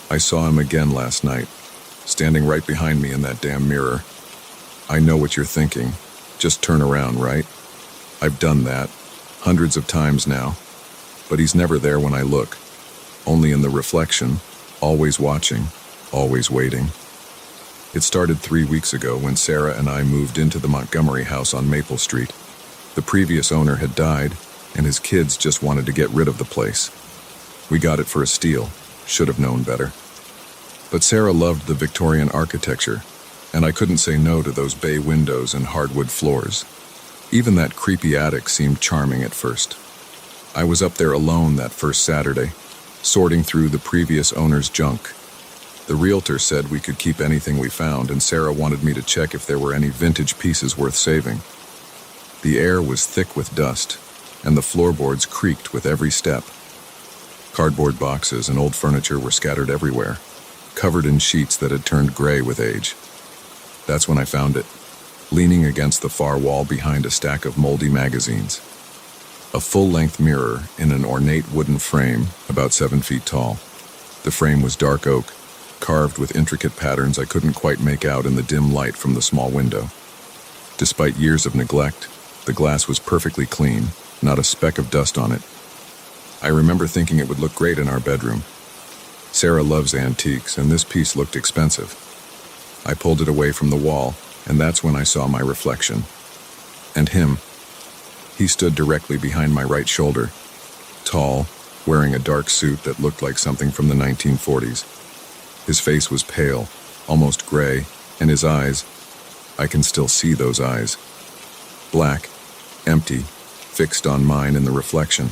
I saw him again last night, standing right behind me in that damn mirror. I know what you're thinking. Just turn around, right? I've done that, hundreds of times now. But he's never there when I look. Only in the reflection, always watching, always waiting. It started 3 weeks ago when Sarah and I moved into the Montgomery house on Maple Street. The previous owner had died, and his kids just wanted to get rid of the place. We got it for a steal. Should have known better. But Sarah loved the Victorian architecture, and I couldn't say no to those bay windows and hardwood floors. Even that creepy attic seemed charming at first. I was up there alone that first Saturday, sorting through the previous owner's junk. The realtor said we could keep anything we found, and Sarah wanted me to check if there were any vintage pieces worth saving. The air was thick with dust, and the floorboards creaked with every step. Cardboard boxes and old furniture were scattered everywhere, covered in sheets that had turned gray with age. That's when I found it, leaning against the far wall behind a stack of moldy magazines. A full-length mirror in an ornate wooden frame, about 7 feet tall. The frame was dark oak, carved with intricate patterns I couldn't quite make out in the dim light from the small window. Despite years of neglect, the glass was perfectly clean, not a speck of dust on it. I remember thinking it would look great in our bedroom. Sarah loves antiques, and this piece looked expensive. I pulled it away from the wall, and that's when I saw my reflection. And him. He stood directly behind my right shoulder, tall, wearing a dark suit that looked like something from the 1940s. His face was pale, almost gray, and his eyes, I can still see those eyes. Black, empty, fixed on mine in the reflection.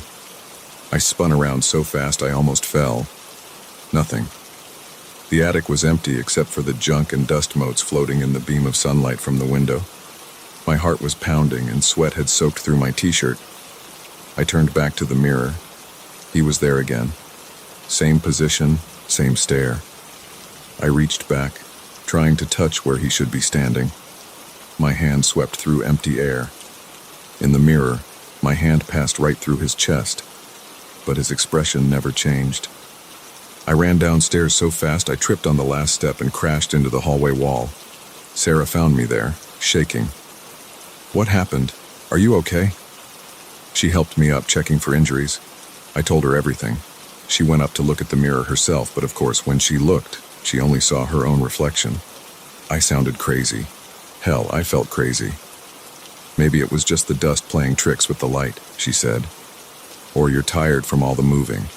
I spun around so fast I almost fell. Nothing. The attic was empty except for the junk and dust motes floating in the beam of sunlight from the window. My heart was pounding and sweat had soaked through my t-shirt. I turned back to the mirror. He was there again. Same position, same stare. I reached back, trying to touch where he should be standing. My hand swept through empty air. In the mirror, my hand passed right through his chest, but his expression never changed. I ran downstairs so fast I tripped on the last step and crashed into the hallway wall. Sarah found me there, shaking. "What happened? Are you okay?" She helped me up, checking for injuries. I told her everything. She went up to look at the mirror herself, but of course, when she looked, she only saw her own reflection. I sounded crazy. Hell, I felt crazy. "Maybe it was just the dust playing tricks with the light," she said. "Or you're tired from all the moving."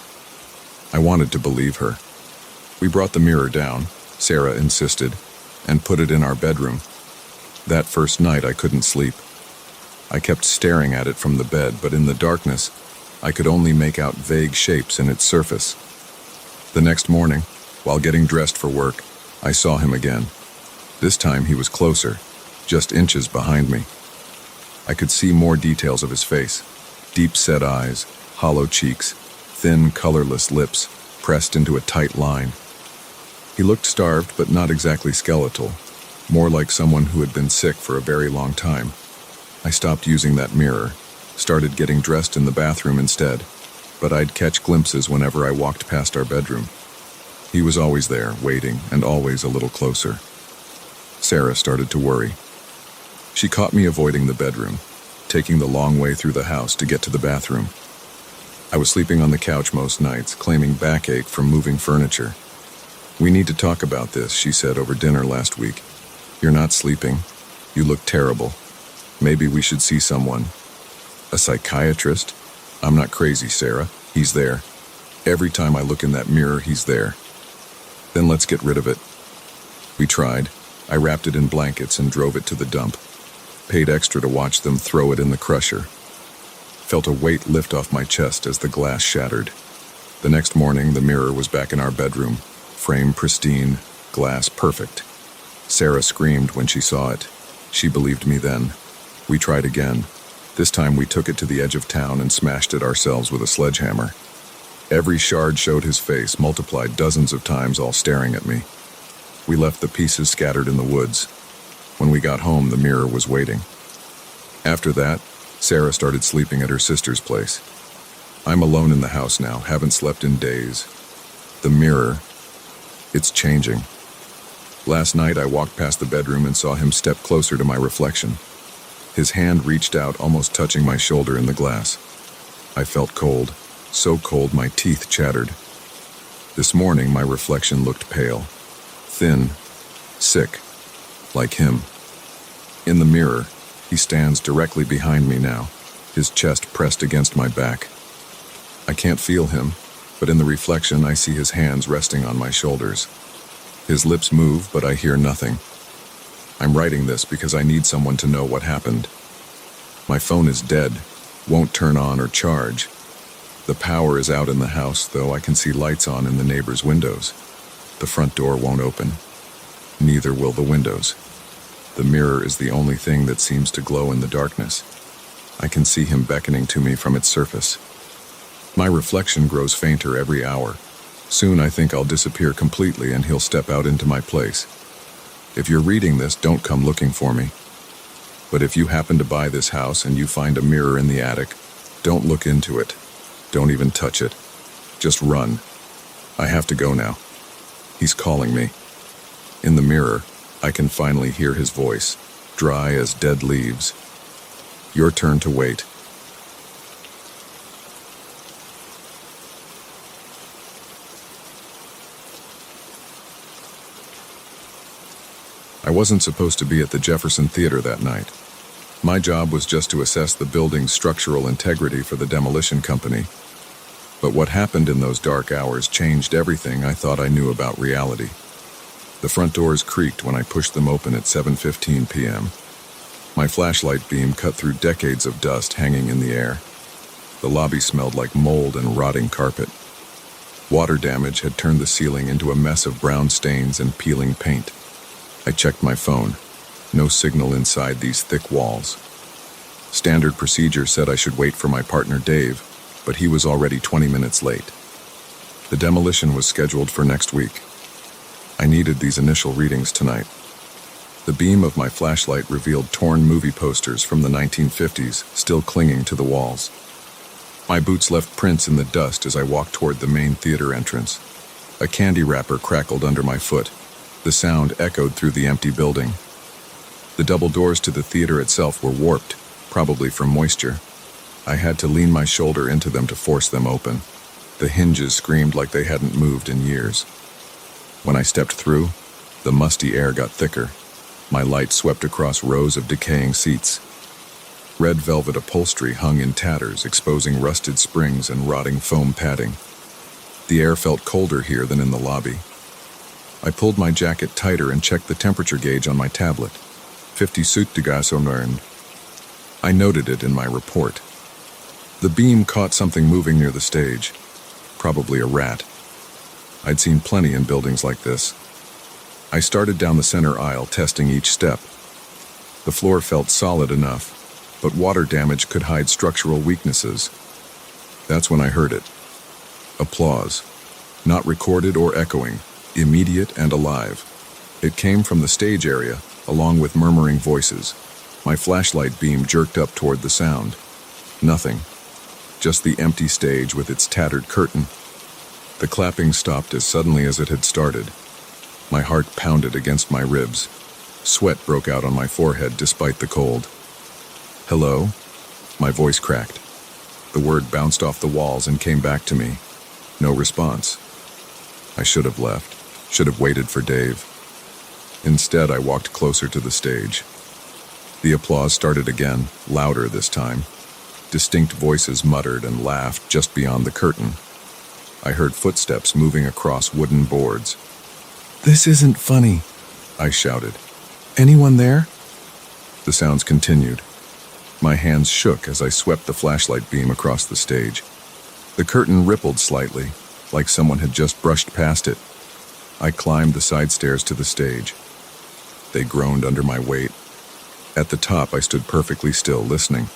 I wanted to believe her. We brought the mirror down, Sarah insisted, and put it in our bedroom. That first night I couldn't sleep. I kept staring at it from the bed, but in the darkness, I could only make out vague shapes in its surface. The next morning, while getting dressed for work, I saw him again. This time he was closer, just inches behind me. I could see more details of his face: deep-set eyes, hollow cheeks, thin, colorless lips pressed into a tight line. He looked starved, but not exactly skeletal, more like someone who had been sick for a very long time. I stopped using that mirror, started getting dressed in the bathroom instead, but I'd catch glimpses whenever I walked past our bedroom. He was always there, waiting, and always a little closer. Sarah started to worry. She caught me avoiding the bedroom, taking the long way through the house to get to the bathroom. I was sleeping on the couch most nights, claiming backache from moving furniture. "We need to talk about this," she said over dinner last week. "You're not sleeping. You look terrible. Maybe we should see someone." "A psychiatrist?" "I'm not crazy, Sarah. He's there. Every time I look in that mirror, he's there." "Then let's get rid of it." We tried. I wrapped it in blankets and drove it to the dump. Paid extra to watch them throw it in the crusher. Felt a weight lift off my chest as the glass shattered. The next morning, the mirror was back in our bedroom. Frame pristine, glass perfect. Sarah screamed when she saw it. She believed me then. We tried again. This time we took it to the edge of town and smashed it ourselves with a sledgehammer. Every shard showed his face, multiplied dozens of times, all staring at me. We left the pieces scattered in the woods. When we got home, the mirror was waiting. After that, Sarah started sleeping at her sister's place. I'm alone in the house now, haven't slept in days. The mirror, it's changing. Last night I walked past the bedroom and saw him step closer to my reflection. His hand reached out, almost touching my shoulder in the glass. I felt cold, so cold my teeth chattered. This morning my reflection looked pale, thin, sick, like him. In the mirror, he stands directly behind me now, his chest pressed against my back. I can't feel him, but in the reflection I see his hands resting on my shoulders. His lips move, but I hear nothing. I'm writing this because I need someone to know what happened. My phone is dead, won't turn on or charge. The power is out in the house, though I can see lights on in the neighbors' windows. The front door won't open. Neither will the windows. The mirror is the only thing that seems to glow in the darkness. I can see him beckoning to me from its surface. My reflection grows fainter every hour. Soon I think I'll disappear completely and he'll step out into my place. If you're reading this, don't come looking for me. But if you happen to buy this house and you find a mirror in the attic, don't look into it. Don't even touch it. Just run. I have to go now. He's calling me. In the mirror, I can finally hear his voice, dry as dead leaves. Your turn to wait. I wasn't supposed to be at the Jefferson Theater that night. My job was just to assess the building's structural integrity for the demolition company. But what happened in those dark hours changed everything I thought I knew about reality. The front doors creaked when I pushed them open at 7:15 p.m. My flashlight beam cut through decades of dust hanging in the air. The lobby smelled like mold and rotting carpet. Water damage had turned the ceiling into a mess of brown stains and peeling paint. I checked my phone. No signal inside these thick walls. Standard procedure said I should wait for my partner Dave, but he was already 20 minutes late. The demolition was scheduled for next week. I needed these initial readings tonight. The beam of my flashlight revealed torn movie posters from the 1950s still clinging to the walls. My boots left prints in the dust as I walked toward the main theater entrance. A candy wrapper crackled under my foot. The sound echoed through the empty building. The double doors to the theater itself were warped, probably from moisture. I had to lean my shoulder into them to force them open. The hinges screamed like they hadn't moved in years. When I stepped through, the musty air got thicker. My light swept across rows of decaying seats. Red velvet upholstery hung in tatters, exposing rusted springs and rotting foam padding. The air felt colder here than in the lobby. I pulled my jacket tighter and checked the temperature gauge on my tablet. 50 degrés. I noted it in my report. The beam caught something moving near the stage. Probably a rat. I'd seen plenty in buildings like this. I started down the center aisle, testing each step. The floor felt solid enough, but water damage could hide structural weaknesses. That's when I heard it. Applause. Not recorded or echoing, immediate and alive. It came from the stage area, along with murmuring voices. My flashlight beam jerked up toward the sound. Nothing. Just the empty stage with its tattered curtain. The clapping stopped as suddenly as it had started. My heart pounded against my ribs. Sweat broke out on my forehead despite the cold. Hello? My voice cracked. The word bounced off the walls and came back to me. No response. I should have left. Should have waited for Dave. Instead, I walked closer to the stage. The applause started again, louder this time. Distinct voices muttered and laughed just beyond the curtain. I heard footsteps moving across wooden boards. "This isn't funny," I shouted. "Anyone there?" The sounds continued. My hands shook as I swept the flashlight beam across the stage. The curtain rippled slightly, like someone had just brushed past it. I climbed the side stairs to the stage. They groaned under my weight. At the top, I stood perfectly still, listening.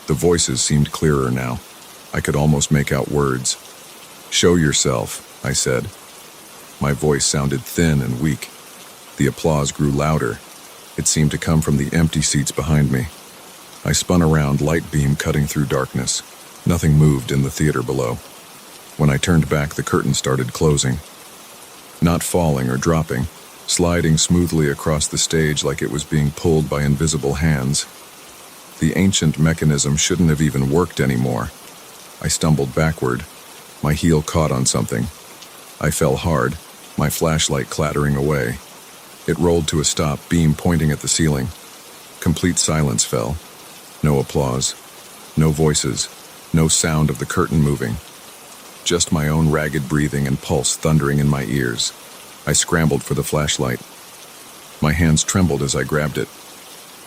The voices seemed clearer now. I could almost make out words. "Show yourself," I said. My voice sounded thin and weak. The applause grew louder. It seemed to come from the empty seats behind me. I spun around, light beam cutting through darkness. Nothing moved in the theater below. When I turned back, the curtain started closing. Not falling or dropping, sliding smoothly across the stage like it was being pulled by invisible hands. The ancient mechanism shouldn't have even worked anymore. I stumbled backward. My heel caught on something. I fell hard, my flashlight clattering away. It rolled to a stop, beam pointing at the ceiling. Complete silence fell. No applause. No voices. No sound of the curtain moving. Just my own ragged breathing and pulse thundering in my ears. I scrambled for the flashlight. My hands trembled as I grabbed it.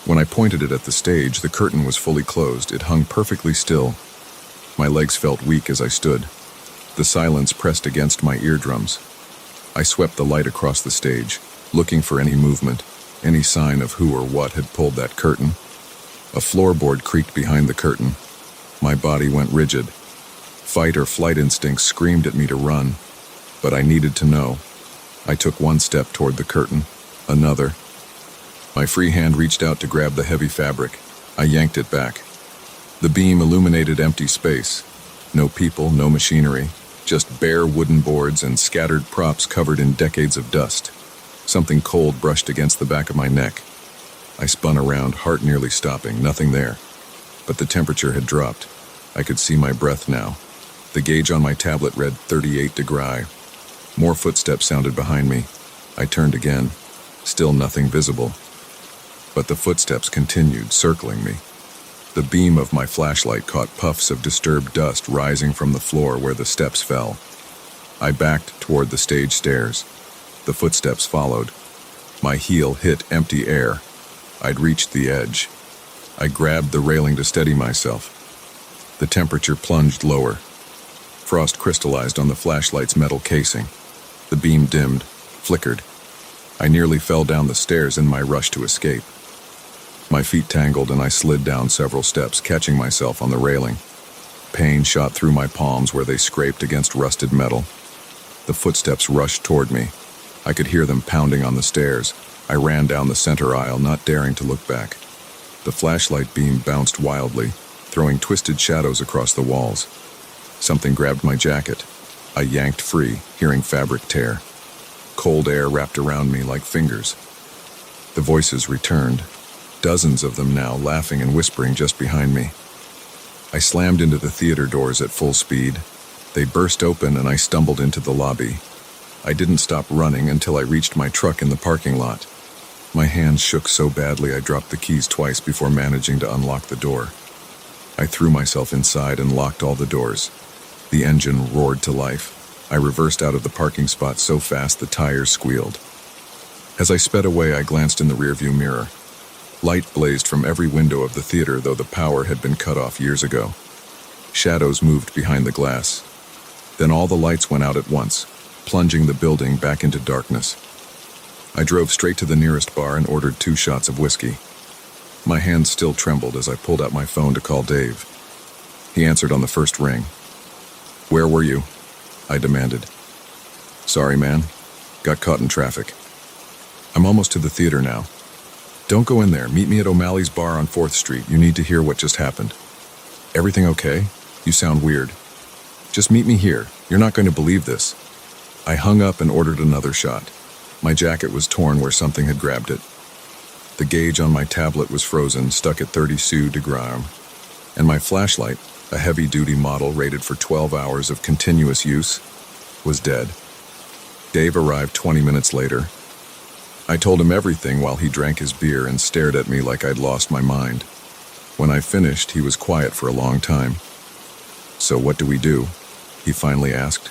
When I pointed it at the stage, the curtain was fully closed. It hung perfectly still. My legs felt weak as I stood. The silence pressed against my eardrums. I swept the light across the stage, looking for any movement, any sign of who or what had pulled that curtain. A floorboard creaked behind the curtain. My body went rigid. Fight or flight instincts screamed at me to run, but I needed to know. I took one step toward the curtain, another. My free hand reached out to grab the heavy fabric. I yanked it back. The beam illuminated empty space. No people, no machinery, just bare wooden boards and scattered props covered in decades of dust. Something cold brushed against the back of my neck. I spun around, heart nearly stopping, nothing there. But the temperature had dropped. I could see my breath now. The gauge on my tablet read 38 degrees. More footsteps sounded behind me. I turned again. Still nothing visible. But the footsteps continued, circling me. The beam of my flashlight caught puffs of disturbed dust rising from the floor where the steps fell. I backed toward the stage stairs. The footsteps followed. My heel hit empty air. I'd reached the edge. I grabbed the railing to steady myself. The temperature plunged lower. Frost crystallized on the flashlight's metal casing. The beam dimmed, flickered. I nearly fell down the stairs in my rush to escape. My feet tangled and I slid down several steps, catching myself on the railing. Pain shot through my palms where they scraped against rusted metal. The footsteps rushed toward me. I could hear them pounding on the stairs. I ran down the center aisle, not daring to look back. The flashlight beam bounced wildly, throwing twisted shadows across the walls. Something grabbed my jacket. I yanked free, hearing fabric tear. Cold air wrapped around me like fingers. The voices returned, dozens of them now, laughing and whispering just behind me. I slammed into the theater doors at full speed. They burst open and I stumbled into the lobby. I didn't stop running until I reached my truck in the parking lot. My hands shook so badly I dropped the keys twice before managing to unlock the door. I threw myself inside and locked all the doors. The engine roared to life. I reversed out of the parking spot so fast the tires squealed. As I sped away, I glanced in the rearview mirror. Light blazed from every window of the theater, though the power had been cut off years ago. Shadows moved behind the glass. Then all the lights went out at once, plunging the building back into darkness. I drove straight to the nearest bar and ordered 2 shots of whiskey. My hands still trembled as I pulled out my phone to call Dave. He answered on the first ring. "Where were you?" I demanded. "Sorry, man. Got caught in traffic. I'm almost to the theater now. Don't go in there. Meet me at O'Malley's bar on 4th Street. You need to hear what just happened." "Everything okay? You sound weird." "Just meet me here. You're not going to believe this." I hung up and ordered another shot. My jacket was torn where something had grabbed it. The gauge on my tablet was frozen, stuck at 30 sous de gram, and my flashlight, a heavy-duty model rated for 12 hours of continuous use, was dead. Dave arrived 20 minutes later. I told him everything while he drank his beer and stared at me like I'd lost my mind. When I finished, he was quiet for a long time. "So what do we do?" he finally asked.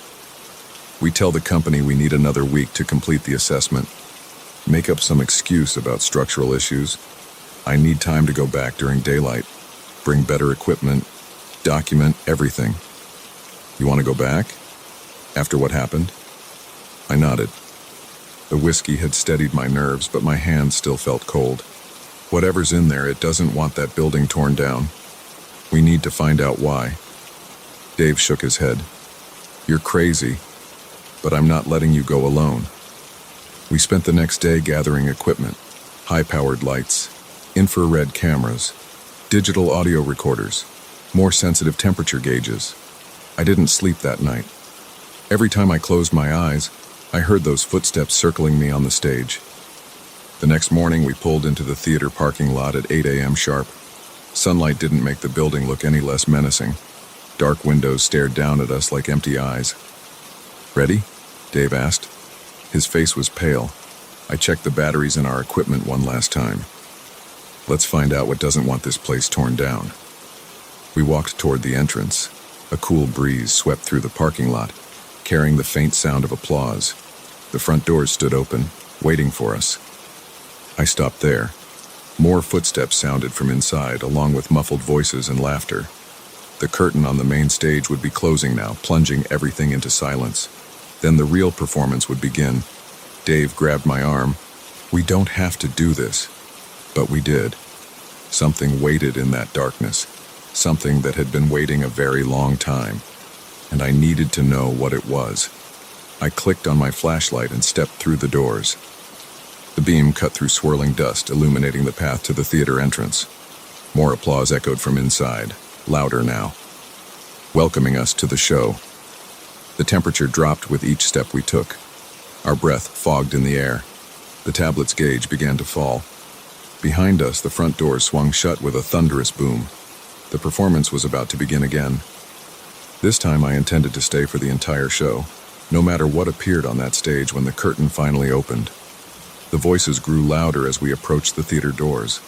"We tell the company we need another week to complete the assessment. Make up some excuse about structural issues. I need time to go back during daylight, bring better equipment, document everything." "You want to go back? After what happened?" I nodded. The whiskey had steadied my nerves, but my hands still felt cold. "Whatever's in there, it doesn't want that building torn down. We need to find out why." Dave shook his head. "You're crazy, but I'm not letting you go alone." We spent the next day gathering equipment, high-powered lights, infrared cameras, digital audio recorders, more sensitive temperature gauges. I didn't sleep that night. Every time I closed my eyes, I heard those footsteps circling me on the stage. The next morning, we pulled into the theater parking lot at 8 a.m. sharp. Sunlight didn't make the building look any less menacing. Dark windows stared down at us like empty eyes. "Ready?" Dave asked. His face was pale. I checked the batteries in our equipment one last time. "Let's find out what doesn't want this place torn down." We walked toward the entrance. A cool breeze swept through the parking lot, carrying the faint sound of applause. The front doors stood open, waiting for us. I stopped there. More footsteps sounded from inside, along with muffled voices and laughter. The curtain on the main stage would be closing now, plunging everything into silence. Then the real performance would begin. Dave grabbed my arm. "We don't have to do this." But we did. Something waited in that darkness. Something that had been waiting a very long time. And I needed to know what it was. I clicked on my flashlight and stepped through the doors. The beam cut through swirling dust, illuminating the path to the theater entrance. More applause echoed from inside, louder now, welcoming us to the show. The temperature dropped with each step we took. Our breath fogged in the air. The tablet's gauge began to fall. Behind us, the front doors swung shut with a thunderous boom. The performance was about to begin again. This time I intended to stay for the entire show, no matter what appeared on that stage when the curtain finally opened. The voices grew louder as we approached the theater doors.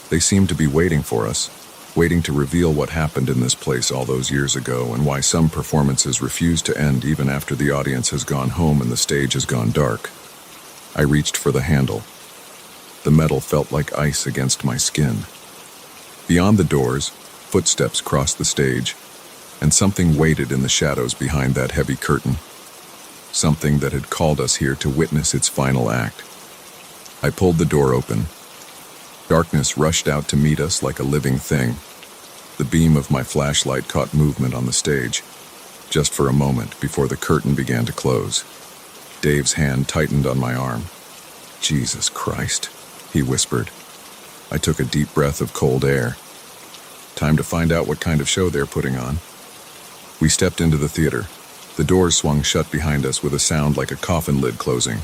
They seemed to be waiting for us, waiting to reveal what happened in this place all those years ago and why some performances refuse to end even after the audience has gone home and the stage has gone dark. I reached for the handle. The metal felt like ice against my skin. Beyond the doors, footsteps crossed the stage, and something waited in the shadows behind that heavy curtain. Something that had called us here to witness its final act. I pulled the door open. Darkness rushed out to meet us like a living thing. The beam of my flashlight caught movement on the stage, just for a moment before the curtain began to close. Dave's hand tightened on my arm. "Jesus Christ," he whispered. I took a deep breath of cold air. Time to find out what kind of show they're putting on. We stepped into the theater. The doors swung shut behind us with a sound like a coffin lid closing.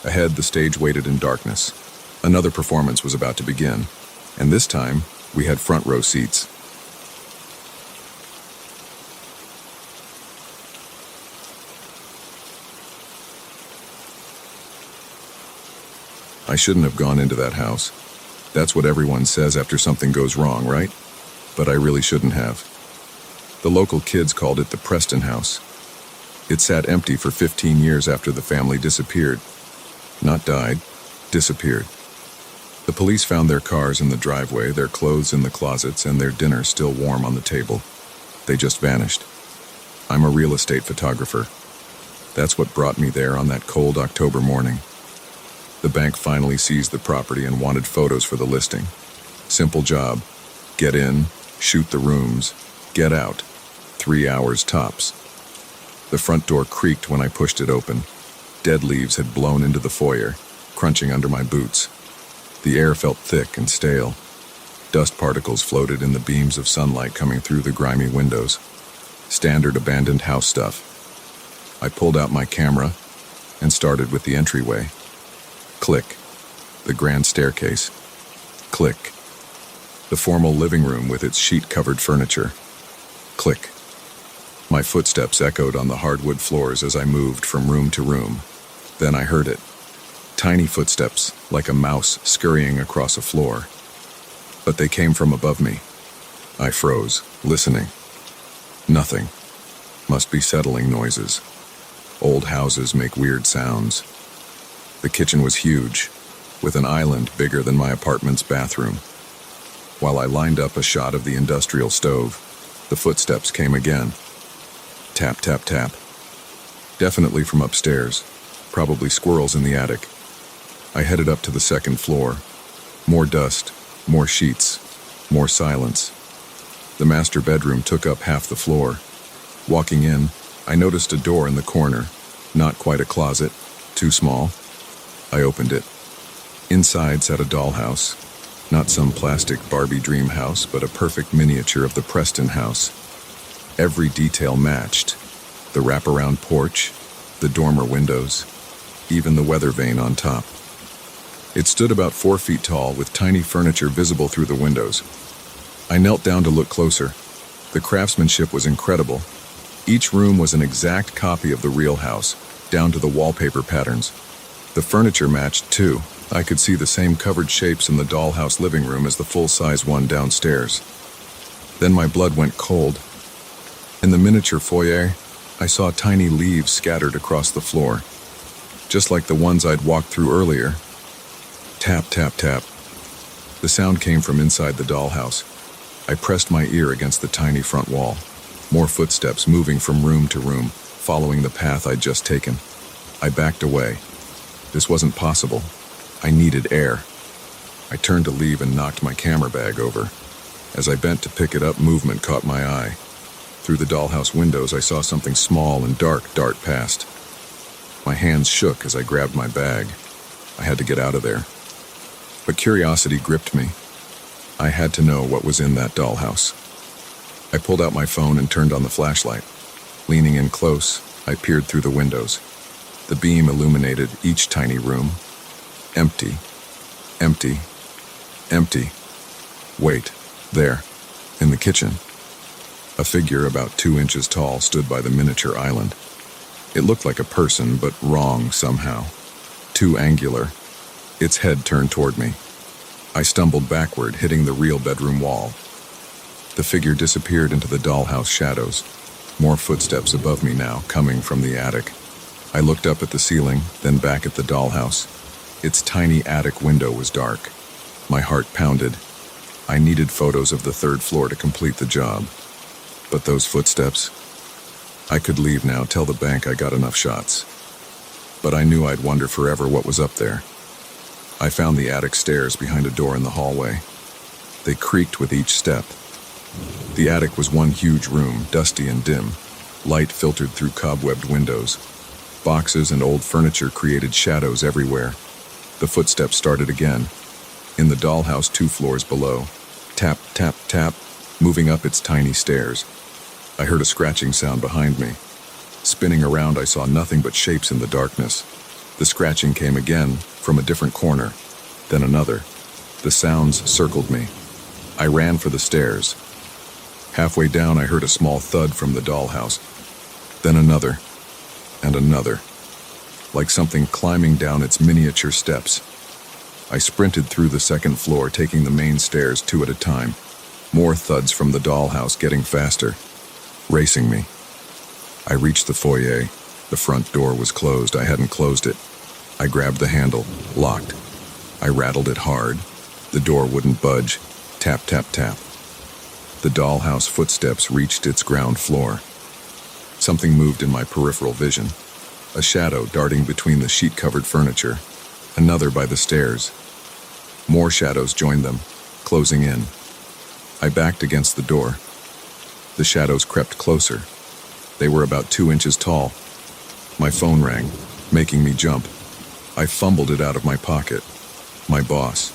Ahead, the stage waited in darkness. Another performance was about to begin, and this time, we had front row seats. I shouldn't have gone into that house. That's what everyone says after something goes wrong, right? But I really shouldn't have. The local kids called it the Preston house. It sat empty for 15 years after the family disappeared. Not died, disappeared. The police found their cars in the driveway, their clothes in the closets, and their dinner still warm on the table. They just vanished. I'm a real estate photographer. That's what brought me there on that cold October morning. The bank finally seized the property and wanted photos for the listing. Simple job. Get in, shoot the rooms, get out. 3 hours tops. The front door creaked when I pushed it open. Dead leaves had blown into the foyer, crunching under my boots. The air felt thick and stale. Dust particles floated in the beams of sunlight coming through the grimy windows. Standard abandoned house stuff. I pulled out my camera and started with the entryway. Click. The grand staircase. Click. The formal living room with its sheet-covered furniture. Click. My footsteps echoed on the hardwood floors as I moved from room to room. Then I heard it. Tiny footsteps, like a mouse scurrying across a floor. But they came from above me. I froze, listening. Nothing. Must be settling noises. Old houses make weird sounds. The kitchen was huge, with an island bigger than my apartment's bathroom. While I lined up a shot of the industrial stove, the footsteps came again. Tap, tap, tap. Definitely from upstairs, probably squirrels in the attic. I headed up to the second floor. More dust, more sheets, more silence. The master bedroom took up half the floor. Walking in, I noticed a door in the corner, not quite a closet, too small. I opened it. Inside sat a dollhouse, not some plastic Barbie dream house, but a perfect miniature of the Preston house. Every detail matched. The wraparound porch, the dormer windows, even the weather vane on top. It stood about 4 feet tall with tiny furniture visible through the windows. I knelt down to look closer. The craftsmanship was incredible. Each room was an exact copy of the real house, down to the wallpaper patterns. The furniture matched too. I could see the same covered shapes in the dollhouse living room as the full-size one downstairs. Then my blood went cold. In the miniature foyer, I saw tiny leaves scattered across the floor, just like the ones I'd walked through earlier. Tap, tap, tap. The sound came from inside the dollhouse. I pressed my ear against the tiny front wall. More footsteps moving from room to room, following the path I'd just taken. I backed away. This wasn't possible. I needed air. I turned to leave and knocked my camera bag over. As I bent to pick it up, movement caught my eye. Through the dollhouse windows, I saw something small and dark dart past. My hands shook as I grabbed my bag. I had to get out of there. But curiosity gripped me. I had to know what was in that dollhouse. I pulled out my phone and turned on the flashlight. Leaning in close, I peered through the windows. The beam illuminated each tiny room. Empty. Empty. Empty. Wait, there, in the kitchen. A figure about 2 inches tall stood by the miniature island. It looked like a person, but wrong somehow. Too angular. Its head turned toward me. I stumbled backward, hitting the real bedroom wall. The figure disappeared into the dollhouse shadows. More footsteps above me now, coming from the attic. I looked up at the ceiling, then back at the dollhouse. Its tiny attic window was dark. My heart pounded. I needed photos of the 3rd floor to complete the job. But those footsteps... I could leave now, tell the bank I got enough shots. But I knew I'd wonder forever what was up there. I found the attic stairs behind a door in the hallway. They creaked with each step. The attic was one huge room, dusty and dim. Light filtered through cobwebbed windows. Boxes and old furniture created shadows everywhere. The footsteps started again. In the dollhouse 2 floors below. Tap, tap, tap, moving up its tiny stairs. I heard a scratching sound behind me. Spinning around, I saw nothing but shapes in the darkness. The scratching came again, from a different corner. Then another. The sounds circled me. I ran for the stairs. Halfway down, I heard a small thud from the dollhouse. Then another. And another. Like something climbing down its miniature steps. I sprinted through the 2nd floor, taking the main stairs 2 at a time. More thuds from the dollhouse, getting faster. Racing me. I reached the foyer. The front door was closed. I hadn't closed it. I grabbed the handle. Locked. I rattled it hard. The door wouldn't budge. Tap, tap, tap. The dollhouse footsteps reached its ground floor. Something moved in my peripheral vision. A shadow darting between the sheet-covered furniture. Another by the stairs. More shadows joined them, closing in. I backed against the door. The shadows crept closer. They were about 2 inches tall. My phone rang, making me jump. I fumbled it out of my pocket. My boss.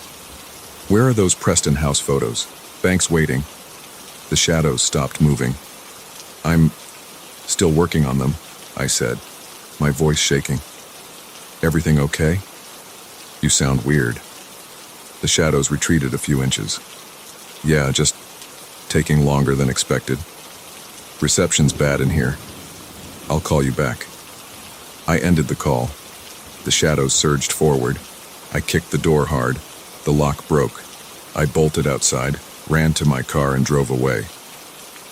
"Where are those Preston House photos? Bank's waiting." The shadows stopped moving. "I'm still working on them," I said, my voice shaking. "Everything okay? You sound weird." The shadows retreated a few inches. "Yeah, just taking longer than expected. Reception's bad in here. I'll call you back." I ended the call. The shadows surged forward. I kicked the door hard. The lock broke. I bolted outside, ran to my car, and drove away.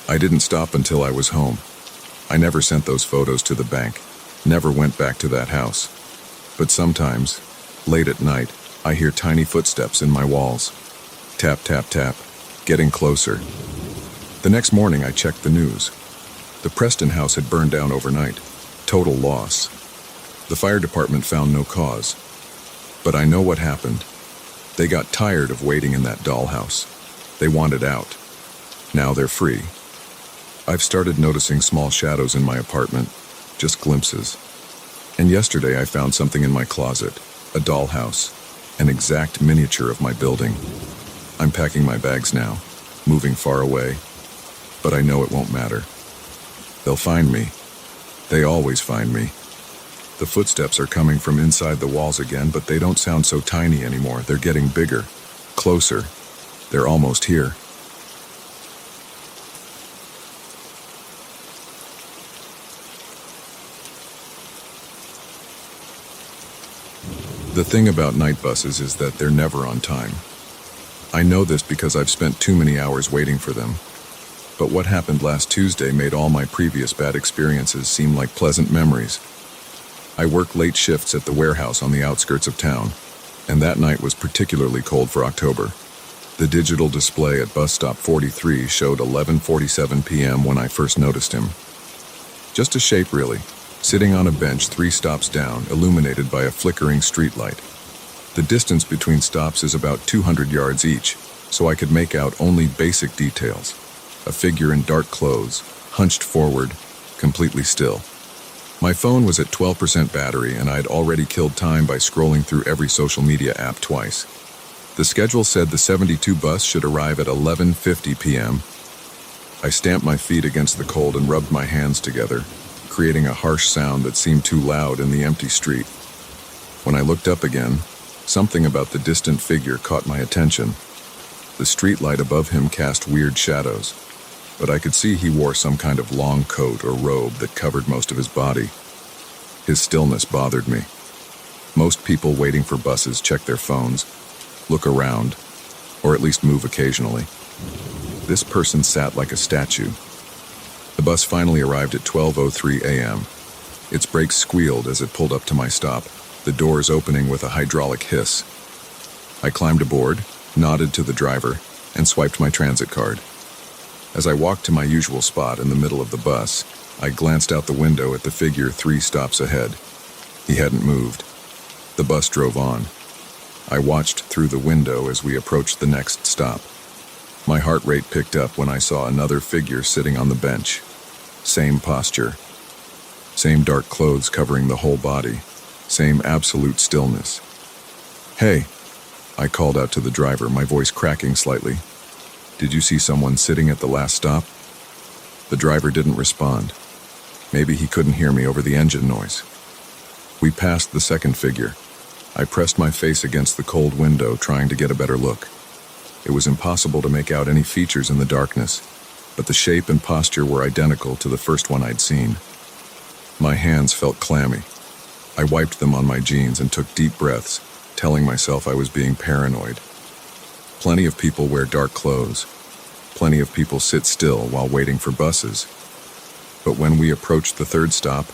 I didn't stop until I was home. I never sent those photos to the bank, never went back to that house. But sometimes, late at night, I hear tiny footsteps in my walls. Tap, tap, tap, getting closer. The next morning, I checked the news. The Preston house had burned down overnight. Total loss. The fire department found no cause. But I know what happened. They got tired of waiting in that dollhouse. They wanted out. Now they're free. I've started noticing small shadows in my apartment, just glimpses. And yesterday I found something in my closet, a dollhouse, an exact miniature of my building. I'm packing my bags now, moving far away, but I know it won't matter. They'll find me. They always find me. The footsteps are coming from inside the walls again, but they don't sound so tiny anymore. They're getting bigger, closer. They're almost here. The thing about night buses is that they're never on time. I know this because I've spent too many hours waiting for them. But what happened last Tuesday made all my previous bad experiences seem like pleasant memories. I work late shifts at the warehouse on the outskirts of town, and that night was particularly cold for October. The digital display at bus stop 43 showed 11:47 p.m. when I first noticed him. Just a shape, really, sitting on a bench 3 stops down, illuminated by a flickering streetlight. The distance between stops is about 200 yards each, so I could make out only basic details. A figure in dark clothes, hunched forward, completely still. My phone was at 12% battery, and I had already killed time by scrolling through every social media app twice. The schedule said the 72 bus should arrive at 11:50 p.m. I stamped my feet against the cold and rubbed my hands together, creating a harsh sound that seemed too loud in the empty street. When I looked up again, something about the distant figure caught my attention. The streetlight above him cast weird shadows, but I could see he wore some kind of long coat or robe that covered most of his body. His stillness bothered me. Most people waiting for buses check their phones, look around, or at least move occasionally. This person sat like a statue. The bus finally arrived at 12:03 a.m. Its brakes squealed as it pulled up to my stop, the doors opening with a hydraulic hiss. I climbed aboard, nodded to the driver, and swiped my transit card. As I walked to my usual spot in the middle of the bus, I glanced out the window at the figure 3 stops ahead. He hadn't moved. The bus drove on. I watched through the window as we approached the next stop. My heart rate picked up when I saw another figure sitting on the bench. Same posture. Same dark clothes covering the whole body. Same absolute stillness. "Hey," I called out to the driver, my voice cracking slightly. "Did you see someone sitting at the last stop?" The driver didn't respond. Maybe he couldn't hear me over the engine noise. We passed the second figure. I pressed my face against the cold window, trying to get a better look. It was impossible to make out any features in the darkness, but the shape and posture were identical to the first one I'd seen. My hands felt clammy. I wiped them on my jeans and took deep breaths, telling myself I was being paranoid. Plenty of people wear dark clothes. Plenty of people sit still while waiting for buses. But when we approached the third stop,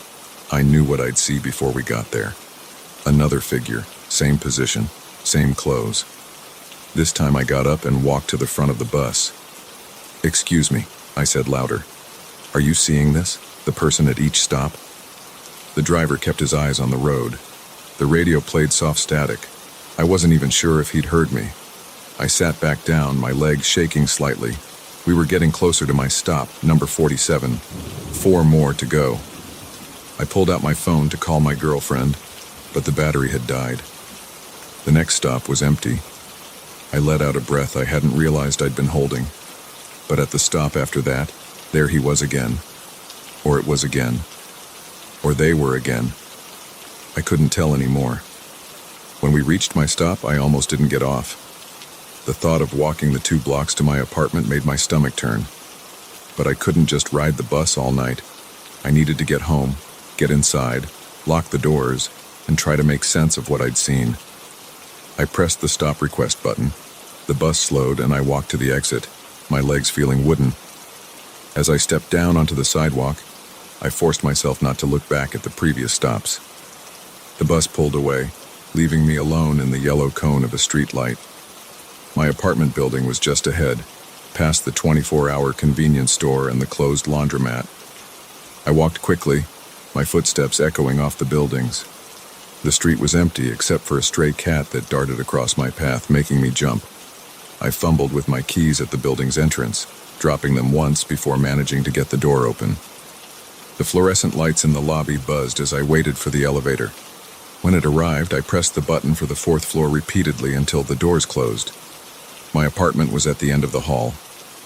I knew what I'd see before we got there. Another figure, same position, same clothes. This time I got up and walked to the front of the bus. "Excuse me," I said louder. "Are you seeing this? The person at each stop?" The driver kept his eyes on the road. The radio played soft static. I wasn't even sure if he'd heard me. I sat back down, my legs shaking slightly. We were getting closer to my stop, number 47. 4 more to go. I pulled out my phone to call my girlfriend, but the battery had died. The next stop was empty. I let out a breath I hadn't realized I'd been holding. But at the stop after that, there he was again. Or it was again. Or they were again. I couldn't tell anymore. When we reached my stop, I almost didn't get off. The thought of walking the 2 blocks to my apartment made my stomach turn. But I couldn't just ride the bus all night. I needed to get home, get inside, lock the doors, and try to make sense of what I'd seen. I pressed the stop request button. The bus slowed and I walked to the exit, my legs feeling wooden. As I stepped down onto the sidewalk, I forced myself not to look back at the previous stops. The bus pulled away, leaving me alone in the yellow cone of a street light. My apartment building was just ahead, past the 24-hour convenience store and the closed laundromat. I walked quickly, my footsteps echoing off the buildings. The street was empty except for a stray cat that darted across my path, making me jump. I fumbled with my keys at the building's entrance, dropping them once before managing to get the door open. The fluorescent lights in the lobby buzzed as I waited for the elevator. When it arrived, I pressed the button for the 4th floor repeatedly until the doors closed. My apartment was at the end of the hall.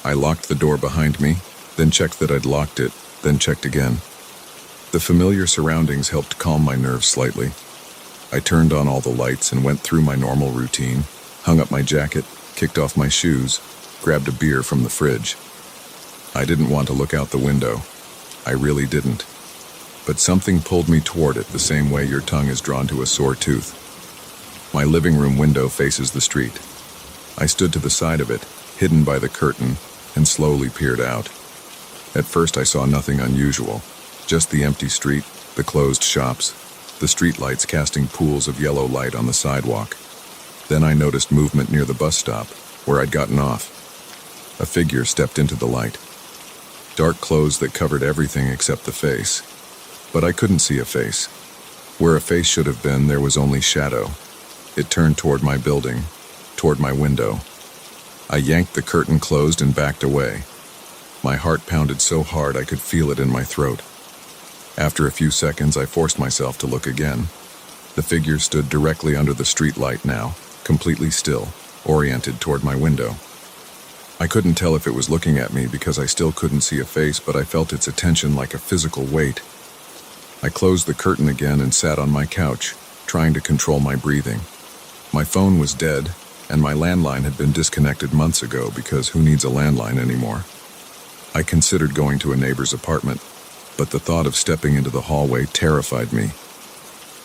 I locked the door behind me, then checked that I'd locked it, then checked again. The familiar surroundings helped calm my nerves slightly. I turned on all the lights and went through my normal routine, hung up my jacket, kicked off my shoes, grabbed a beer from the fridge. I didn't want to look out the window. I really didn't. But something pulled me toward it the same way your tongue is drawn to a sore tooth. My living room window faces the street. I stood to the side of it, hidden by the curtain, and slowly peered out. At first I saw nothing unusual, just the empty street, the closed shops, the streetlights casting pools of yellow light on the sidewalk. Then I noticed movement near the bus stop, where I'd gotten off. A figure stepped into the light. Dark clothes that covered everything except the face. But I couldn't see a face. Where a face should have been, there was only shadow. It turned toward my building, toward my window. I yanked the curtain closed and backed away. My heart pounded so hard I could feel it in my throat. After a few seconds, I forced myself to look again. The figure stood directly under the street light now, completely still, oriented toward my window. I couldn't tell if it was looking at me because I still couldn't see a face, but I felt its attention like a physical weight. I closed the curtain again and sat on my couch, trying to control my breathing. My phone was dead, and my landline had been disconnected months ago because who needs a landline anymore? I considered going to a neighbor's apartment, but the thought of stepping into the hallway terrified me.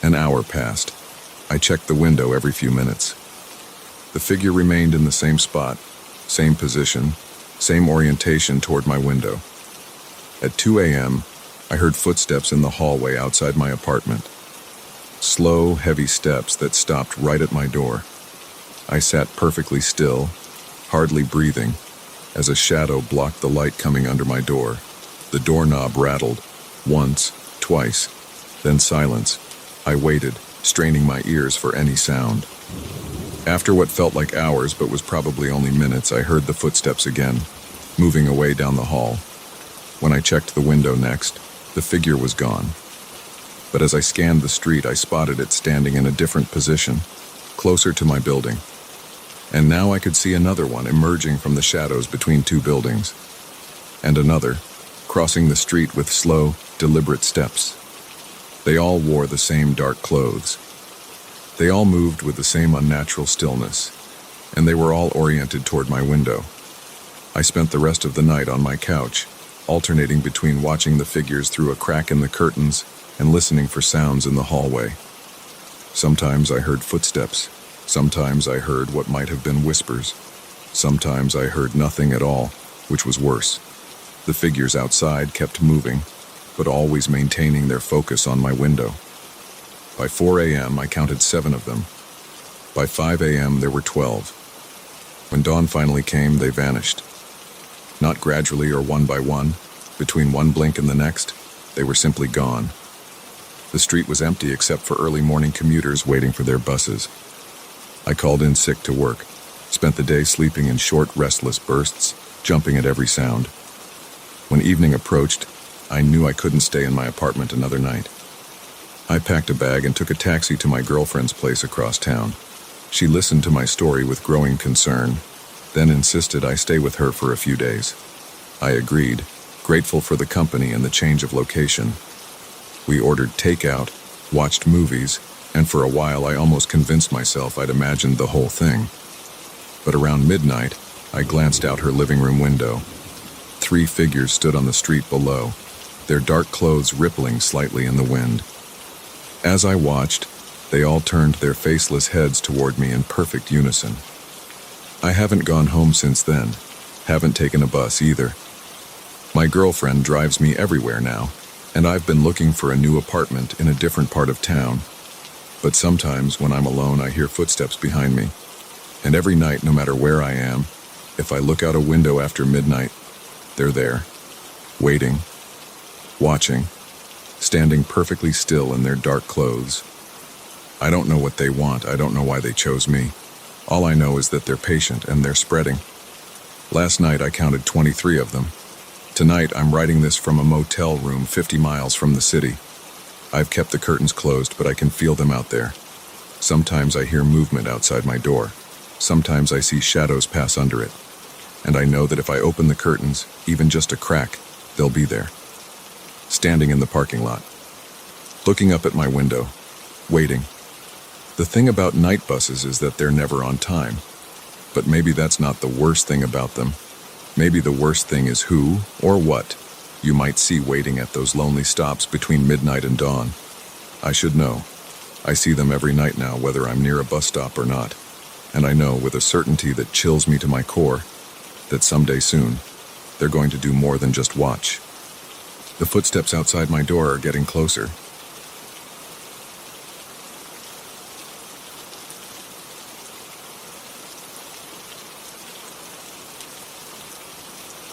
An hour passed. I checked the window every few minutes. The figure remained in the same spot, same position, same orientation toward my window. At 2 a.m., I heard footsteps in the hallway outside my apartment. Slow, heavy steps that stopped right at my door. I sat perfectly still, hardly breathing, as a shadow blocked the light coming under my door. The doorknob rattled, once, twice, then silence. I waited, straining my ears for any sound. After what felt like hours but was probably only minutes, I heard the footsteps again, moving away down the hall. When I checked the window next, the figure was gone. But as I scanned the street, I spotted it standing in a different position, closer to my building. And now I could see another one emerging from the shadows between two buildings. And another, crossing the street with slow, deliberate steps. They all wore the same dark clothes. They all moved with the same unnatural stillness, and they were all oriented toward my window. I spent the rest of the night on my couch, alternating between watching the figures through a crack in the curtains and listening for sounds in the hallway. Sometimes I heard footsteps. Sometimes I heard what might have been whispers. Sometimes I heard nothing at all, which was worse. The figures outside kept moving, but always maintaining their focus on my window. By 4 a.m., I counted 7 of them. By 5 a.m., there were 12. When dawn finally came, they vanished. Not gradually or one by one, between one blink and the next, they were simply gone. The street was empty except for early morning commuters waiting for their buses. I called in sick to work, spent the day sleeping in short, restless bursts, jumping at every sound. When evening approached, I knew I couldn't stay in my apartment another night. I packed a bag and took a taxi to my girlfriend's place across town. She listened to my story with growing concern, then insisted I stay with her for a few days. I agreed, grateful for the company and the change of location. We ordered takeout, watched movies, and for a while I almost convinced myself I'd imagined the whole thing. But around midnight, I glanced out her living room window. 3 figures stood on the street below, their dark clothes rippling slightly in the wind. As I watched, they all turned their faceless heads toward me in perfect unison. I haven't gone home since then, haven't taken a bus either. My girlfriend drives me everywhere now, and I've been looking for a new apartment in a different part of town. But sometimes when I'm alone, I hear footsteps behind me. And every night, no matter where I am, if I look out a window after midnight, they're there, waiting, watching, standing perfectly still in their dark clothes. I don't know what they want. I don't know why they chose me. All I know is that they're patient and they're spreading. Last night I counted 23 of them. Tonight I'm writing this from a motel room 50 miles from the city. I've kept the curtains closed, but I can feel them out there. Sometimes I hear movement outside my door. Sometimes I see shadows pass under it. And I know that if I open the curtains, even just a crack, they'll be there. Standing in the parking lot, looking up at my window, waiting. The thing about night buses is that they're never on time. But maybe that's not the worst thing about them. Maybe the worst thing is who, or what, you might see waiting at those lonely stops between midnight and dawn. I should know. I see them every night now, whether I'm near a bus stop or not. And I know with a certainty that chills me to my core that someday soon, they're going to do more than just watch. The footsteps outside my door are getting closer.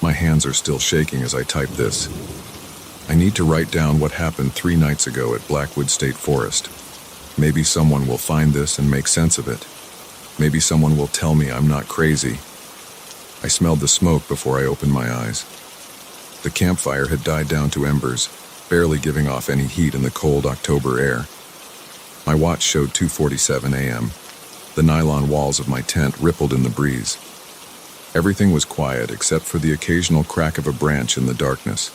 My hands are still shaking as I type this. I need to write down what happened 3 nights ago at Blackwood State Forest. Maybe someone will find this and make sense of it. Maybe someone will tell me I'm not crazy. I smelled the smoke before I opened my eyes. The campfire had died down to embers, barely giving off any heat in the cold October air. My watch showed 2:47 a.m. The nylon walls of my tent rippled in the breeze. Everything was quiet except for the occasional crack of a branch in the darkness.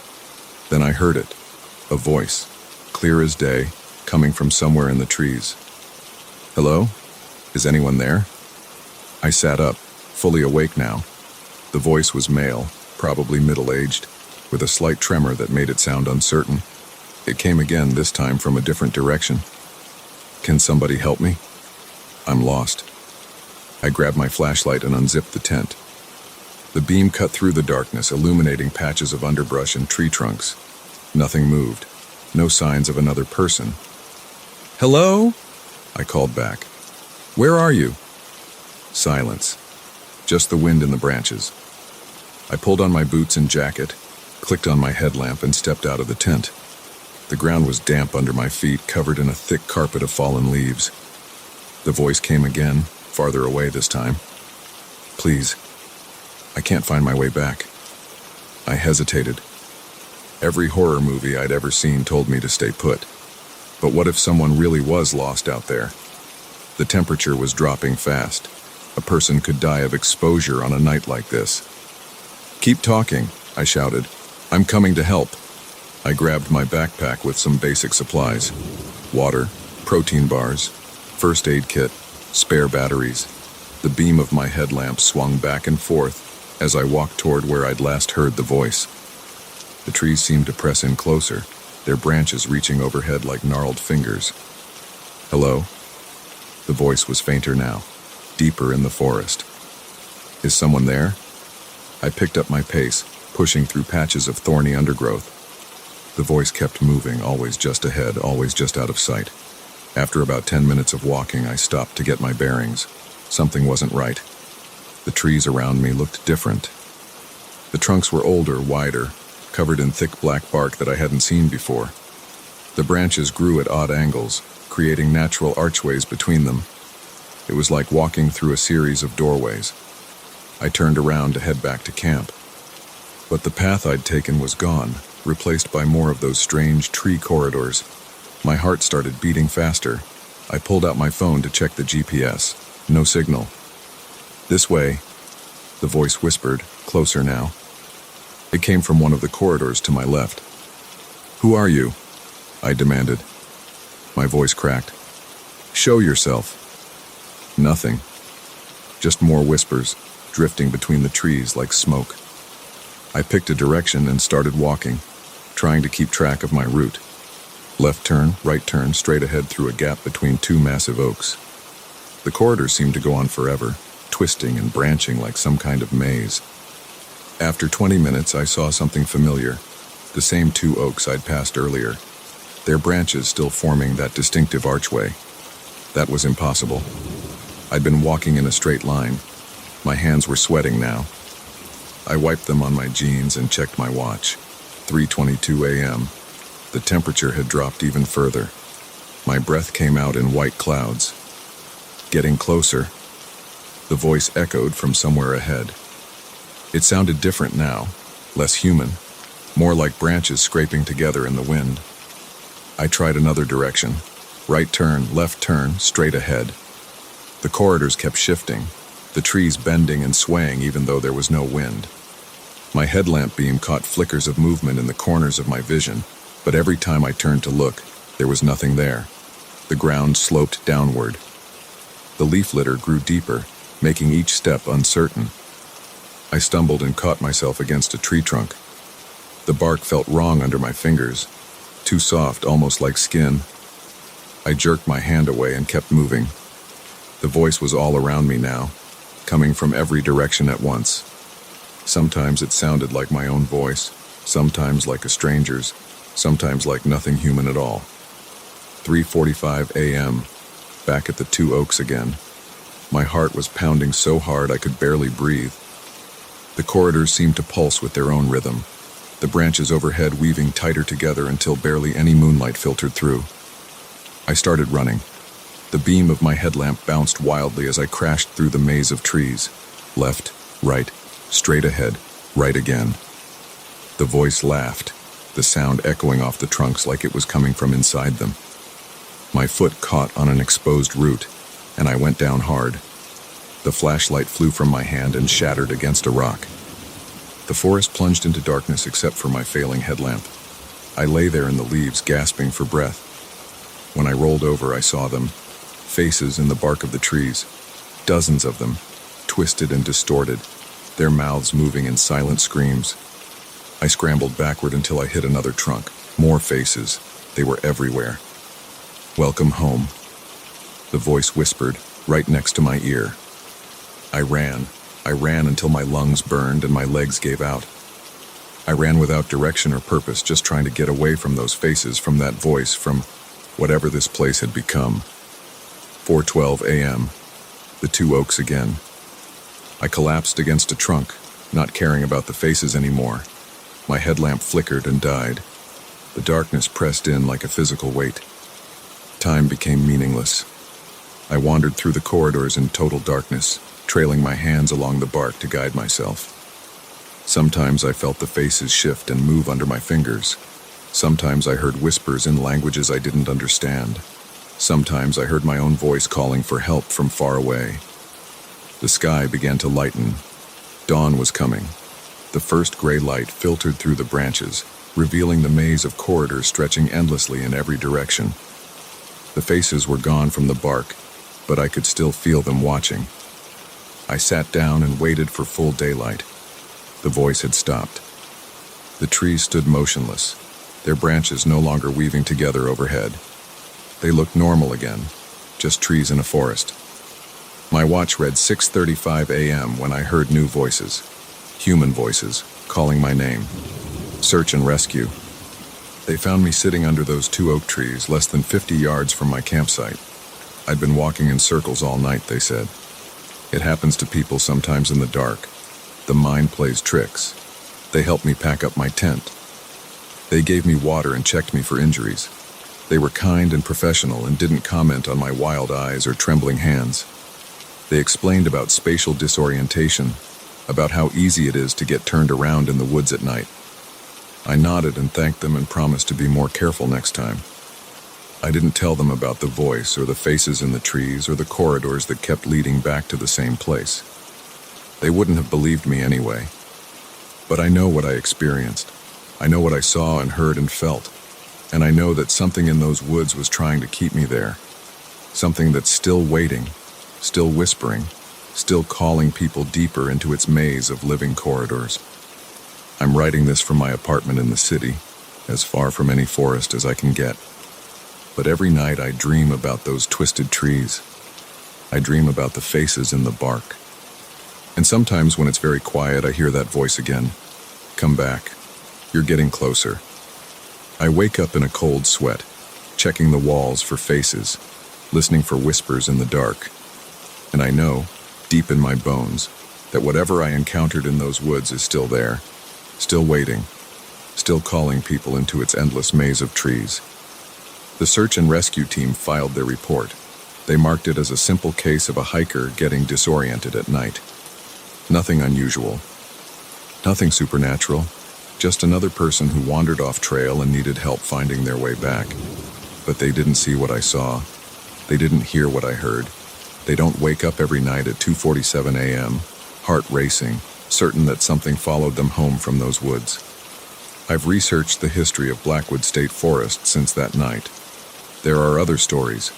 Then I heard it, a voice, clear as day, coming from somewhere in the trees. Hello? Is anyone there? I sat up, fully awake now. The voice was male, probably middle-aged, with a slight tremor that made it sound uncertain. It came again, this time from a different direction. Can somebody help me? I'm lost. I grabbed my flashlight and unzipped the tent. The beam cut through the darkness, illuminating patches of underbrush and tree trunks. Nothing moved. No signs of another person. Hello? I called back. Where are you? Silence. Just the wind in the branches. I pulled on my boots and jacket, clicked on my headlamp, and stepped out of the tent. The ground was damp under my feet, covered in a thick carpet of fallen leaves. The voice came again, farther away this time. Please. I can't find my way back. I hesitated. Every horror movie I'd ever seen told me to stay put. But what if someone really was lost out there? The temperature was dropping fast. A person could die of exposure on a night like this. "Keep talking," I shouted. "I'm coming to help." I grabbed my backpack with some basic supplies: water, protein bars, first aid kit, spare batteries. The beam of my headlamp swung back and forth as I walked toward where I'd last heard the voice. The trees seemed to press in closer, their branches reaching overhead like gnarled fingers. "Hello?" The voice was fainter now, deeper in the forest. "Is someone there?" I picked up my pace, pushing through patches of thorny undergrowth. The voice kept moving, always just ahead, always just out of sight. After about 10 minutes of walking, I stopped to get my bearings. Something wasn't right. The trees around me looked different. The trunks were older, wider, covered in thick black bark that I hadn't seen before. The branches grew at odd angles, creating natural archways between them. It was like walking through a series of doorways. I turned around to head back to camp. But the path I'd taken was gone, replaced by more of those strange tree corridors. My heart started beating faster. I pulled out my phone to check the GPS. No signal. "This way," the voice whispered, closer now. It came from one of the corridors to my left. "Who are you?" I demanded. My voice cracked. "Show yourself." Nothing. Just more whispers, drifting between the trees like smoke. I picked a direction and started walking, trying to keep track of my route. Left turn, right turn, straight ahead through a gap between two massive oaks. The corridors seemed to go on forever, twisting and branching like some kind of maze. After 20 minutes, I saw something familiar, the same two oaks I'd passed earlier, their branches still forming that distinctive archway. That was impossible. I'd been walking in a straight line. My hands were sweating now. I wiped them on my jeans and checked my watch. 3:22 a.m. The temperature had dropped even further. My breath came out in white clouds. Getting closer. The voice echoed from somewhere ahead. It sounded different now, less human, more like branches scraping together in the wind. I tried another direction. Right turn, left turn, straight ahead. The corridors kept shifting, the trees bending and swaying even though there was no wind. My headlamp beam caught flickers of movement in the corners of my vision, but every time I turned to look, there was nothing there. The ground sloped downward. The leaf litter grew deeper, making each step uncertain. I stumbled and caught myself against a tree trunk. The bark felt wrong under my fingers, too soft, almost like skin. I jerked my hand away and kept moving. The voice was all around me now, coming from every direction at once. Sometimes it sounded like my own voice, sometimes like a stranger's, sometimes like nothing human at all. 3:45 a.m., back at the two oaks again. My heart was pounding so hard I could barely breathe. The corridors seemed to pulse with their own rhythm, the branches overhead weaving tighter together until barely any moonlight filtered through. I started running. The beam of my headlamp bounced wildly as I crashed through the maze of trees. Left, right, straight ahead, right again. The voice laughed, the sound echoing off the trunks like it was coming from inside them. My foot caught on an exposed root, and I went down hard. The flashlight flew from my hand and shattered against a rock. The forest plunged into darkness except for my failing headlamp. I lay there in the leaves, gasping for breath. When I rolled over, I saw them, faces in the bark of the trees, dozens of them, twisted and distorted, their mouths moving in silent screams. I scrambled backward until I hit another trunk. More faces. They were everywhere. "Welcome home," the voice whispered, right next to my ear. I ran until my lungs burned and my legs gave out. I ran without direction or purpose, just trying to get away from those faces, from that voice, from whatever this place had become. 4:12 a.m., the two oaks again. I collapsed against a trunk, not caring about the faces anymore. My headlamp flickered and died. The darkness pressed in like a physical weight. Time became meaningless. I wandered through the corridors in total darkness, trailing my hands along the bark to guide myself. Sometimes I felt the faces shift and move under my fingers. Sometimes I heard whispers in languages I didn't understand. Sometimes I heard my own voice calling for help from far away. The sky began to lighten. Dawn was coming. The first gray light filtered through the branches, revealing the maze of corridors stretching endlessly in every direction. The faces were gone from the bark, but I could still feel them watching. I sat down and waited for full daylight. The voice had stopped. The trees stood motionless, their branches no longer weaving together overhead. They looked normal again, just trees in a forest. My watch read 6:35 a.m. when I heard new voices, human voices, calling my name. Search and rescue. They found me sitting under those 2 oak trees less than 50 yards from my campsite. I'd been walking in circles all night, they said. It happens to people sometimes in the dark. The mind plays tricks. They helped me pack up my tent. They gave me water and checked me for injuries. They were kind and professional and didn't comment on my wild eyes or trembling hands. They explained about spatial disorientation, about how easy it is to get turned around in the woods at night. I nodded and thanked them and promised to be more careful next time. I didn't tell them about the voice or the faces in the trees or the corridors that kept leading back to the same place. They wouldn't have believed me anyway. But I know what I experienced. I know what I saw and heard and felt. And I know that something in those woods was trying to keep me there. Something that's still waiting, still whispering, still calling people deeper into its maze of living corridors. I'm writing this from my apartment in the city, as far from any forest as I can get. But every night I dream about those twisted trees. I dream about the faces in the bark. And sometimes when it's very quiet, I hear that voice again. Come back. You're getting closer. I wake up in a cold sweat, checking the walls for faces, listening for whispers in the dark. And I know, deep in my bones, that whatever I encountered in those woods is still there, still waiting, still calling people into its endless maze of trees. The search and rescue team filed their report. They marked it as a simple case of a hiker getting disoriented at night. Nothing unusual. Nothing supernatural. Just another person who wandered off trail and needed help finding their way back. But they didn't see what I saw. They didn't hear what I heard. They don't wake up every night at 2:47 a.m., heart racing, certain that something followed them home from those woods. I've researched the history of Blackwood State Forest since that night. There are other stories.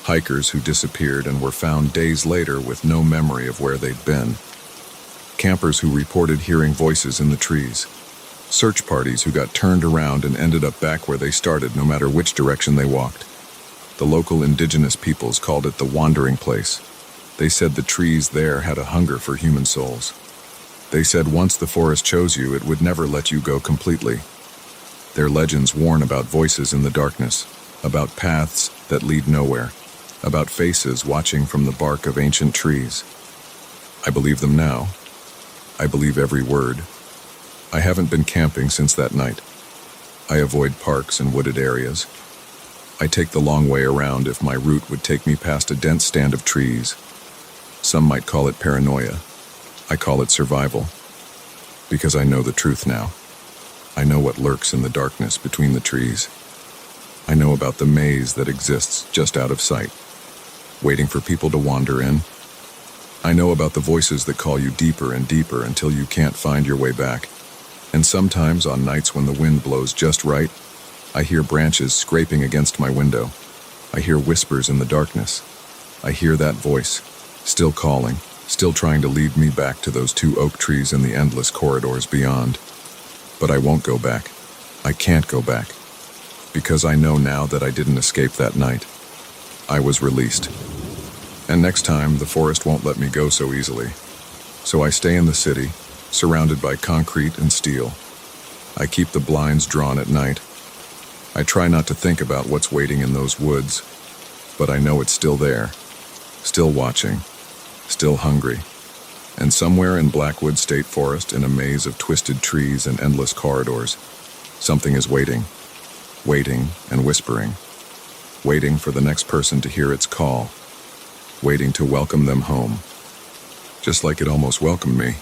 Hikers who disappeared and were found days later with no memory of where they'd been. Campers who reported hearing voices in the trees. Search parties who got turned around and ended up back where they started no matter which direction they walked. The local indigenous peoples called it the wandering place. They said the trees there had a hunger for human souls. They said once the forest chose you, it would never let you go completely. Their legends warn about voices in the darkness, about paths that lead nowhere, about faces watching from the bark of ancient trees. I believe them now. I believe every word. I haven't been camping since that night. I avoid parks and wooded areas. I take the long way around if my route would take me past a dense stand of trees. Some might call it paranoia. I call it survival. Because I know the truth now. I know what lurks in the darkness between the trees. I know about the maze that exists just out of sight, waiting for people to wander in. I know about the voices that call you deeper and deeper until you can't find your way back. And sometimes on nights when the wind blows just right, I hear branches scraping against my window. I hear whispers in the darkness. I hear that voice, still calling, still trying to lead me back to those 2 oak trees in the endless corridors beyond. But I won't go back. I can't go back. Because I know now that I didn't escape that night. I was released. And next time, the forest won't let me go so easily. So I stay in the city, surrounded by concrete and steel. I keep the blinds drawn at night. I try not to think about what's waiting in those woods, but I know it's still there, still watching, still hungry. And somewhere in Blackwood State Forest, in a maze of twisted trees and endless corridors, something is waiting and whispering, waiting for the next person to hear its call, waiting to welcome them home, just like it almost welcomed me.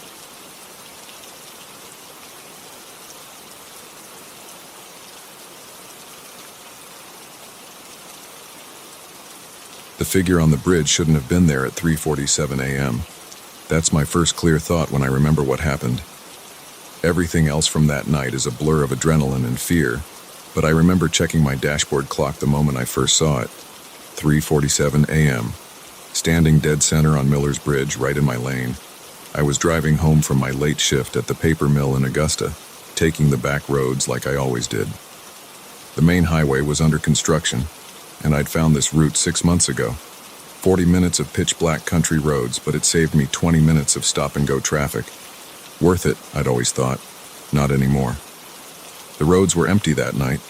The figure on the bridge shouldn't have been there at 3:47 a.m. That's my first clear thought when I remember what happened. Everything else from that night is a blur of adrenaline and fear, but I remember checking my dashboard clock the moment I first saw it. 3:47 a.m. Standing dead center on Miller's Bridge, right in my lane. I was driving home from my late shift at the paper mill in Augusta, taking the back roads like I always did. The main highway was under construction, and I'd found this route 6 months ago. 40 minutes of pitch-black country roads, but it saved me 20 minutes of stop-and-go traffic. Worth it, I'd always thought. Not anymore. The roads were empty that night.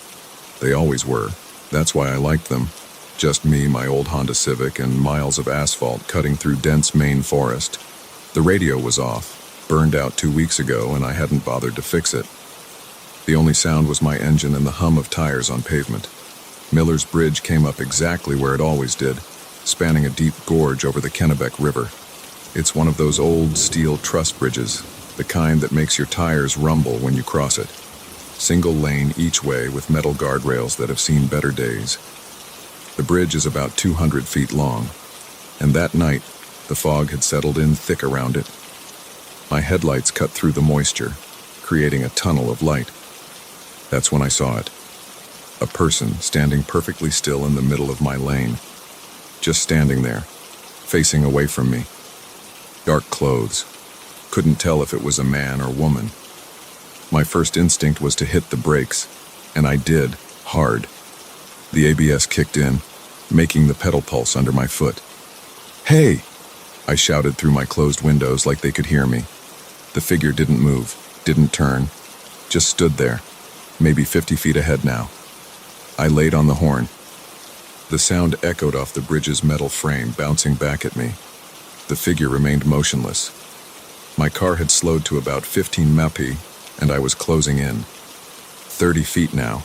They always were. That's why I liked them. Just me, my old Honda Civic, and miles of asphalt cutting through dense Maine forest. The radio was off, burned out 2 weeks ago, and I hadn't bothered to fix it. The only sound was my engine and the hum of tires on pavement. Miller's Bridge came up exactly where it always did, spanning a deep gorge over the Kennebec River. It's one of those old steel truss bridges, the kind that makes your tires rumble when you cross it. Single lane each way with metal guardrails that have seen better days. The bridge is about 200 feet long, and that night, the fog had settled in thick around it. My headlights cut through the moisture, creating a tunnel of light. That's when I saw it. A person standing perfectly still in the middle of my lane. Just standing there, facing away from me. Dark clothes. Couldn't tell if it was a man or woman. My first instinct was to hit the brakes, and I did, hard. The ABS kicked in, making the pedal pulse under my foot. "Hey!" I shouted through my closed windows like they could hear me. The figure didn't move, didn't turn, just stood there, maybe 50 feet ahead now. I laid on the horn. The sound echoed off the bridge's metal frame, bouncing back at me. The figure remained motionless. My car had slowed to about 15 mph, and I was closing in. 30 feet now.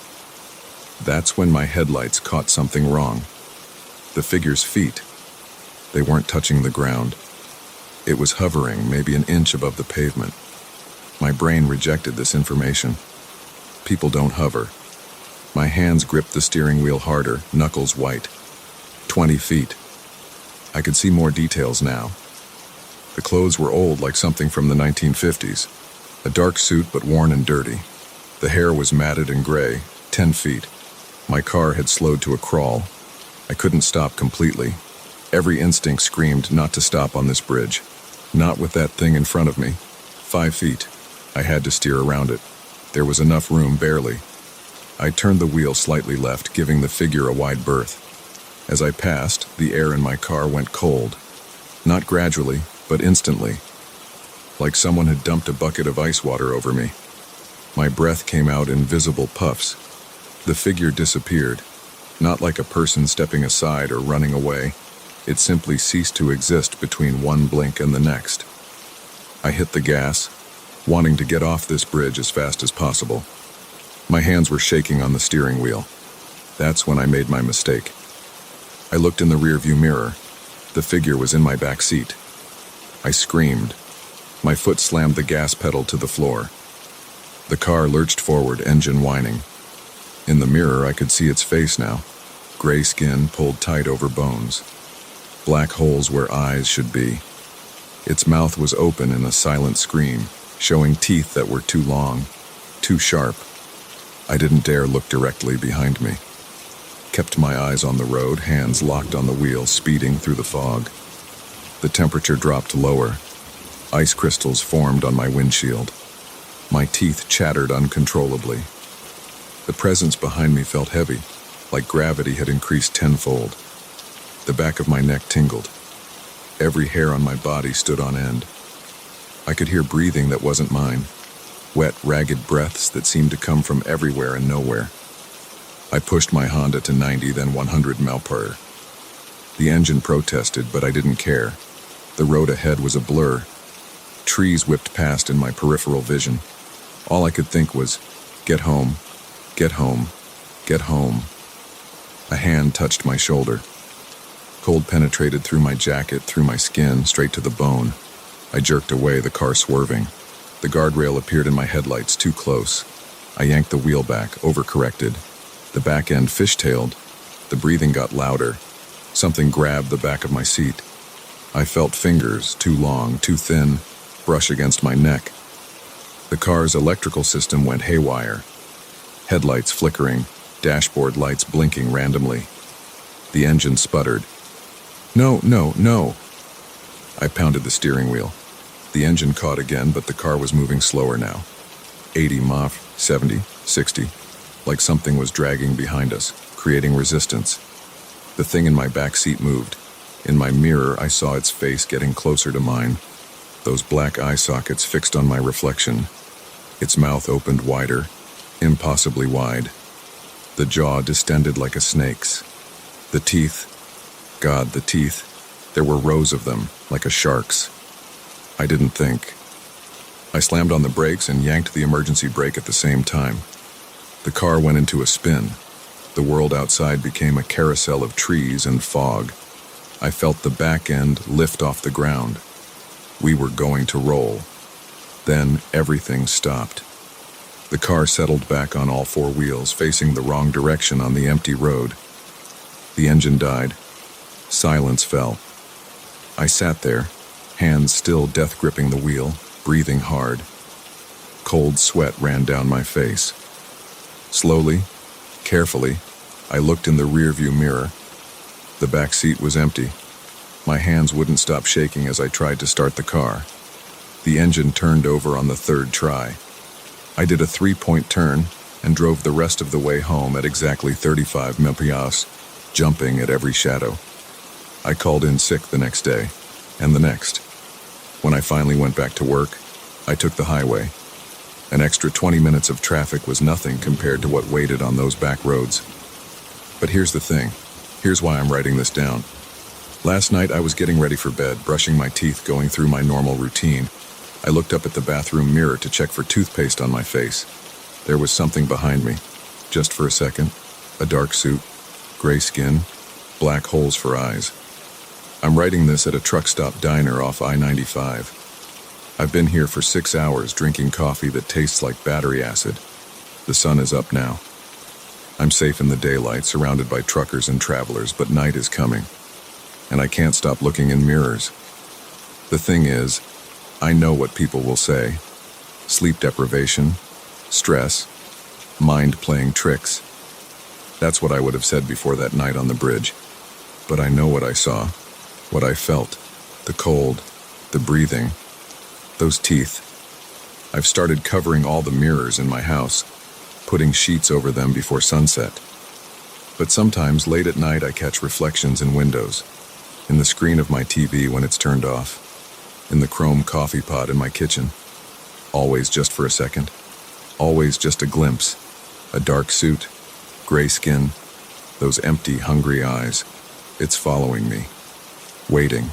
That's when my headlights caught something wrong. The figure's feet. They weren't touching the ground. It was hovering maybe an inch above the pavement. My brain rejected this information. People don't hover. My hands gripped the steering wheel harder, knuckles white. 20 feet. I could see more details now. The clothes were old, like something from the 1950s. A dark suit, but worn and dirty. The hair was matted and gray, 10 feet. My car had slowed to a crawl. I couldn't stop completely. Every instinct screamed not to stop on this bridge. Not with that thing in front of me. 5 feet. I had to steer around it. There was enough room, barely. I turned the wheel slightly left, giving the figure a wide berth. As I passed, the air in my car went cold. Not gradually, but instantly. Like someone had dumped a bucket of ice water over me. My breath came out in visible puffs. The figure disappeared. Not like a person stepping aside or running away. It simply ceased to exist between one blink and the next. I hit the gas, wanting to get off this bridge as fast as possible. My hands were shaking on the steering wheel. That's when I made my mistake. I looked in the rearview mirror. The figure was in my back seat. I screamed. My foot slammed the gas pedal to the floor. The car lurched forward, engine whining. In the mirror, I could see its face now. Gray skin pulled tight over bones. Black holes where eyes should be. Its mouth was open in a silent scream, showing teeth that were too long, too sharp. I didn't dare look directly behind me. Kept my eyes on the road, hands locked on the wheel, speeding through the fog. The temperature dropped lower. Ice crystals formed on my windshield. My teeth chattered uncontrollably. The presence behind me felt heavy, like gravity had increased tenfold. The back of my neck tingled. Every hair on my body stood on end. I could hear breathing that wasn't mine. Wet, ragged breaths that seemed to come from everywhere and nowhere. I pushed my Honda to 90, then 100 mph. The engine protested, but I didn't care. The road ahead was a blur. Trees whipped past in my peripheral vision. All I could think was, get home, get home, get home. A hand touched my shoulder. Cold penetrated through my jacket, through my skin, straight to the bone. I jerked away, the car swerving. The guardrail appeared in my headlights, too close. I yanked the wheel back, overcorrected. The back end fishtailed. The breathing got louder. Something grabbed the back of my seat. I felt fingers, too long, too thin, brush against my neck. The car's electrical system went haywire. Headlights flickering, dashboard lights blinking randomly. The engine sputtered. No, no, no. I pounded the steering wheel. The engine caught again, but the car was moving slower now. 80 mph, 70, 60. Like something was dragging behind us, creating resistance. The thing in my back seat moved. In my mirror, I saw its face getting closer to mine. Those black eye sockets fixed on my reflection. Its mouth opened wider, impossibly wide. The jaw distended like a snake's. The teeth, God, the teeth. There were rows of them, like a shark's. I didn't think. I slammed on the brakes and yanked the emergency brake at the same time. The car went into a spin. The world outside became a carousel of trees and fog. I felt the back end lift off the ground. We were going to roll. Then everything stopped. The car settled back on all four wheels, facing the wrong direction on the empty road. The engine died. Silence fell. I sat there, hands still death-gripping the wheel, breathing hard. Cold sweat ran down my face. Slowly, carefully, I looked in the rearview mirror. The back seat was empty. My hands wouldn't stop shaking as I tried to start the car. The engine turned over on the third try. I did a 3-point turn and drove the rest of the way home at exactly 35 mph, jumping at every shadow. I called in sick the next day, and the next. When I finally went back to work, I took the highway. An extra 20 minutes of traffic was nothing compared to what waited on those back roads. But here's the thing. Here's why I'm writing this down. Last night I was getting ready for bed, brushing my teeth, going through my normal routine. I looked up at the bathroom mirror to check for toothpaste on my face. There was something behind me. Just for a second. A dark suit, gray skin, black holes for eyes. I'm writing this at a truck stop diner off I-95. I've been here for 6 hours drinking coffee that tastes like battery acid. The sun is up now. I'm safe in the daylight, surrounded by truckers and travelers, but night is coming. And I can't stop looking in mirrors. The thing is, I know what people will say. Sleep deprivation, stress, mind playing tricks. That's what I would have said before that night on the bridge. But I know what I saw, what I felt, the cold, the breathing, those teeth. I've started covering all the mirrors in my house, putting sheets over them before sunset. But sometimes late at night I catch reflections in windows, in the screen of my TV when it's turned off, in the chrome coffee pot in my kitchen. Always just for a second. Always just a glimpse. A dark suit, gray skin, those empty, hungry eyes. It's following me, waiting.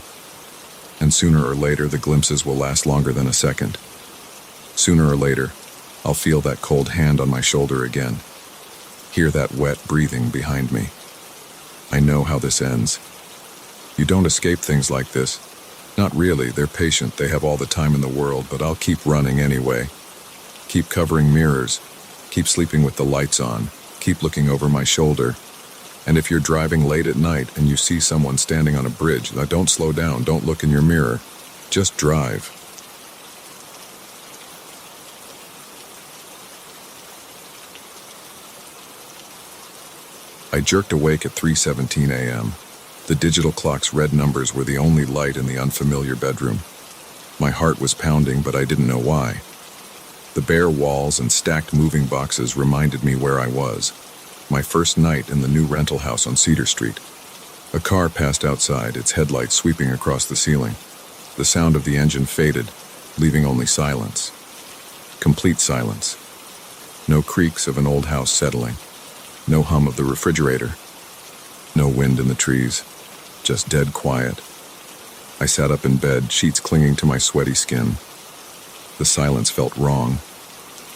And sooner or later the glimpses will last longer than a second. Sooner or later, I'll feel that cold hand on my shoulder again. Hear that wet breathing behind me. I know how this ends. You don't escape things like this. Not really, they're patient, they have all the time in the world, but I'll keep running anyway. Keep covering mirrors, keep sleeping with the lights on, keep looking over my shoulder. And if you're driving late at night and you see someone standing on a bridge, don't slow down, don't look in your mirror, just drive. I jerked awake at 3:17 a.m. The digital clock's red numbers were the only light in the unfamiliar bedroom. My heart was pounding, but I didn't know why. The bare walls and stacked moving boxes reminded me where I was. My first night in the new rental house on Cedar Street. A car passed outside, its headlights sweeping across the ceiling. The sound of the engine faded, leaving only silence. Complete silence. No creaks of an old house settling. No hum of the refrigerator. No wind in the trees. Just dead quiet. I sat up in bed, sheets clinging to my sweaty skin. The silence felt wrong.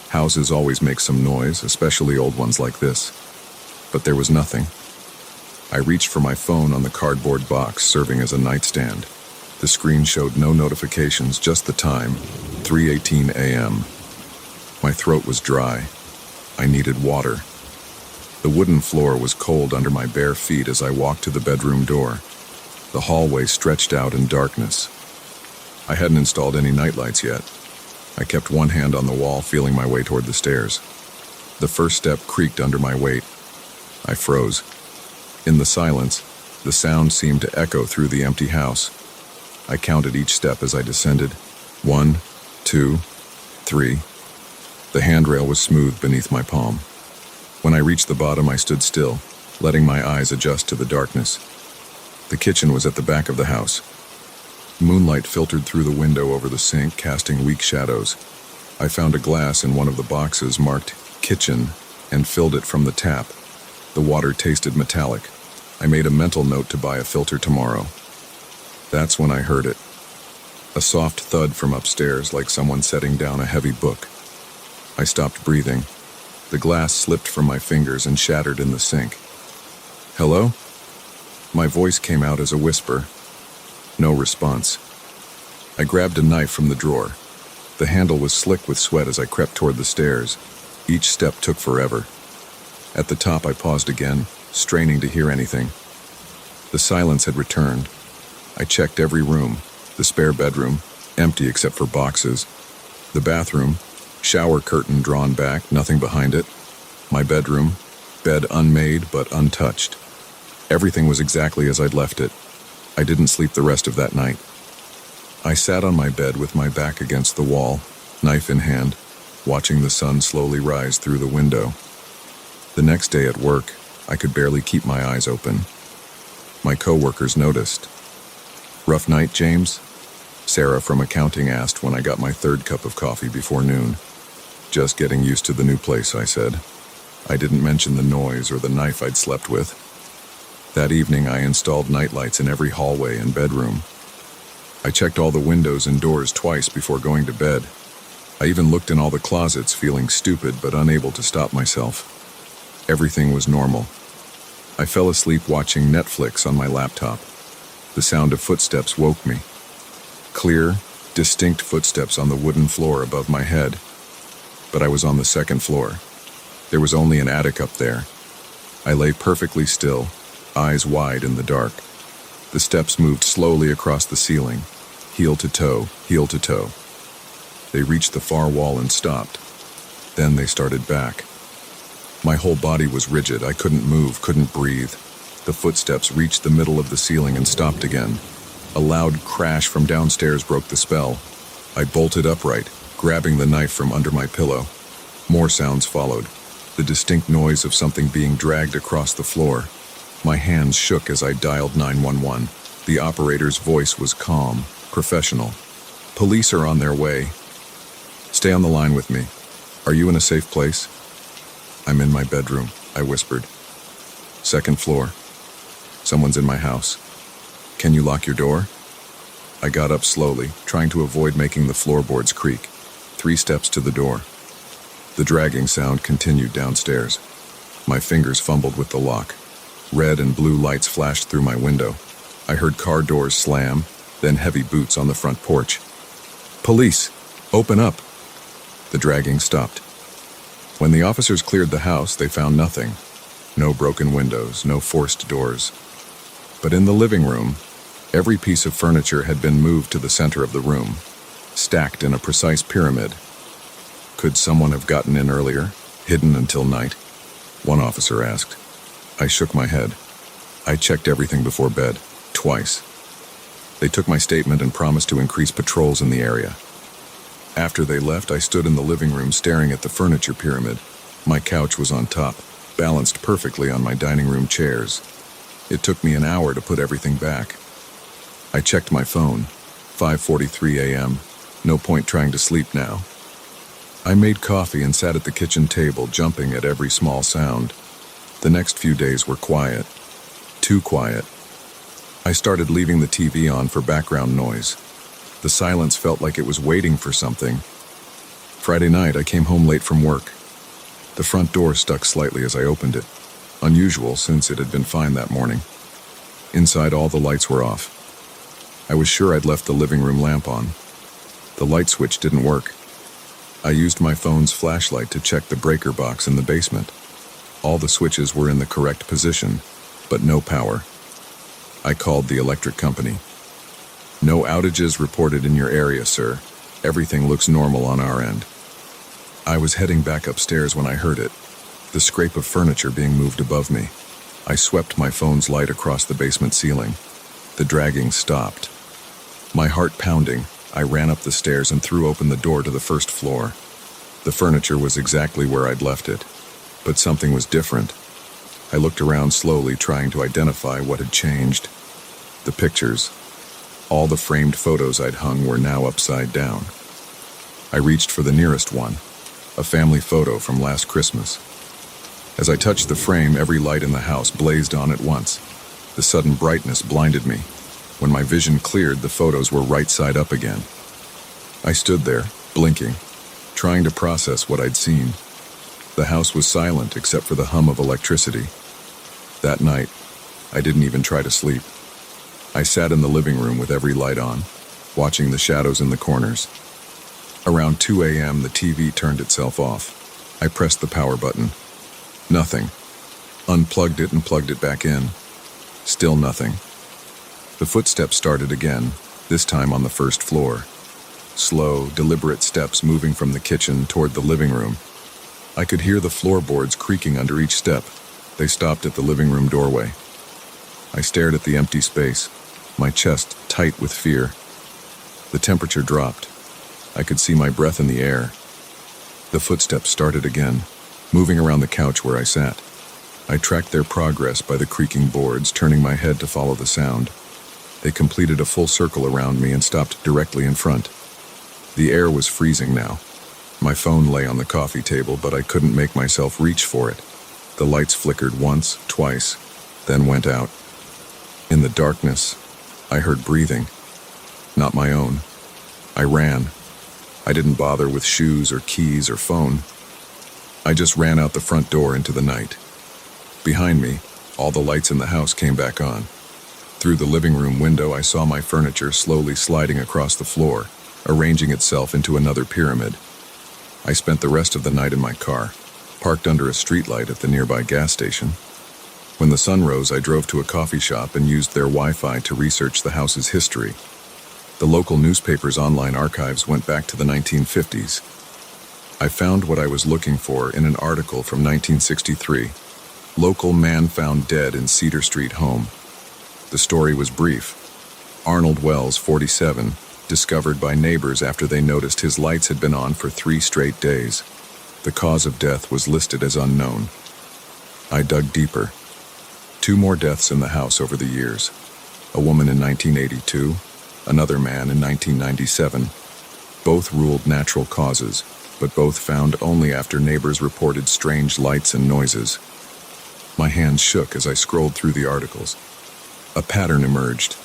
Houses always make some noise, especially old ones like this. But there was nothing. I reached for my phone on the cardboard box serving as a nightstand. The screen showed no notifications, just the time, 3:18 a.m. My throat was dry. I needed water. The wooden floor was cold under my bare feet as I walked to the bedroom door. The hallway stretched out in darkness. I hadn't installed any nightlights yet. I kept one hand on the wall, feeling my way toward the stairs. The first step creaked under my weight. I froze. In the silence, the sound seemed to echo through the empty house. I counted each step as I descended. 1, 2, 3. The handrail was smooth beneath my palm. When I reached the bottom, I stood still, letting my eyes adjust to the darkness. The kitchen was at the back of the house. Moonlight filtered through the window over the sink, casting weak shadows. I found a glass in one of the boxes marked kitchen and filled it from the tap. The water tasted metallic. I made a mental note to buy a filter tomorrow. That's when I heard it. A soft thud from upstairs, like someone setting down a heavy book. I stopped breathing. The glass slipped from my fingers and shattered in the sink. "Hello?" My voice came out as a whisper. No response. I grabbed a knife from the drawer. The handle was slick with sweat as I crept toward the stairs. Each step took forever. At the top, I paused again, straining to hear anything. The silence had returned. I checked every room. The spare bedroom, empty except for boxes. The bathroom, shower curtain drawn back, nothing behind it. My bedroom, bed unmade but untouched. Everything was exactly as I'd left it. I didn't sleep the rest of that night. I sat on my bed with my back against the wall, knife in hand, watching the sun slowly rise through the window. The next day at work, I could barely keep my eyes open. My coworkers noticed. "Rough night, James?" Sarah from accounting asked when I got my third cup of coffee before noon. "Just getting used to the new place," I said. I didn't mention the noise or the knife I'd slept with. That evening, I installed nightlights in every hallway and bedroom. I checked all the windows and doors twice before going to bed. I even looked in all the closets, feeling stupid but unable to stop myself. Everything was normal. I fell asleep watching Netflix on my laptop. The sound of footsteps woke me. Clear, distinct footsteps on the wooden floor above my head. But I was on the second floor. There was only an attic up there. I lay perfectly still, eyes wide in the dark. The steps moved slowly across the ceiling, heel to toe, heel to toe. They reached the far wall and stopped. Then they started back. My whole body was rigid. I couldn't move, couldn't breathe. The footsteps reached the middle of the ceiling and stopped again. A loud crash from downstairs broke the spell. I bolted upright, grabbing the knife from under my pillow. More sounds followed, the distinct noise of something being dragged across the floor. My hands shook as I dialed 911. The operator's voice was calm, professional. "Police are on their way. Stay on the line with me. Are you in a safe place?" "I'm in my bedroom," I whispered. "Second floor. Someone's in my house. Can you lock your door?" I got up slowly, trying to avoid making the floorboards creak. 3 steps to the door. The dragging sound continued downstairs. My fingers fumbled with the lock. Red and blue lights flashed through my window. I heard car doors slam, then heavy boots on the front porch. "Police! Open up!" The dragging stopped. When the officers cleared the house, they found nothing. No broken windows, no forced doors. But in the living room, every piece of furniture had been moved to the center of the room, stacked in a precise pyramid. Could someone have gotten in earlier, hidden until night? One officer asked. I shook my head. I checked everything before bed, twice. They took my statement and promised to increase patrols in the area. After they left, I stood in the living room staring at the furniture pyramid. My couch was on top, balanced perfectly on my dining room chairs. It took me an hour to put everything back. I checked my phone, 5:43 a.m. No point trying to sleep now. I made coffee and sat at the kitchen table, jumping at every small sound. The next few days were quiet. Too quiet. I started leaving the TV on for background noise. The silence felt like it was waiting for something. Friday night, I came home late from work. The front door stuck slightly as I opened it. Unusual, since it had been fine that morning. Inside, all the lights were off. I was sure I'd left the living room lamp on. The light switch didn't work. I used my phone's flashlight to check the breaker box in the basement. All the switches were in the correct position, but no power. I called the electric company. "No outages reported in your area, sir. Everything looks normal on our end." I was heading back upstairs when I heard it, the scrape of furniture being moved above me. I swept my phone's light across the basement ceiling. The dragging stopped. My heart pounding, I ran up the stairs and threw open the door to the first floor. The furniture was exactly where I'd left it, but something was different. I looked around slowly, trying to identify what had changed. The pictures, all the framed photos I'd hung, were now upside down. I reached for the nearest one, a family photo from last Christmas. As I touched the frame, every light in the house blazed on at once. The sudden brightness blinded me. When my vision cleared, the photos were right side up again. I stood there, blinking, trying to process what I'd seen. The house was silent except for the hum of electricity. That night, I didn't even try to sleep. I sat in the living room with every light on, watching the shadows in the corners. Around 2 a.m., the TV turned itself off. I pressed the power button. Nothing. Unplugged it and plugged it back in. Still nothing. The footsteps started again, this time on the first floor. Slow, deliberate steps moving from the kitchen toward the living room. I could hear the floorboards creaking under each step. They stopped at the living room doorway. I stared at the empty space, my chest tight with fear. The temperature dropped. I could see my breath in the air. The footsteps started again, moving around the couch where I sat. I tracked their progress by the creaking boards, turning my head to follow the sound. They completed a full circle around me and stopped directly in front. The air was freezing now. My phone lay on the coffee table, but I couldn't make myself reach for it. The lights flickered once, twice, then went out. In the darkness, I heard breathing. Not my own. I ran. I didn't bother with shoes or keys or phone. I just ran out the front door into the night. Behind me, all the lights in the house came back on. Through the living room window, I saw my furniture slowly sliding across the floor, arranging itself into another pyramid. I spent the rest of the night in my car, parked under a streetlight at the nearby gas station. When the sun rose, I drove to a coffee shop and used their Wi-Fi to research the house's history. The local newspaper's online archives went back to the 1950s. I found what I was looking for in an article from 1963. Local man found dead in Cedar Street home. The story was brief. Arnold Wells, 47, discovered by neighbors after they noticed his lights had been on for 3 straight days. The cause of death was listed as unknown. I dug deeper. 2 more deaths in the house over the years. A woman in 1982, another man in 1997. Both ruled natural causes, but both found only after neighbors reported strange lights and noises. My hands shook as I scrolled through the articles. A pattern emerged.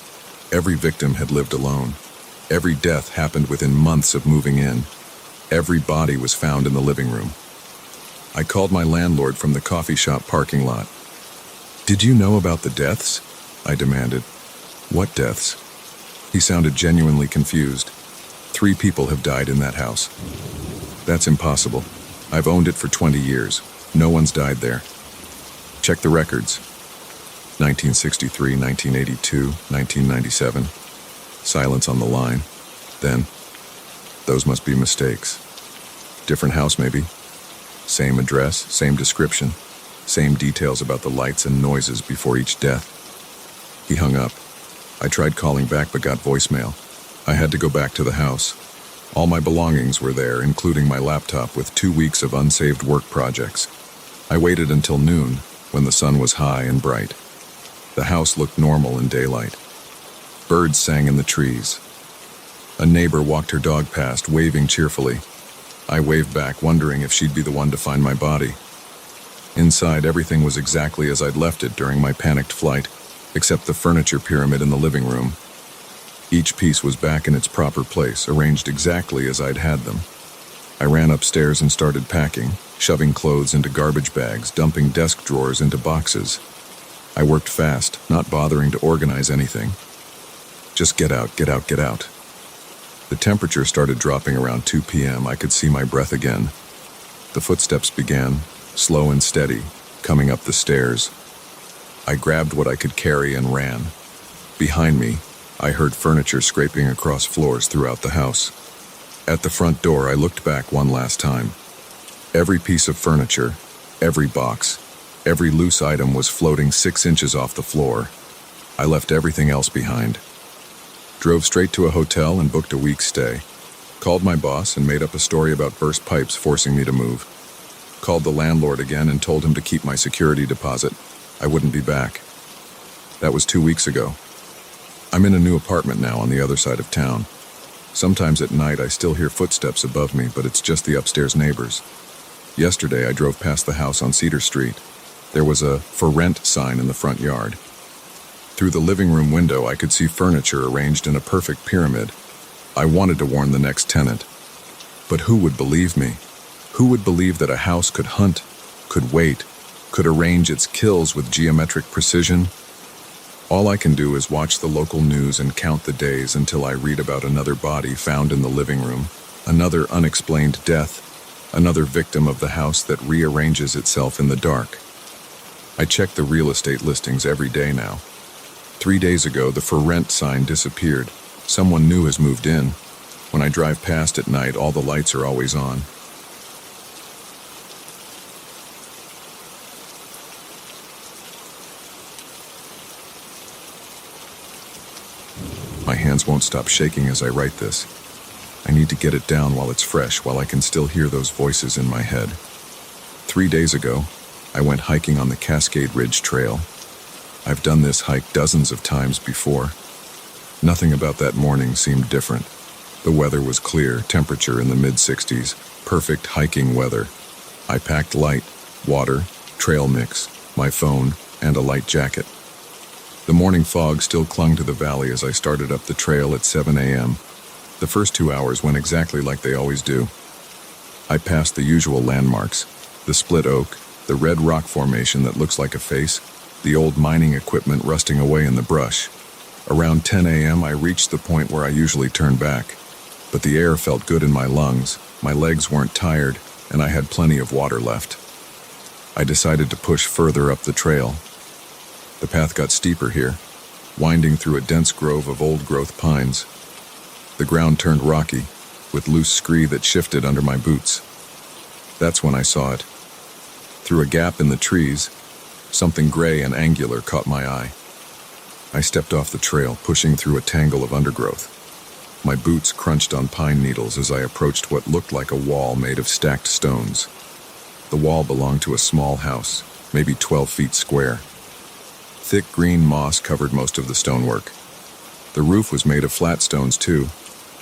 Every victim had lived alone. Every death happened within months of moving in. Every body was found in the living room. I called my landlord from the coffee shop parking lot. "Did you know about the deaths?" I demanded. "What deaths?" He sounded genuinely confused. 3 people have died in that house." "That's impossible. I've owned it for 20 years. No one's died there." "Check the records. 1963, 1982, 1997. Silence on the line. Then, those must be mistakes. Different house, maybe. Same address, same description, same details about the lights and noises before each death." He hung up. I tried calling back but got voicemail. I had to go back to the house. All my belongings were there, including my laptop with 2 weeks of unsaved work projects. I waited until noon, when the sun was high and bright. The house looked normal in daylight. Birds sang in the trees. A neighbor walked her dog past, waving cheerfully. I waved back, wondering if she'd be the one to find my body. Inside, everything was exactly as I'd left it during my panicked flight, except the furniture pyramid in the living room. Each piece was back in its proper place, arranged exactly as I'd had them. I ran upstairs and started packing, shoving clothes into garbage bags, dumping desk drawers into boxes. I worked fast, not bothering to organize anything. Just get out, get out, get out. The temperature started dropping around 2 p.m. I could see my breath again. The footsteps began, slow and steady, coming up the stairs. I grabbed what I could carry and ran. Behind me, I heard furniture scraping across floors throughout the house. At the front door, I looked back one last time. Every piece of furniture, every box, every loose item was floating 6 inches off the floor. I left everything else behind. Drove straight to a hotel and booked a week's stay. Called my boss and made up a story about burst pipes forcing me to move. Called the landlord again and told him to keep my security deposit. I wouldn't be back. That was 2 weeks ago. I'm in a new apartment now on the other side of town. Sometimes at night I still hear footsteps above me, but it's just the upstairs neighbors. Yesterday I drove past the house on Cedar Street. There was a "For Rent" sign in the front yard. Through the living room window I could see furniture arranged in a perfect pyramid. I wanted to warn the next tenant. But who would believe me? Who would believe that a house could hunt, could wait, could arrange its kills with geometric precision? All I can do is watch the local news and count the days until I read about another body found in the living room, another unexplained death, another victim of the house that rearranges itself in the dark. I check the real estate listings every day now. 3 days ago, the "For Rent" sign disappeared. Someone new has moved in. When I drive past at night, all the lights are always on. My hands won't stop shaking as I write this. I need to get it down while it's fresh, while I can still hear those voices in my head. 3 days ago, I went hiking on the Cascade Ridge Trail. I've done this hike dozens of times before. Nothing about that morning seemed different. The weather was clear, temperature in the mid-60s, perfect hiking weather. I packed light, water, trail mix, my phone, and a light jacket. The morning fog still clung to the valley as I started up the trail at 7 a.m. The first 2 hours went exactly like they always do. I passed the usual landmarks, the split oak, the red rock formation that looks like a face, the old mining equipment rusting away in the brush. Around 10 a.m. I reached the point where I usually turn back, but the air felt good in my lungs, my legs weren't tired, and I had plenty of water left. I decided to push further up the trail. The path got steeper here, winding through a dense grove of old-growth pines. The ground turned rocky, with loose scree that shifted under my boots. That's when I saw it. Through a gap in the trees, something gray and angular caught my eye. I stepped off the trail, pushing through a tangle of undergrowth. My boots crunched on pine needles as I approached what looked like a wall made of stacked stones. The wall belonged to a small house, maybe 12 feet square. Thick green moss covered most of the stonework. The roof was made of flat stones too,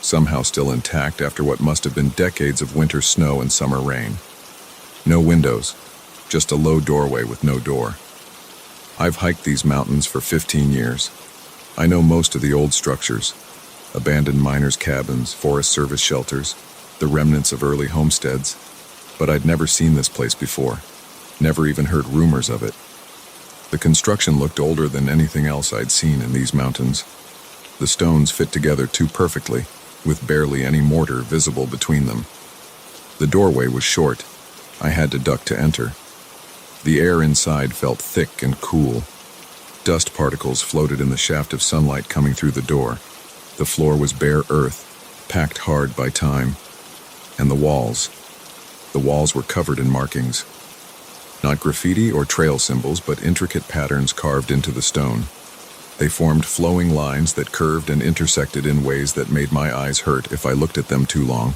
somehow still intact after what must have been decades of winter snow and summer rain. No windows, just a low doorway with no door. I've hiked these mountains for 15 years. I know most of the old structures, abandoned miners' cabins, Forest Service shelters, the remnants of early homesteads, but I'd never seen this place before, never even heard rumors of it. The construction looked older than anything else I'd seen in these mountains. The stones fit together too perfectly, with barely any mortar visible between them. The doorway was short. I had to duck to enter. The air inside felt thick and cool. Dust particles floated in the shaft of sunlight coming through the door. The floor was bare earth, packed hard by time. And the walls were covered in markings. Not graffiti or trail symbols, but intricate patterns carved into the stone. They formed flowing lines that curved and intersected in ways that made my eyes hurt if I looked at them too long.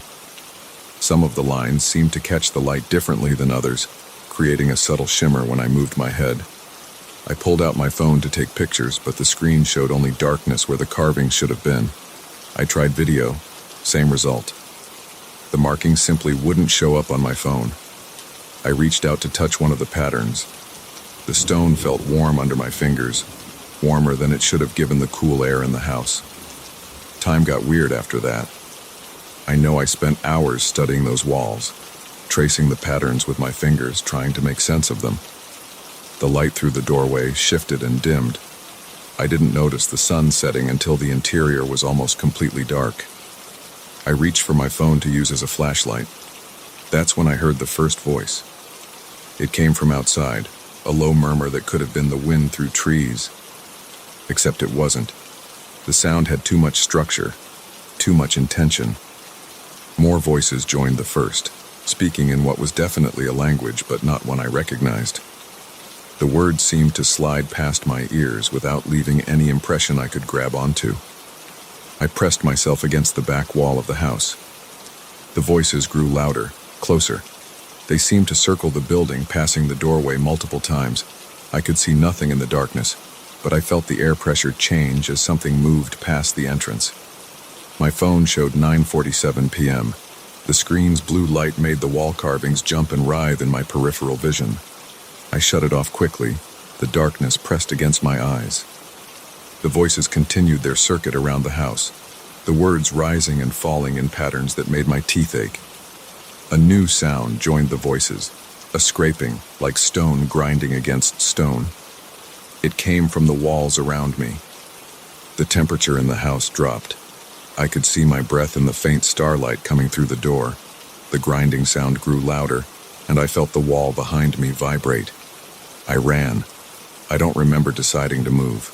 Some of the lines seemed to catch the light differently than others, creating a subtle shimmer when I moved my head. I pulled out my phone to take pictures, but the screen showed only darkness where the carvings should have been. I tried video, same result. The markings simply wouldn't show up on my phone. I reached out to touch one of the patterns. The stone felt warm under my fingers, warmer than it should have given the cool air in the house. Time got weird after that. I know I spent hours studying those walls, tracing the patterns with my fingers, trying to make sense of them. The light through the doorway shifted and dimmed. I didn't notice the sun setting until the interior was almost completely dark. I reached for my phone to use as a flashlight. That's when I heard the first voice. It came from outside, a low murmur that could have been the wind through trees. Except it wasn't. The sound had too much structure, too much intention. More voices joined the first, speaking in what was definitely a language, but not one I recognized. The words seemed to slide past my ears without leaving any impression I could grab onto. I pressed myself against the back wall of the house. The voices grew louder, closer. They seemed to circle the building, passing the doorway multiple times. I could see nothing in the darkness, but I felt the air pressure change as something moved past the entrance. My phone showed 9:47 p.m. The screen's blue light made the wall carvings jump and writhe in my peripheral vision. I shut it off quickly. The darkness pressed against my eyes. The voices continued their circuit around the house, the words rising and falling in patterns that made my teeth ache. A new sound joined the voices, a scraping, like stone grinding against stone. It came from the walls around me. The temperature in the house dropped. I could see my breath in the faint starlight coming through the door. The grinding sound grew louder, and I felt the wall behind me vibrate. I ran. I don't remember deciding to move.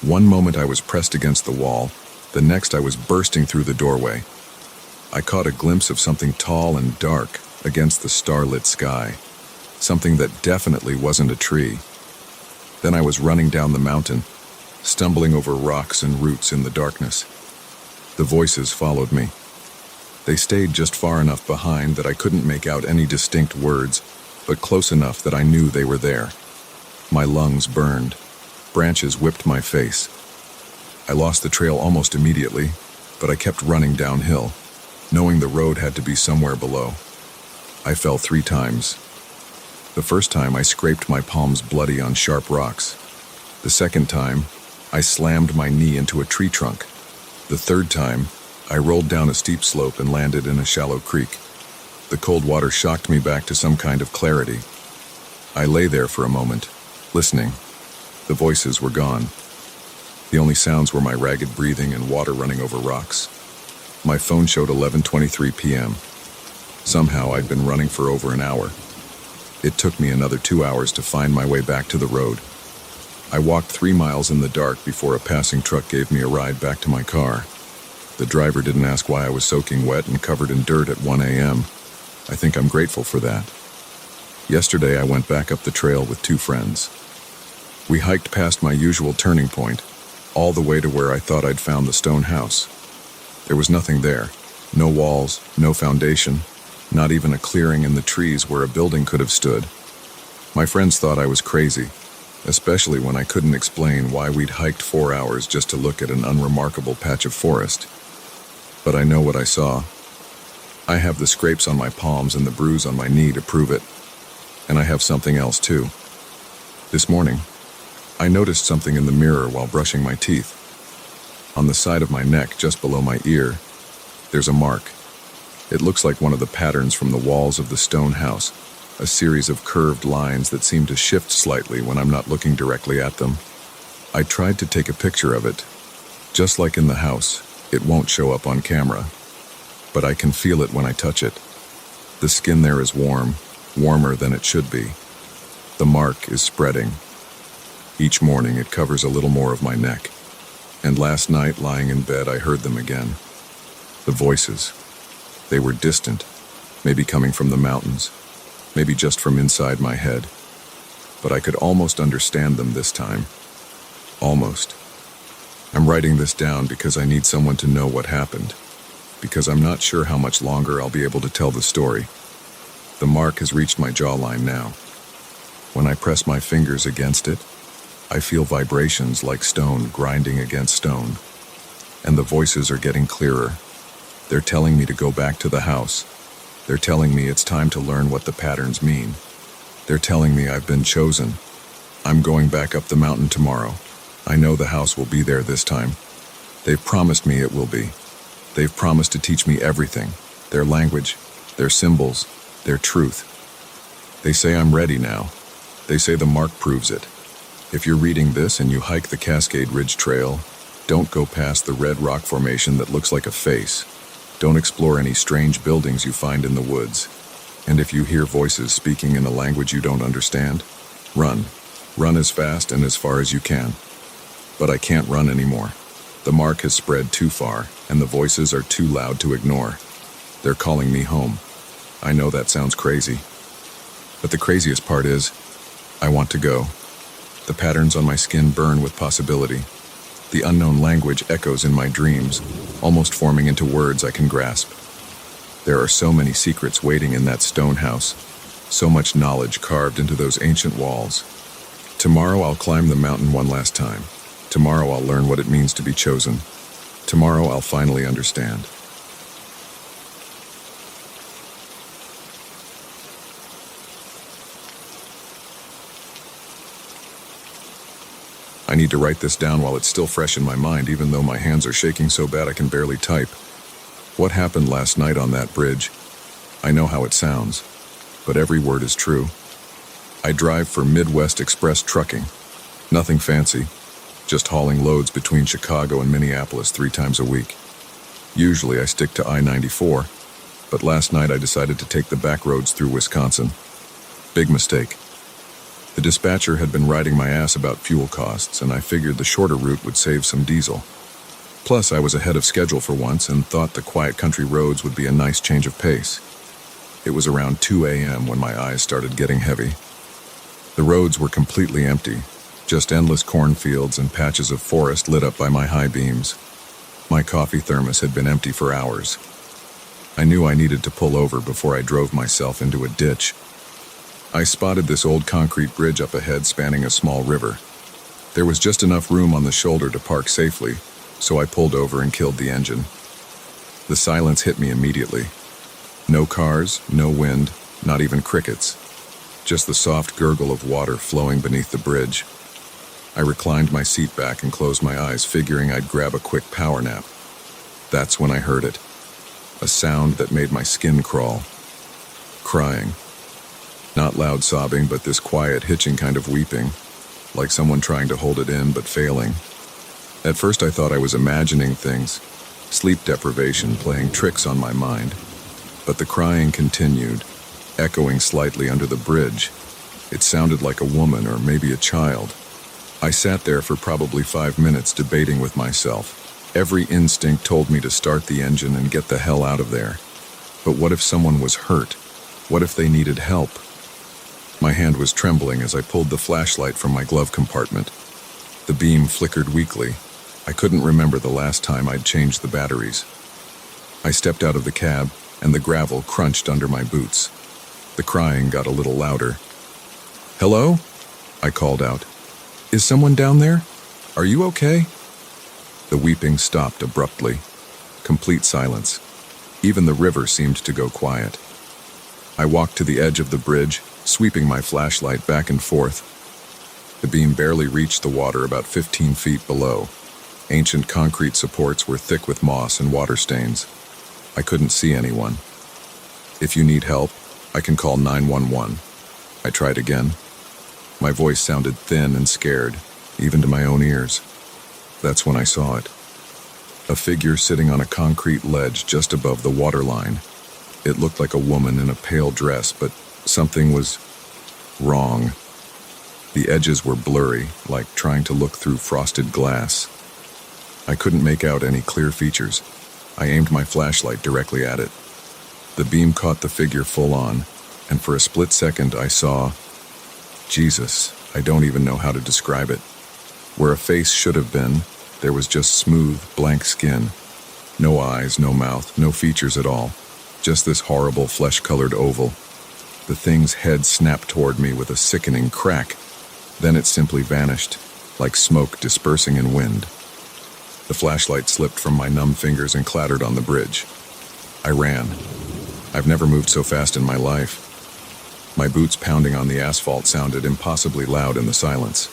One moment I was pressed against the wall, the next I was bursting through the doorway. I caught a glimpse of something tall and dark against the starlit sky, something that definitely wasn't a tree. Then I was running down the mountain, stumbling over rocks and roots in the darkness. The voices followed me. They stayed just far enough behind that I couldn't make out any distinct words, but close enough that I knew they were there. My lungs burned. Branches whipped my face. I lost the trail almost immediately, but I kept running downhill, knowing the road had to be somewhere below. I fell 3 times. The first time I scraped my palms bloody on sharp rocks. The second time, I slammed my knee into a tree trunk. The third time, I rolled down a steep slope and landed in a shallow creek. The cold water shocked me back to some kind of clarity. I lay there for a moment, listening. The voices were gone. The only sounds were my ragged breathing and water running over rocks. My phone showed 11:23 p.m. Somehow I'd been running for over an hour. It took me another 2 hours to find my way back to the road. I walked 3 miles in the dark before a passing truck gave me a ride back to my car. The driver didn't ask why I was soaking wet and covered in dirt at 1 a.m. I think I'm grateful for that. Yesterday I went back up the trail with 2 friends. We hiked past my usual turning point, all the way to where I thought I'd found the stone house. There was nothing there. No walls, no foundation, not even a clearing in the trees where a building could have stood. My friends thought I was crazy, especially when I couldn't explain why we'd hiked 4 hours just to look at an unremarkable patch of forest. But I know what I saw. I have the scrapes on my palms and the bruise on my knee to prove it. And I have something else too. This morning, I noticed something in the mirror while brushing my teeth. On the side of my neck, just below my ear, there's a mark. It looks like one of the patterns from the walls of the stone house, a series of curved lines that seem to shift slightly when I'm not looking directly at them. I tried to take a picture of it. Just like in the house, it won't show up on camera, but I can feel it when I touch it. The skin there is warm, warmer than it should be. The mark is spreading. Each morning it covers a little more of my neck. And last night, lying in bed, I heard them again. The voices. They were distant, maybe coming from the mountains, maybe just from inside my head. But I could almost understand them this time. Almost. I'm writing this down because I need someone to know what happened, because I'm not sure how much longer I'll be able to tell the story. The mark has reached my jawline now. When I press my fingers against it, I feel vibrations like stone grinding against stone. And the voices are getting clearer. They're telling me to go back to the house. They're telling me it's time to learn what the patterns mean. They're telling me I've been chosen. I'm going back up the mountain tomorrow. I know the house will be there this time. They've promised me it will be. They've promised to teach me everything. Their language, their symbols, their truth. They say I'm ready now. They say the mark proves it. If you're reading this and you hike the Cascade Ridge Trail, don't go past the red rock formation that looks like a face. Don't explore any strange buildings you find in the woods. And if you hear voices speaking in a language you don't understand, Run. Run as fast and as far as you can. But I can't run anymore. The mark has spread too far, and the voices are too loud to ignore. They're calling me home. I know that sounds crazy. But the craziest part is, I want to go. The patterns on my skin burn with possibility. The unknown language echoes in my dreams, almost forming into words I can grasp. There are so many secrets waiting in that stone house, so much knowledge carved into those ancient walls. Tomorrow I'll climb the mountain one last time. Tomorrow I'll learn what it means to be chosen. Tomorrow I'll finally understand. I need to write this down while it's still fresh in my mind, even though my hands are shaking so bad I can barely type. What happened last night on that bridge? I know how it sounds, but every word is true. I drive for Midwest Express Trucking. Nothing fancy, just hauling loads between Chicago and Minneapolis 3 times a week. Usually I stick to I-94, but last night I decided to take the back roads through Wisconsin. Big mistake. The dispatcher had been riding my ass about fuel costs, and I figured the shorter route would save some diesel. Plus, I was ahead of schedule for once and thought the quiet country roads would be a nice change of pace. It was around 2 a.m. when my eyes started getting heavy. The roads were completely empty, just endless cornfields and patches of forest lit up by my high beams. My coffee thermos had been empty for hours. I knew I needed to pull over before I drove myself into a ditch. I spotted this old concrete bridge up ahead spanning a small river. There was just enough room on the shoulder to park safely, so I pulled over and killed the engine. The silence hit me immediately. No cars, no wind, not even crickets. Just the soft gurgle of water flowing beneath the bridge. I reclined my seat back and closed my eyes, figuring I'd grab a quick power nap. That's when I heard it. A sound that made my skin crawl. Crying. Not loud sobbing, but this quiet, hitching kind of weeping, like someone trying to hold it in but failing. At first I thought I was imagining things, sleep deprivation playing tricks on my mind. But the crying continued, echoing slightly under the bridge. It sounded like a woman or maybe a child. I sat there for probably 5 minutes debating with myself. Every instinct told me to start the engine and get the hell out of there. But what if someone was hurt? What if they needed help? My hand was trembling as I pulled the flashlight from my glove compartment. The beam flickered weakly. I couldn't remember the last time I'd changed the batteries. I stepped out of the cab, and the gravel crunched under my boots. The crying got a little louder. "Hello?" I called out. "Is someone down there? Are you okay?" The weeping stopped abruptly. Complete silence. Even the river seemed to go quiet. I walked to the edge of the bridge, sweeping my flashlight back and forth. The beam barely reached the water about 15 feet below. Ancient concrete supports were thick with moss and water stains. I couldn't see anyone. "If you need help, I can call 911. I tried again. My voice sounded thin and scared, even to my own ears. That's when I saw it. A figure sitting on a concrete ledge just above the waterline. It looked like a woman in a pale dress, but something was wrong. The edges were blurry, like trying to look through frosted glass. I couldn't make out any clear features. I aimed my flashlight directly at it. The beam caught the figure full on, and for a split second I saw... Jesus, I don't even know how to describe it. Where a face should have been, there was just smooth, blank skin. No eyes, no mouth, no features at all. Just this horrible flesh-colored oval. The thing's head snapped toward me with a sickening crack. Then it simply vanished, like smoke dispersing in wind. The flashlight slipped from my numb fingers and clattered on the bridge. I ran. I've never moved so fast in my life. My boots pounding on the asphalt sounded impossibly loud in the silence.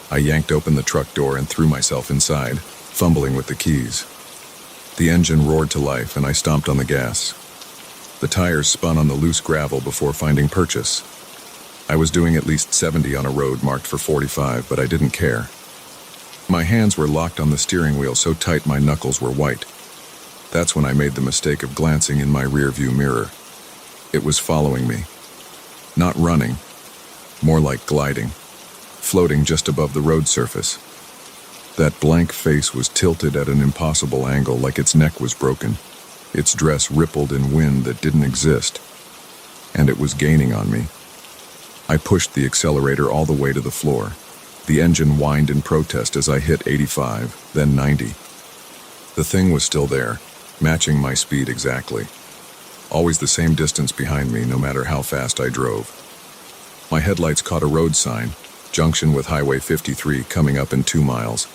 I yanked open the truck door and threw myself inside, fumbling with the keys. The engine roared to life and I stomped on the gas. The tires spun on the loose gravel before finding purchase. I was doing at least 70 on a road marked for 45, but I didn't care. My hands were locked on the steering wheel so tight my knuckles were white. That's when I made the mistake of glancing in my rearview mirror. It was following me. Not running, more like gliding, floating just above the road surface. That blank face was tilted at an impossible angle, like its neck was broken. Its dress rippled in wind that didn't exist, and it was gaining on me. I pushed the accelerator all the way to the floor. The engine whined in protest as I hit 85, then 90. The thing was still there, matching my speed exactly. Always the same distance behind me, no matter how fast I drove. My headlights caught a road sign, junction with Highway 53 coming up in 2 miles.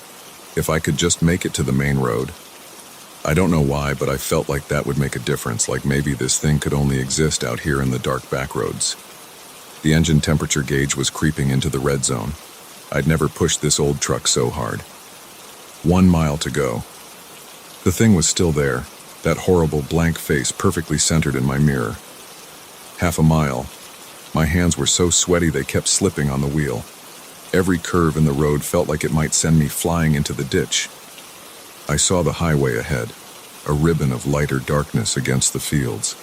If I could just make it to the main road. I don't know why, but I felt like that would make a difference, like maybe this thing could only exist out here in the dark back roads. The engine temperature gauge was creeping into the red zone. I'd never pushed this old truck so hard. 1 mile to go. The thing was still there, that horrible blank face perfectly centered in my mirror. Half a mile. My hands were so sweaty they kept slipping on the wheel. Every curve in the road felt like it might send me flying into the ditch. I saw the highway ahead, a ribbon of lighter darkness against the fields.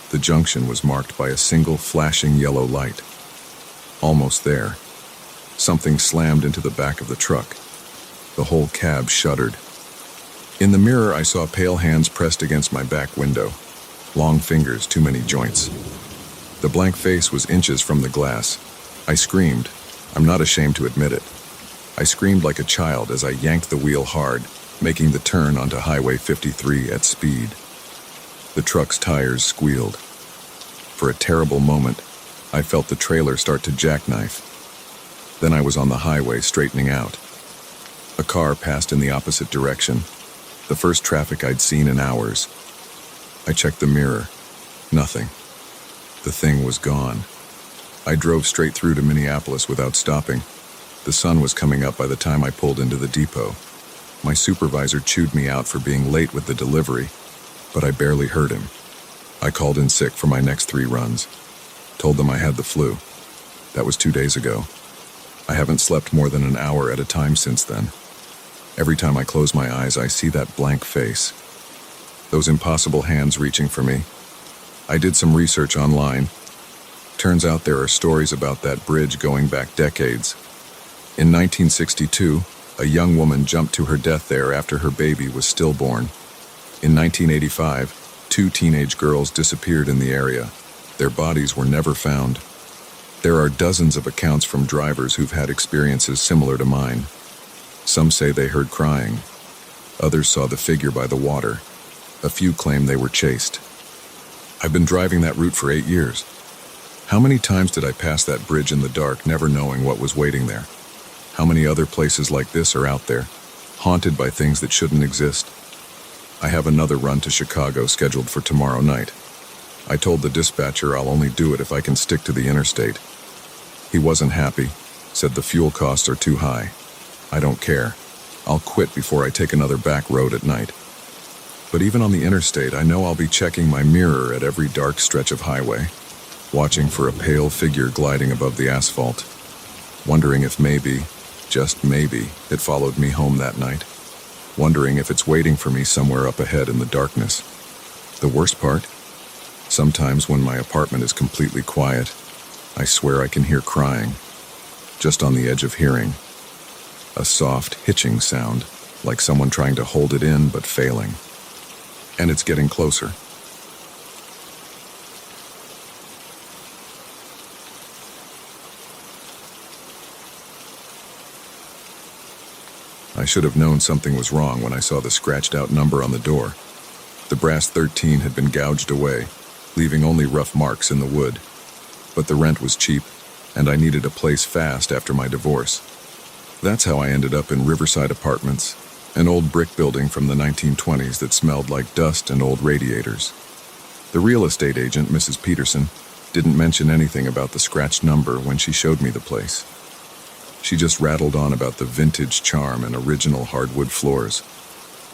The junction was marked by a single flashing yellow light. Almost there. Something slammed into the back of the truck. The whole cab shuddered. In the mirror, I saw pale hands pressed against my back window. Long fingers, too many joints. The blank face was inches from the glass. I screamed. I'm not ashamed to admit it. I screamed like a child as I yanked the wheel hard, making the turn onto Highway 53 at speed. The truck's tires squealed. For a terrible moment, I felt the trailer start to jackknife. Then I was on the highway straightening out. A car passed in the opposite direction, the first traffic I'd seen in hours. I checked the mirror. Nothing. The thing was gone. I drove straight through to Minneapolis without stopping. The sun was coming up by the time I pulled into the depot. My supervisor chewed me out for being late with the delivery, but I barely heard him. I called in sick for my next 3 runs. Told them I had the flu. That was 2 days ago. I haven't slept more than an hour at a time since then. Every time I close my eyes, I see that blank face. Those impossible hands reaching for me. I did some research online. Turns out there are stories about that bridge going back decades. In 1962, a young woman jumped to her death there after her baby was stillborn. In 1985, 2 teenage girls disappeared in the area. Their bodies were never found. There are dozens of accounts from drivers who've had experiences similar to mine. Some say they heard crying. Others saw the figure by the water. A few claim they were chased. I've been driving that route for 8 years. How many times did I pass that bridge in the dark, never knowing what was waiting there? How many other places like this are out there, haunted by things that shouldn't exist? I have another run to Chicago scheduled for tomorrow night. I told the dispatcher I'll only do it if I can stick to the interstate. He wasn't happy, said the fuel costs are too high. I don't care. I'll quit before I take another back road at night. But even on the interstate, I know I'll be checking my mirror at every dark stretch of highway, watching for a pale figure gliding above the asphalt, wondering if maybe, just maybe, it followed me home that night, wondering if it's waiting for me somewhere up ahead in the darkness. The worst part? Sometimes when my apartment is completely quiet, I swear I can hear crying, just on the edge of hearing. A soft, hitching sound, like someone trying to hold it in but failing. And it's getting closer. I should have known something was wrong when I saw the scratched-out number on the door. The brass 13 had been gouged away, leaving only rough marks in the wood. But the rent was cheap, and I needed a place fast after my divorce. That's how I ended up in Riverside Apartments, an old brick building from the 1920s that smelled like dust and old radiators. The real estate agent, Mrs. Peterson, didn't mention anything about the scratched number when she showed me the place. She just rattled on about the vintage charm and original hardwood floors.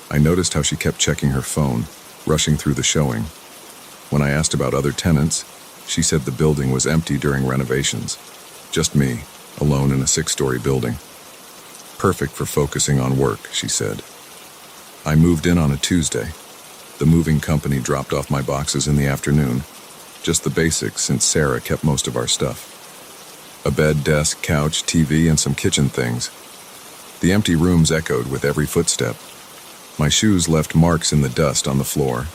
I noticed how she kept checking her phone, rushing through the showing. When I asked about other tenants, she said the building was empty during renovations. Just me, alone in a 6-story building. Perfect for focusing on work, she said. I moved in on a Tuesday. The moving company dropped off my boxes in the afternoon. Just the basics, since Sarah kept most of our stuff. A bed, desk, couch, TV, and some kitchen things. The empty rooms echoed with every footstep. My shoes left marks in the dust on the floor.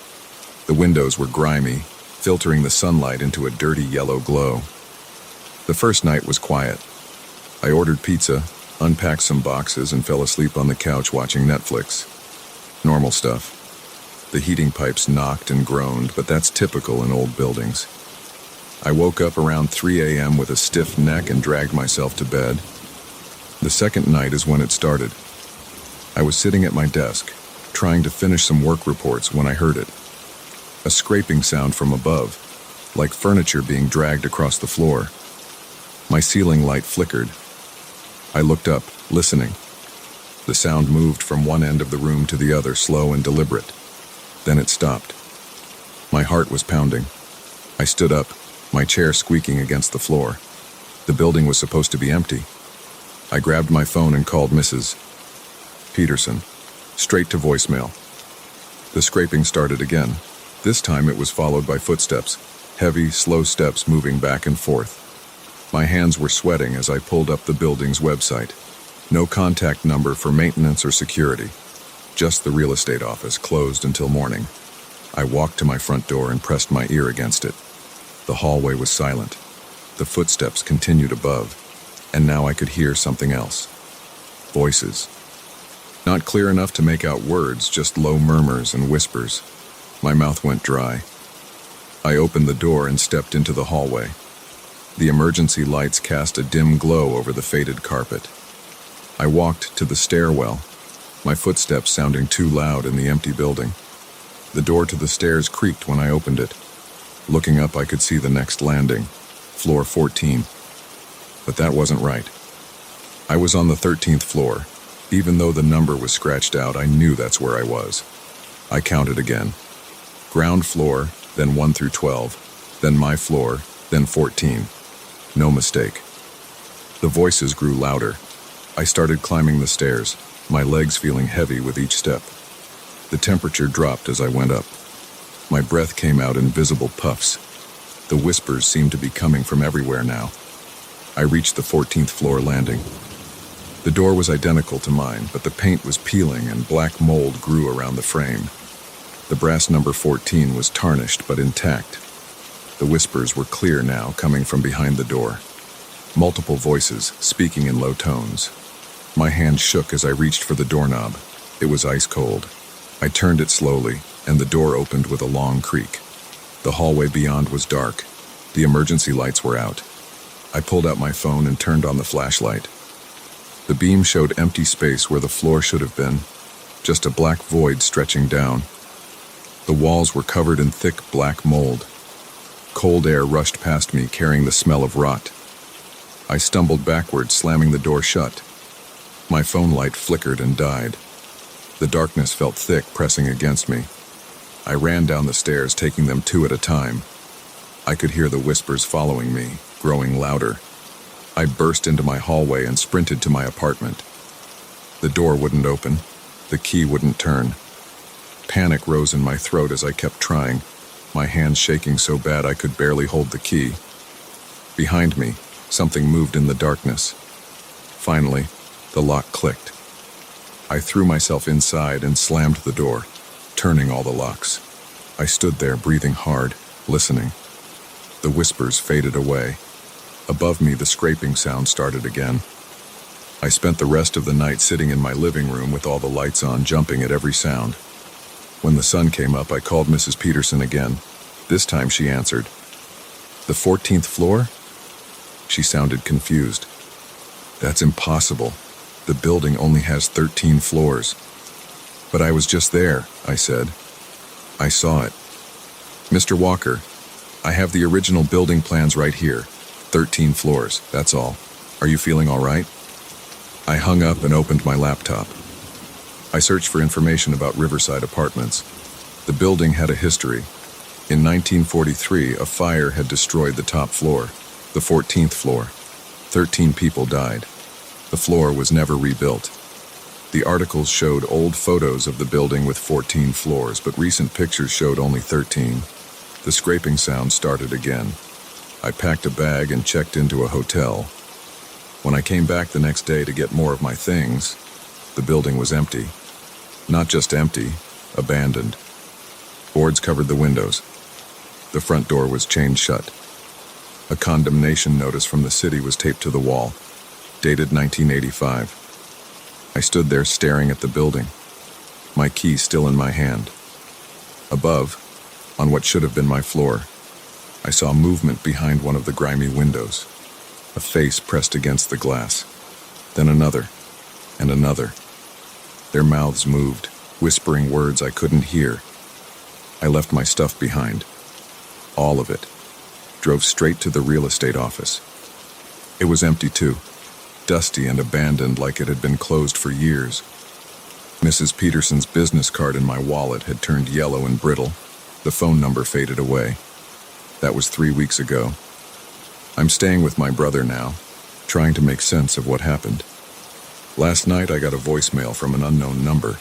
The windows were grimy, filtering the sunlight into a dirty yellow glow. The first night was quiet. I ordered pizza, unpacked some boxes, and fell asleep on the couch watching Netflix. Normal stuff. The heating pipes knocked and groaned, but that's typical in old buildings. I woke up around 3 a.m. with a stiff neck and dragged myself to bed. The second night is when it started. I was sitting at my desk, trying to finish some work reports when I heard it. A scraping sound from above, like furniture being dragged across the floor. My ceiling light flickered. I looked up, listening. The sound moved from one end of the room to the other, slow and deliberate. Then it stopped. My heart was pounding. I stood up, my chair squeaking against the floor. The building was supposed to be empty. I grabbed my phone and called Mrs. Peterson, straight to voicemail. The scraping started again. This time it was followed by footsteps, heavy, slow steps moving back and forth. My hands were sweating as I pulled up the building's website. No contact number for maintenance or security. Just the real estate office, closed until morning. I walked to my front door and pressed my ear against it. The hallway was silent. The footsteps continued above, and now I could hear something else. Voices. Not clear enough to make out words, just low murmurs and whispers. My mouth went dry. I opened the door and stepped into the hallway. The emergency lights cast a dim glow over the faded carpet. I walked to the stairwell, my footsteps sounding too loud in the empty building. The door to the stairs creaked when I opened it. Looking up, I could see the next landing, floor 14. But that wasn't right. I was on the 13th floor. Even though the number was scratched out, I knew that's where I was. I counted again. Ground floor, then 1 through 12, then my floor, then 14. No mistake. The voices grew louder. I started climbing the stairs, my legs feeling heavy with each step. The temperature dropped as I went up. My breath came out in visible puffs. The whispers seemed to be coming from everywhere now. I reached the 14th floor landing. The door was identical to mine, but the paint was peeling and black mold grew around the frame. The brass number 14 was tarnished but intact. The whispers were clear now, coming from behind the door. Multiple voices, speaking in low tones. My hand shook as I reached for the doorknob. It was ice cold. I turned it slowly, and the door opened with a long creak. The hallway beyond was dark. The emergency lights were out. I pulled out my phone and turned on the flashlight. The beam showed empty space where the floor should have been, just a black void stretching down. The walls were covered in thick black mold. Cold air rushed past me, carrying the smell of rot. I stumbled backward, slamming the door shut. My phone light flickered and died. The darkness felt thick, pressing against me. I ran down the stairs, taking them 2 at a time. I could hear the whispers following me, growing louder. I burst into my hallway and sprinted to my apartment. The door wouldn't open. The key wouldn't turn. Panic rose in my throat as I kept trying, my hands shaking so bad I could barely hold the key. Behind me, something moved in the darkness. Finally, the lock clicked. I threw myself inside and slammed the door, turning all the locks. I stood there, breathing hard, listening. The whispers faded away. Above me, the scraping sound started again. I spent the rest of the night sitting in my living room with all the lights on, jumping at every sound. When the sun came up, I called Mrs. Peterson again. This time she answered. The 14th floor? She sounded confused. That's impossible. The building only has 13 floors. But I was just there, I said. I saw it. Mr. Walker, I have the original building plans right here. 13 floors, that's all. Are you feeling all right? I hung up and opened my laptop. I searched for information about Riverside Apartments. The building had a history. In 1943, a fire had destroyed the top floor, the 14th floor. 13 people died. The floor was never rebuilt. The articles showed old photos of the building with 14 floors, but recent pictures showed only 13. The scraping sound started again. I packed a bag and checked into a hotel. When I came back the next day to get more of my things, the building was empty. Not just empty, abandoned. Boards covered the windows. The front door was chained shut. A condemnation notice from the city was taped to the wall, dated 1985. I stood there staring at the building, my key still in my hand. Above, on what should have been my floor, I saw movement behind one of the grimy windows. A face pressed against the glass. Then another, and another. Their mouths moved, whispering words I couldn't hear. I left my stuff behind. All of it. Drove straight to the real estate office. It was empty too, dusty and abandoned like it had been closed for years. Mrs. Peterson's business card in my wallet had turned yellow and brittle. The phone number faded away. That was 3 weeks ago. I'm staying with my brother now, trying to make sense of what happened. Last night I got a voicemail from an unknown number.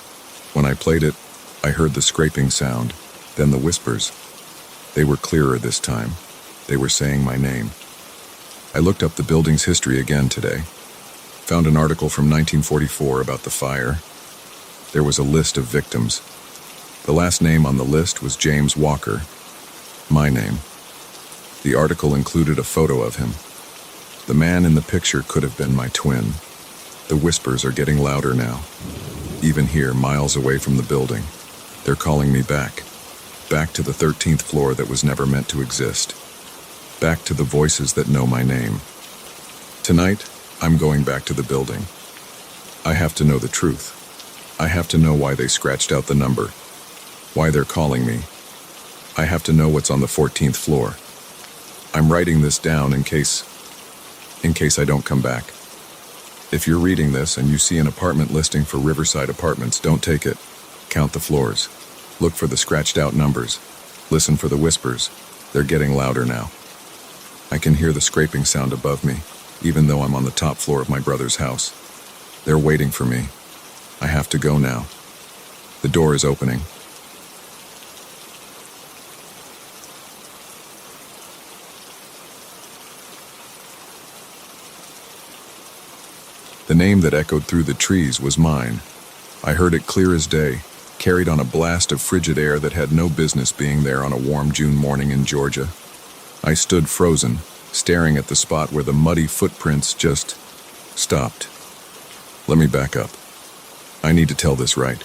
When I played it, I heard the scraping sound, then the whispers. They were clearer this time. They were saying my name. I looked up the building's history again today. Found an article from 1944 about the fire. There was a list of victims. The last name on the list was James Walker. My name. The article included a photo of him. The man in the picture could have been my twin. The whispers are getting louder now. Even here, miles away from the building. They're calling me back. Back to the 13th floor that was never meant to exist. Back to the voices that know my name. Tonight, I'm going back to the building. I have to know the truth. I have to know why they scratched out the number. Why they're calling me. I have to know what's on the 14th floor. I'm writing this down in case I don't come back. If you're reading this and you see an apartment listing for Riverside Apartments, don't take it. Count the floors. Look for the scratched out numbers. Listen for the whispers. They're getting louder now. I can hear the scraping sound above me, even though I'm on the top floor of my brother's house. They're waiting for me. I have to go now. The door is opening. The name that echoed through the trees was mine. I heard it clear as day, carried on a blast of frigid air that had no business being there on a warm June morning in Georgia. I stood frozen, staring at the spot where the muddy footprints just stopped. Let me back up. I need to tell this right.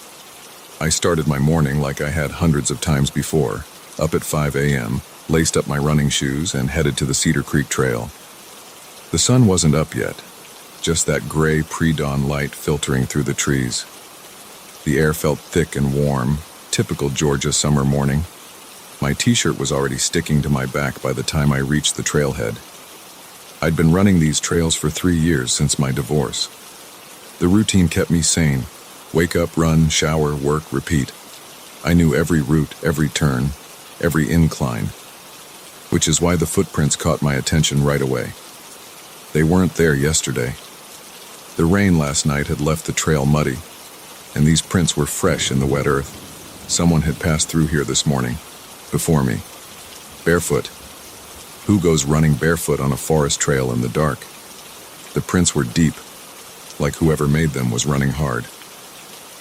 I started my morning like I had hundreds of times before, up at 5 a.m., laced up my running shoes, and headed to the Cedar Creek Trail. The sun wasn't up yet. Just that gray pre-dawn light filtering through the trees. The air felt thick and warm, typical Georgia summer morning. My t-shirt was already sticking to my back by the time I reached the trailhead. I'd been running these trails for 3 years since my divorce. The routine kept me sane. Wake up, run, shower, work, repeat. I knew every route, every turn, every incline, which is why the footprints caught my attention right away. They weren't there yesterday. The rain last night had left the trail muddy, and these prints were fresh in the wet earth. Someone had passed through here this morning, before me. Barefoot. Who goes running barefoot on a forest trail in the dark? The prints were deep, like whoever made them was running hard.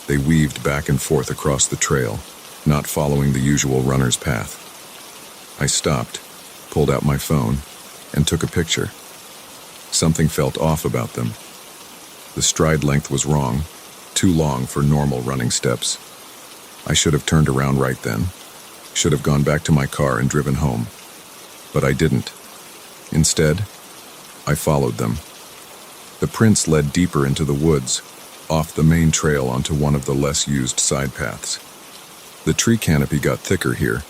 They weaved back and forth across the trail, not following the usual runner's path. I stopped, pulled out my phone, and took a picture. Something felt off about them. The stride length was wrong, too long for normal running steps. I should have turned around right then, should have gone back to my car and driven home. But I didn't. Instead, I followed them. The prints led deeper into the woods, off the main trail onto one of the less used side paths. The tree canopy got thicker here,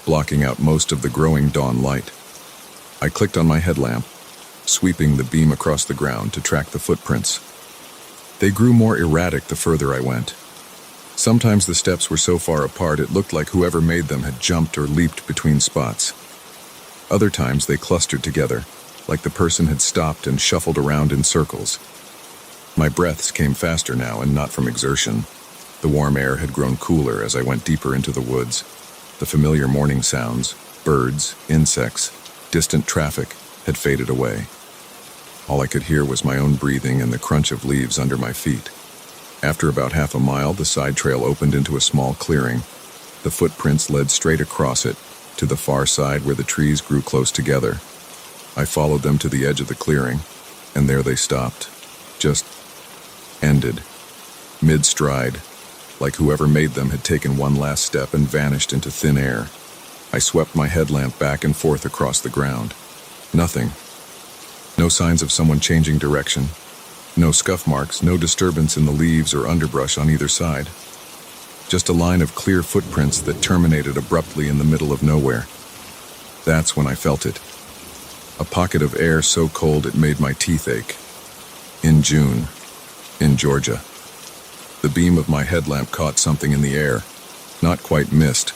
blocking out most of the growing dawn light. I clicked on my headlamp, sweeping the beam across the ground to track the footprints. They grew more erratic the further I went. Sometimes the steps were so far apart it looked like whoever made them had jumped or leaped between spots. Other times they clustered together, like the person had stopped and shuffled around in circles. My breaths came faster now, and not from exertion. The warm air had grown cooler as I went deeper into the woods. The familiar morning sounds, birds, insects, distant traffic, had faded away. All I could hear was my own breathing and the crunch of leaves under my feet. After about half a mile, the side trail opened into a small clearing. The footprints led straight across it, to the far side where the trees grew close together. I followed them to the edge of the clearing, and there they stopped. Just ended. Mid-stride, like whoever made them had taken one last step and vanished into thin air. I swept my headlamp back and forth across the ground. Nothing. No signs of someone changing direction. No scuff marks, no disturbance in the leaves or underbrush on either side. Just a line of clear footprints that terminated abruptly in the middle of nowhere. That's when I felt it. A pocket of air so cold it made my teeth ache. In June, in Georgia. The beam of my headlamp caught something in the air. Not quite mist,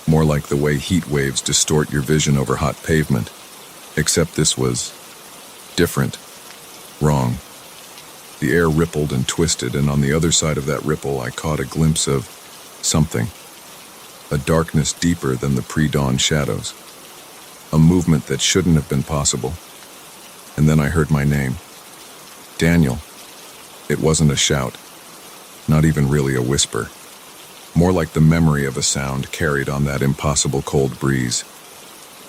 more like the way heat waves distort your vision over hot pavement. Except this was different. Wrong. The air rippled and twisted, and on the other side of that ripple I caught a glimpse of something. A darkness deeper than the pre-dawn shadows. A movement that shouldn't have been possible. And then I heard my name. Daniel. It wasn't a shout. Not even really a whisper. More like the memory of a sound carried on that impossible cold breeze.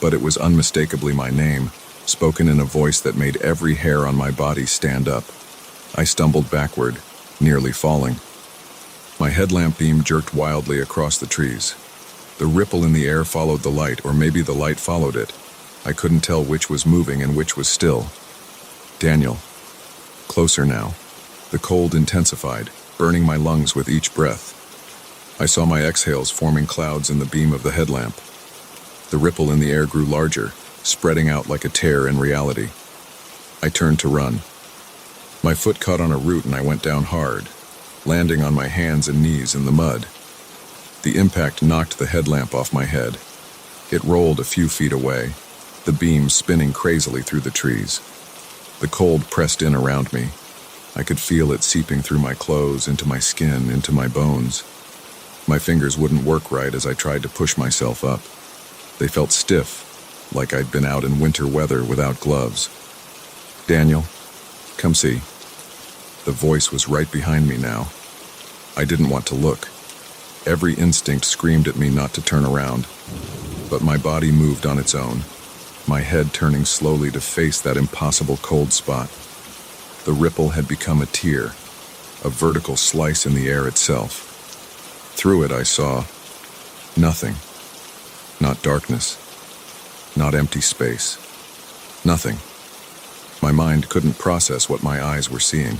But it was unmistakably my name, spoken in a voice that made every hair on my body stand up. I stumbled backward, nearly falling. My headlamp beam jerked wildly across the trees. The ripple in the air followed the light, or maybe the light followed it. I couldn't tell which was moving and which was still. Daniel. Closer now. The cold intensified, burning my lungs with each breath. I saw my exhales forming clouds in the beam of the headlamp. The ripple in the air grew larger, spreading out like a tear in reality. I turned to run. My foot caught on a root and I went down hard, landing on my hands and knees in the mud. The impact knocked the headlamp off my head. It rolled a few feet away, the beam spinning crazily through the trees. The cold pressed in around me. I could feel it seeping through my clothes, into my skin, into my bones. My fingers wouldn't work right as I tried to push myself up. They felt stiff, like I'd been out in winter weather without gloves. Daniel, come see. The voice was right behind me now. I didn't want to look. Every instinct screamed at me not to turn around. But my body moved on its own, my head turning slowly to face that impossible cold spot. The ripple had become a tear, a vertical slice in the air itself. Through it I saw nothing. Not darkness. Not empty space. Nothing. My mind couldn't process what my eyes were seeing.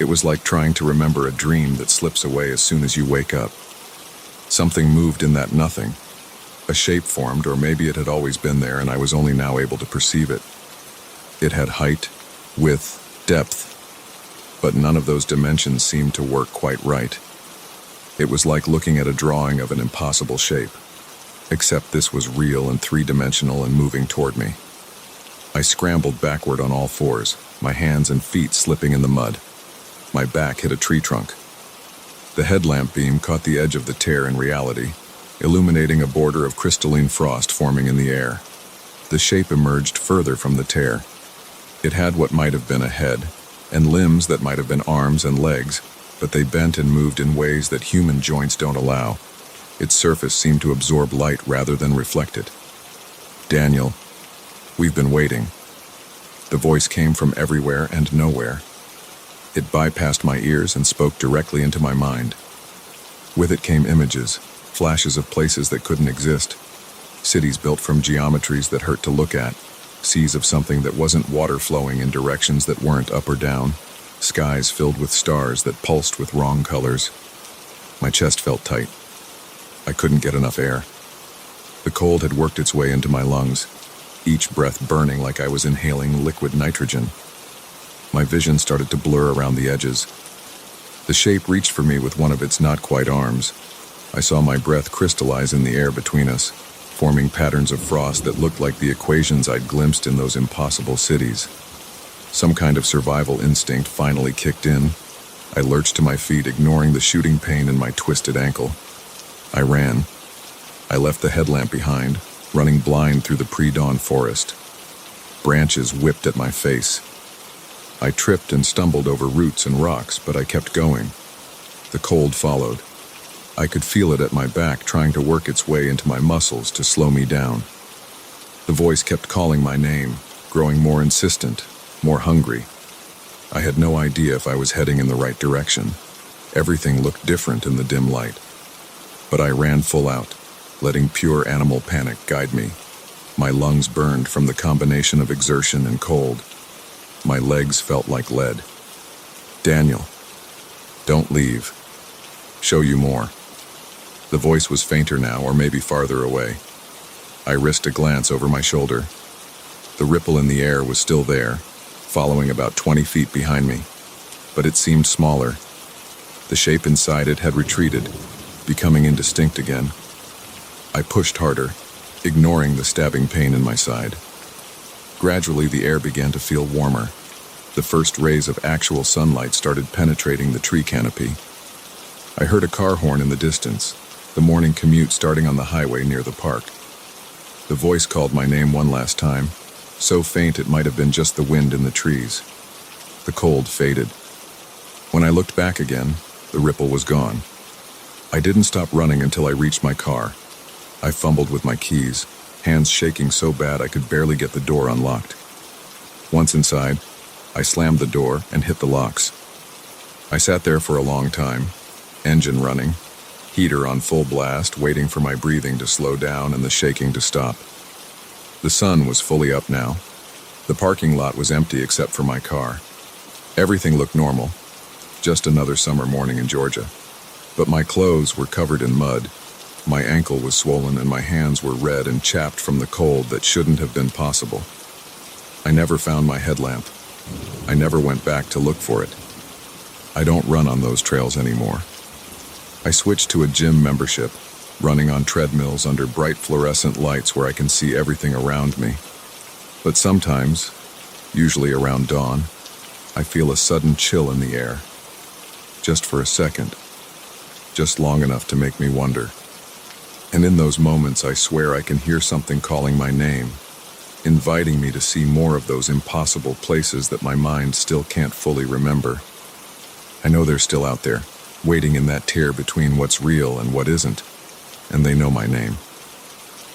It was like trying to remember a dream that slips away as soon as you wake up. Something moved in that nothing. A shape formed, or maybe it had always been there and I was only now able to perceive it. It had height, width, depth, but none of those dimensions seemed to work quite right. It was like looking at a drawing of an impossible shape, except this was real and three-dimensional and moving toward me. I scrambled backward on all fours, my hands and feet slipping in the mud. My back hit a tree trunk. The headlamp beam caught the edge of the tear in reality, illuminating a border of crystalline frost forming in the air. The shape emerged further from the tear. It had what might have been a head, and limbs that might have been arms and legs, but they bent and moved in ways that human joints don't allow. Its surface seemed to absorb light rather than reflect it. Daniel, we've been waiting. The voice came from everywhere and nowhere. It bypassed my ears and spoke directly into my mind. With it came images, flashes of places that couldn't exist, cities built from geometries that hurt to look at, seas of something that wasn't water flowing in directions that weren't up or down, skies filled with stars that pulsed with wrong colors. My chest felt tight. I couldn't get enough air. The cold had worked its way into my lungs, each breath burning like I was inhaling liquid nitrogen. My vision started to blur around the edges. The shape reached for me with one of its not-quite arms. I saw my breath crystallize in the air between us, forming patterns of frost that looked like the equations I'd glimpsed in those impossible cities. Some kind of survival instinct finally kicked in. I lurched to my feet, ignoring the shooting pain in my twisted ankle. I ran. I left the headlamp behind, running blind through the pre-dawn forest. Branches whipped at my face. I tripped and stumbled over roots and rocks, but I kept going. The cold followed. I could feel it at my back, trying to work its way into my muscles to slow me down. The voice kept calling my name, growing more insistent, more hungry. I had no idea if I was heading in the right direction. Everything looked different in the dim light. But I ran full out, letting pure animal panic guide me. My lungs burned from the combination of exertion and cold. My legs felt like lead. "Daniel, don't leave. Show you more." The voice was fainter now, or maybe farther away. I risked a glance over my shoulder. The ripple in the air was still there, following about 20 feet behind me, but it seemed smaller. The shape inside it had retreated, becoming indistinct again. I pushed harder, ignoring the stabbing pain in my side. Gradually, the air began to feel warmer. The first rays of actual sunlight started penetrating the tree canopy. I heard a car horn in the distance, the morning commute starting on the highway near the park. The voice called my name one last time, so faint it might have been just the wind in the trees. The cold faded. When I looked back again, the ripple was gone. I didn't stop running until I reached my car. I fumbled with my keys, hands shaking so bad I could barely get the door unlocked. Once inside, I slammed the door and hit the locks. I sat there for a long time, engine running, heater on full blast, waiting for my breathing to slow down and the shaking to stop. The sun was fully up now. The parking lot was empty except for my car. Everything looked normal, just another summer morning in Georgia. But my clothes were covered in mud. My ankle was swollen and my hands were red and chapped from the cold that shouldn't have been possible. I never found my headlamp. I never went back to look for it. I don't run on those trails anymore. I switched to a gym membership, running on treadmills under bright fluorescent lights where I can see everything around me. But sometimes, usually around dawn, I feel a sudden chill in the air. Just for a second. Just long enough to make me wonder. And in those moments, I swear I can hear something calling my name, inviting me to see more of those impossible places that my mind still can't fully remember. I know they're still out there, waiting in that tier between what's real and what isn't, and they know my name.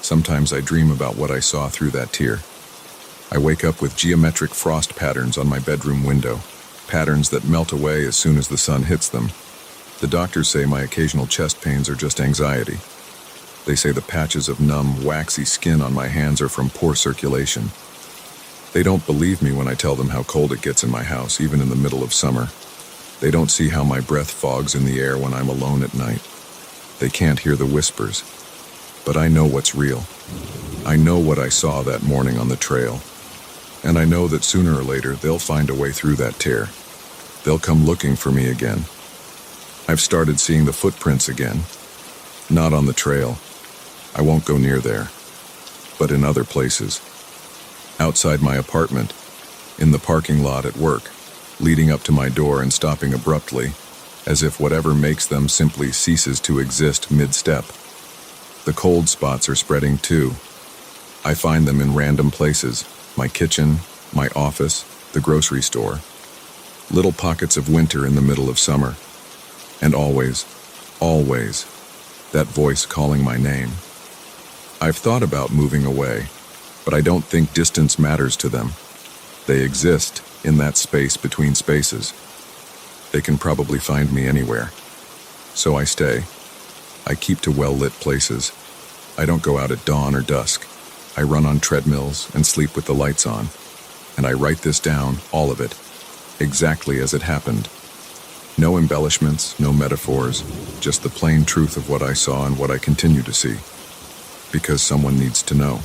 Sometimes I dream about what I saw through that tier. I wake up with geometric frost patterns on my bedroom window, patterns that melt away as soon as the sun hits them. The doctors say my occasional chest pains are just anxiety. They say the patches of numb, waxy skin on my hands are from poor circulation. They don't believe me when I tell them how cold it gets in my house, even in the middle of summer. They don't see how my breath fogs in the air when I'm alone at night. They can't hear the whispers. But I know what's real. I know what I saw that morning on the trail. And I know that sooner or later they'll find a way through that tear. They'll come looking for me again. I've started seeing the footprints again. Not on the trail. I won't go near there. But in other places. Outside my apartment, in the parking lot at work, leading up to my door and stopping abruptly, as if whatever makes them simply ceases to exist mid-step. The cold spots are spreading too. I find them in random places, my kitchen, my office, the grocery store. Little pockets of winter in the middle of summer. And always, that voice calling my name. I've thought about moving away, but I don't think distance matters to them. They exist in that space between spaces. They can probably find me anywhere. So I stay. I keep to well-lit places. I don't go out at dawn or dusk. I run on treadmills and sleep with the lights on. And I write this down, all of it, exactly as it happened. No embellishments, no metaphors, just the plain truth of what I saw and what I continue to see. Because someone needs to know.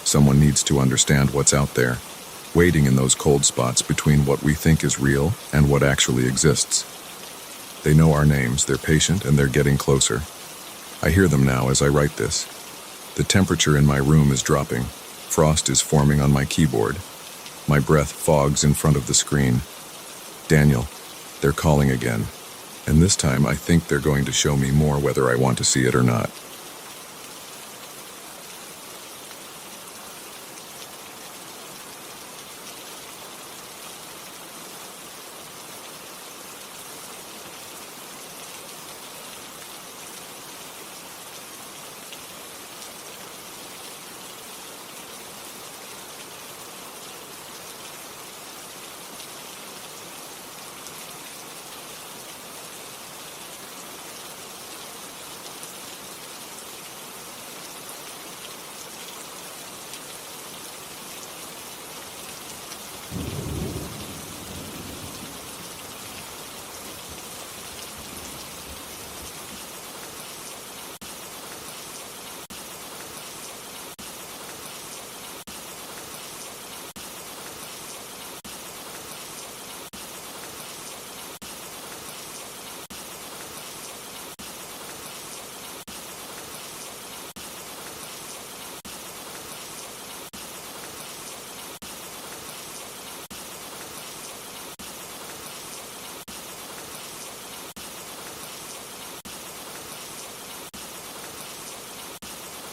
Someone needs to understand what's out there, waiting in those cold spots between what we think is real and what actually exists. They know our names, they're patient, and they're getting closer. I hear them now as I write this. The temperature in my room is dropping. Frost is forming on my keyboard. My breath fogs in front of the screen. Daniel, they're calling again. And this time I think they're going to show me more whether I want to see it or not.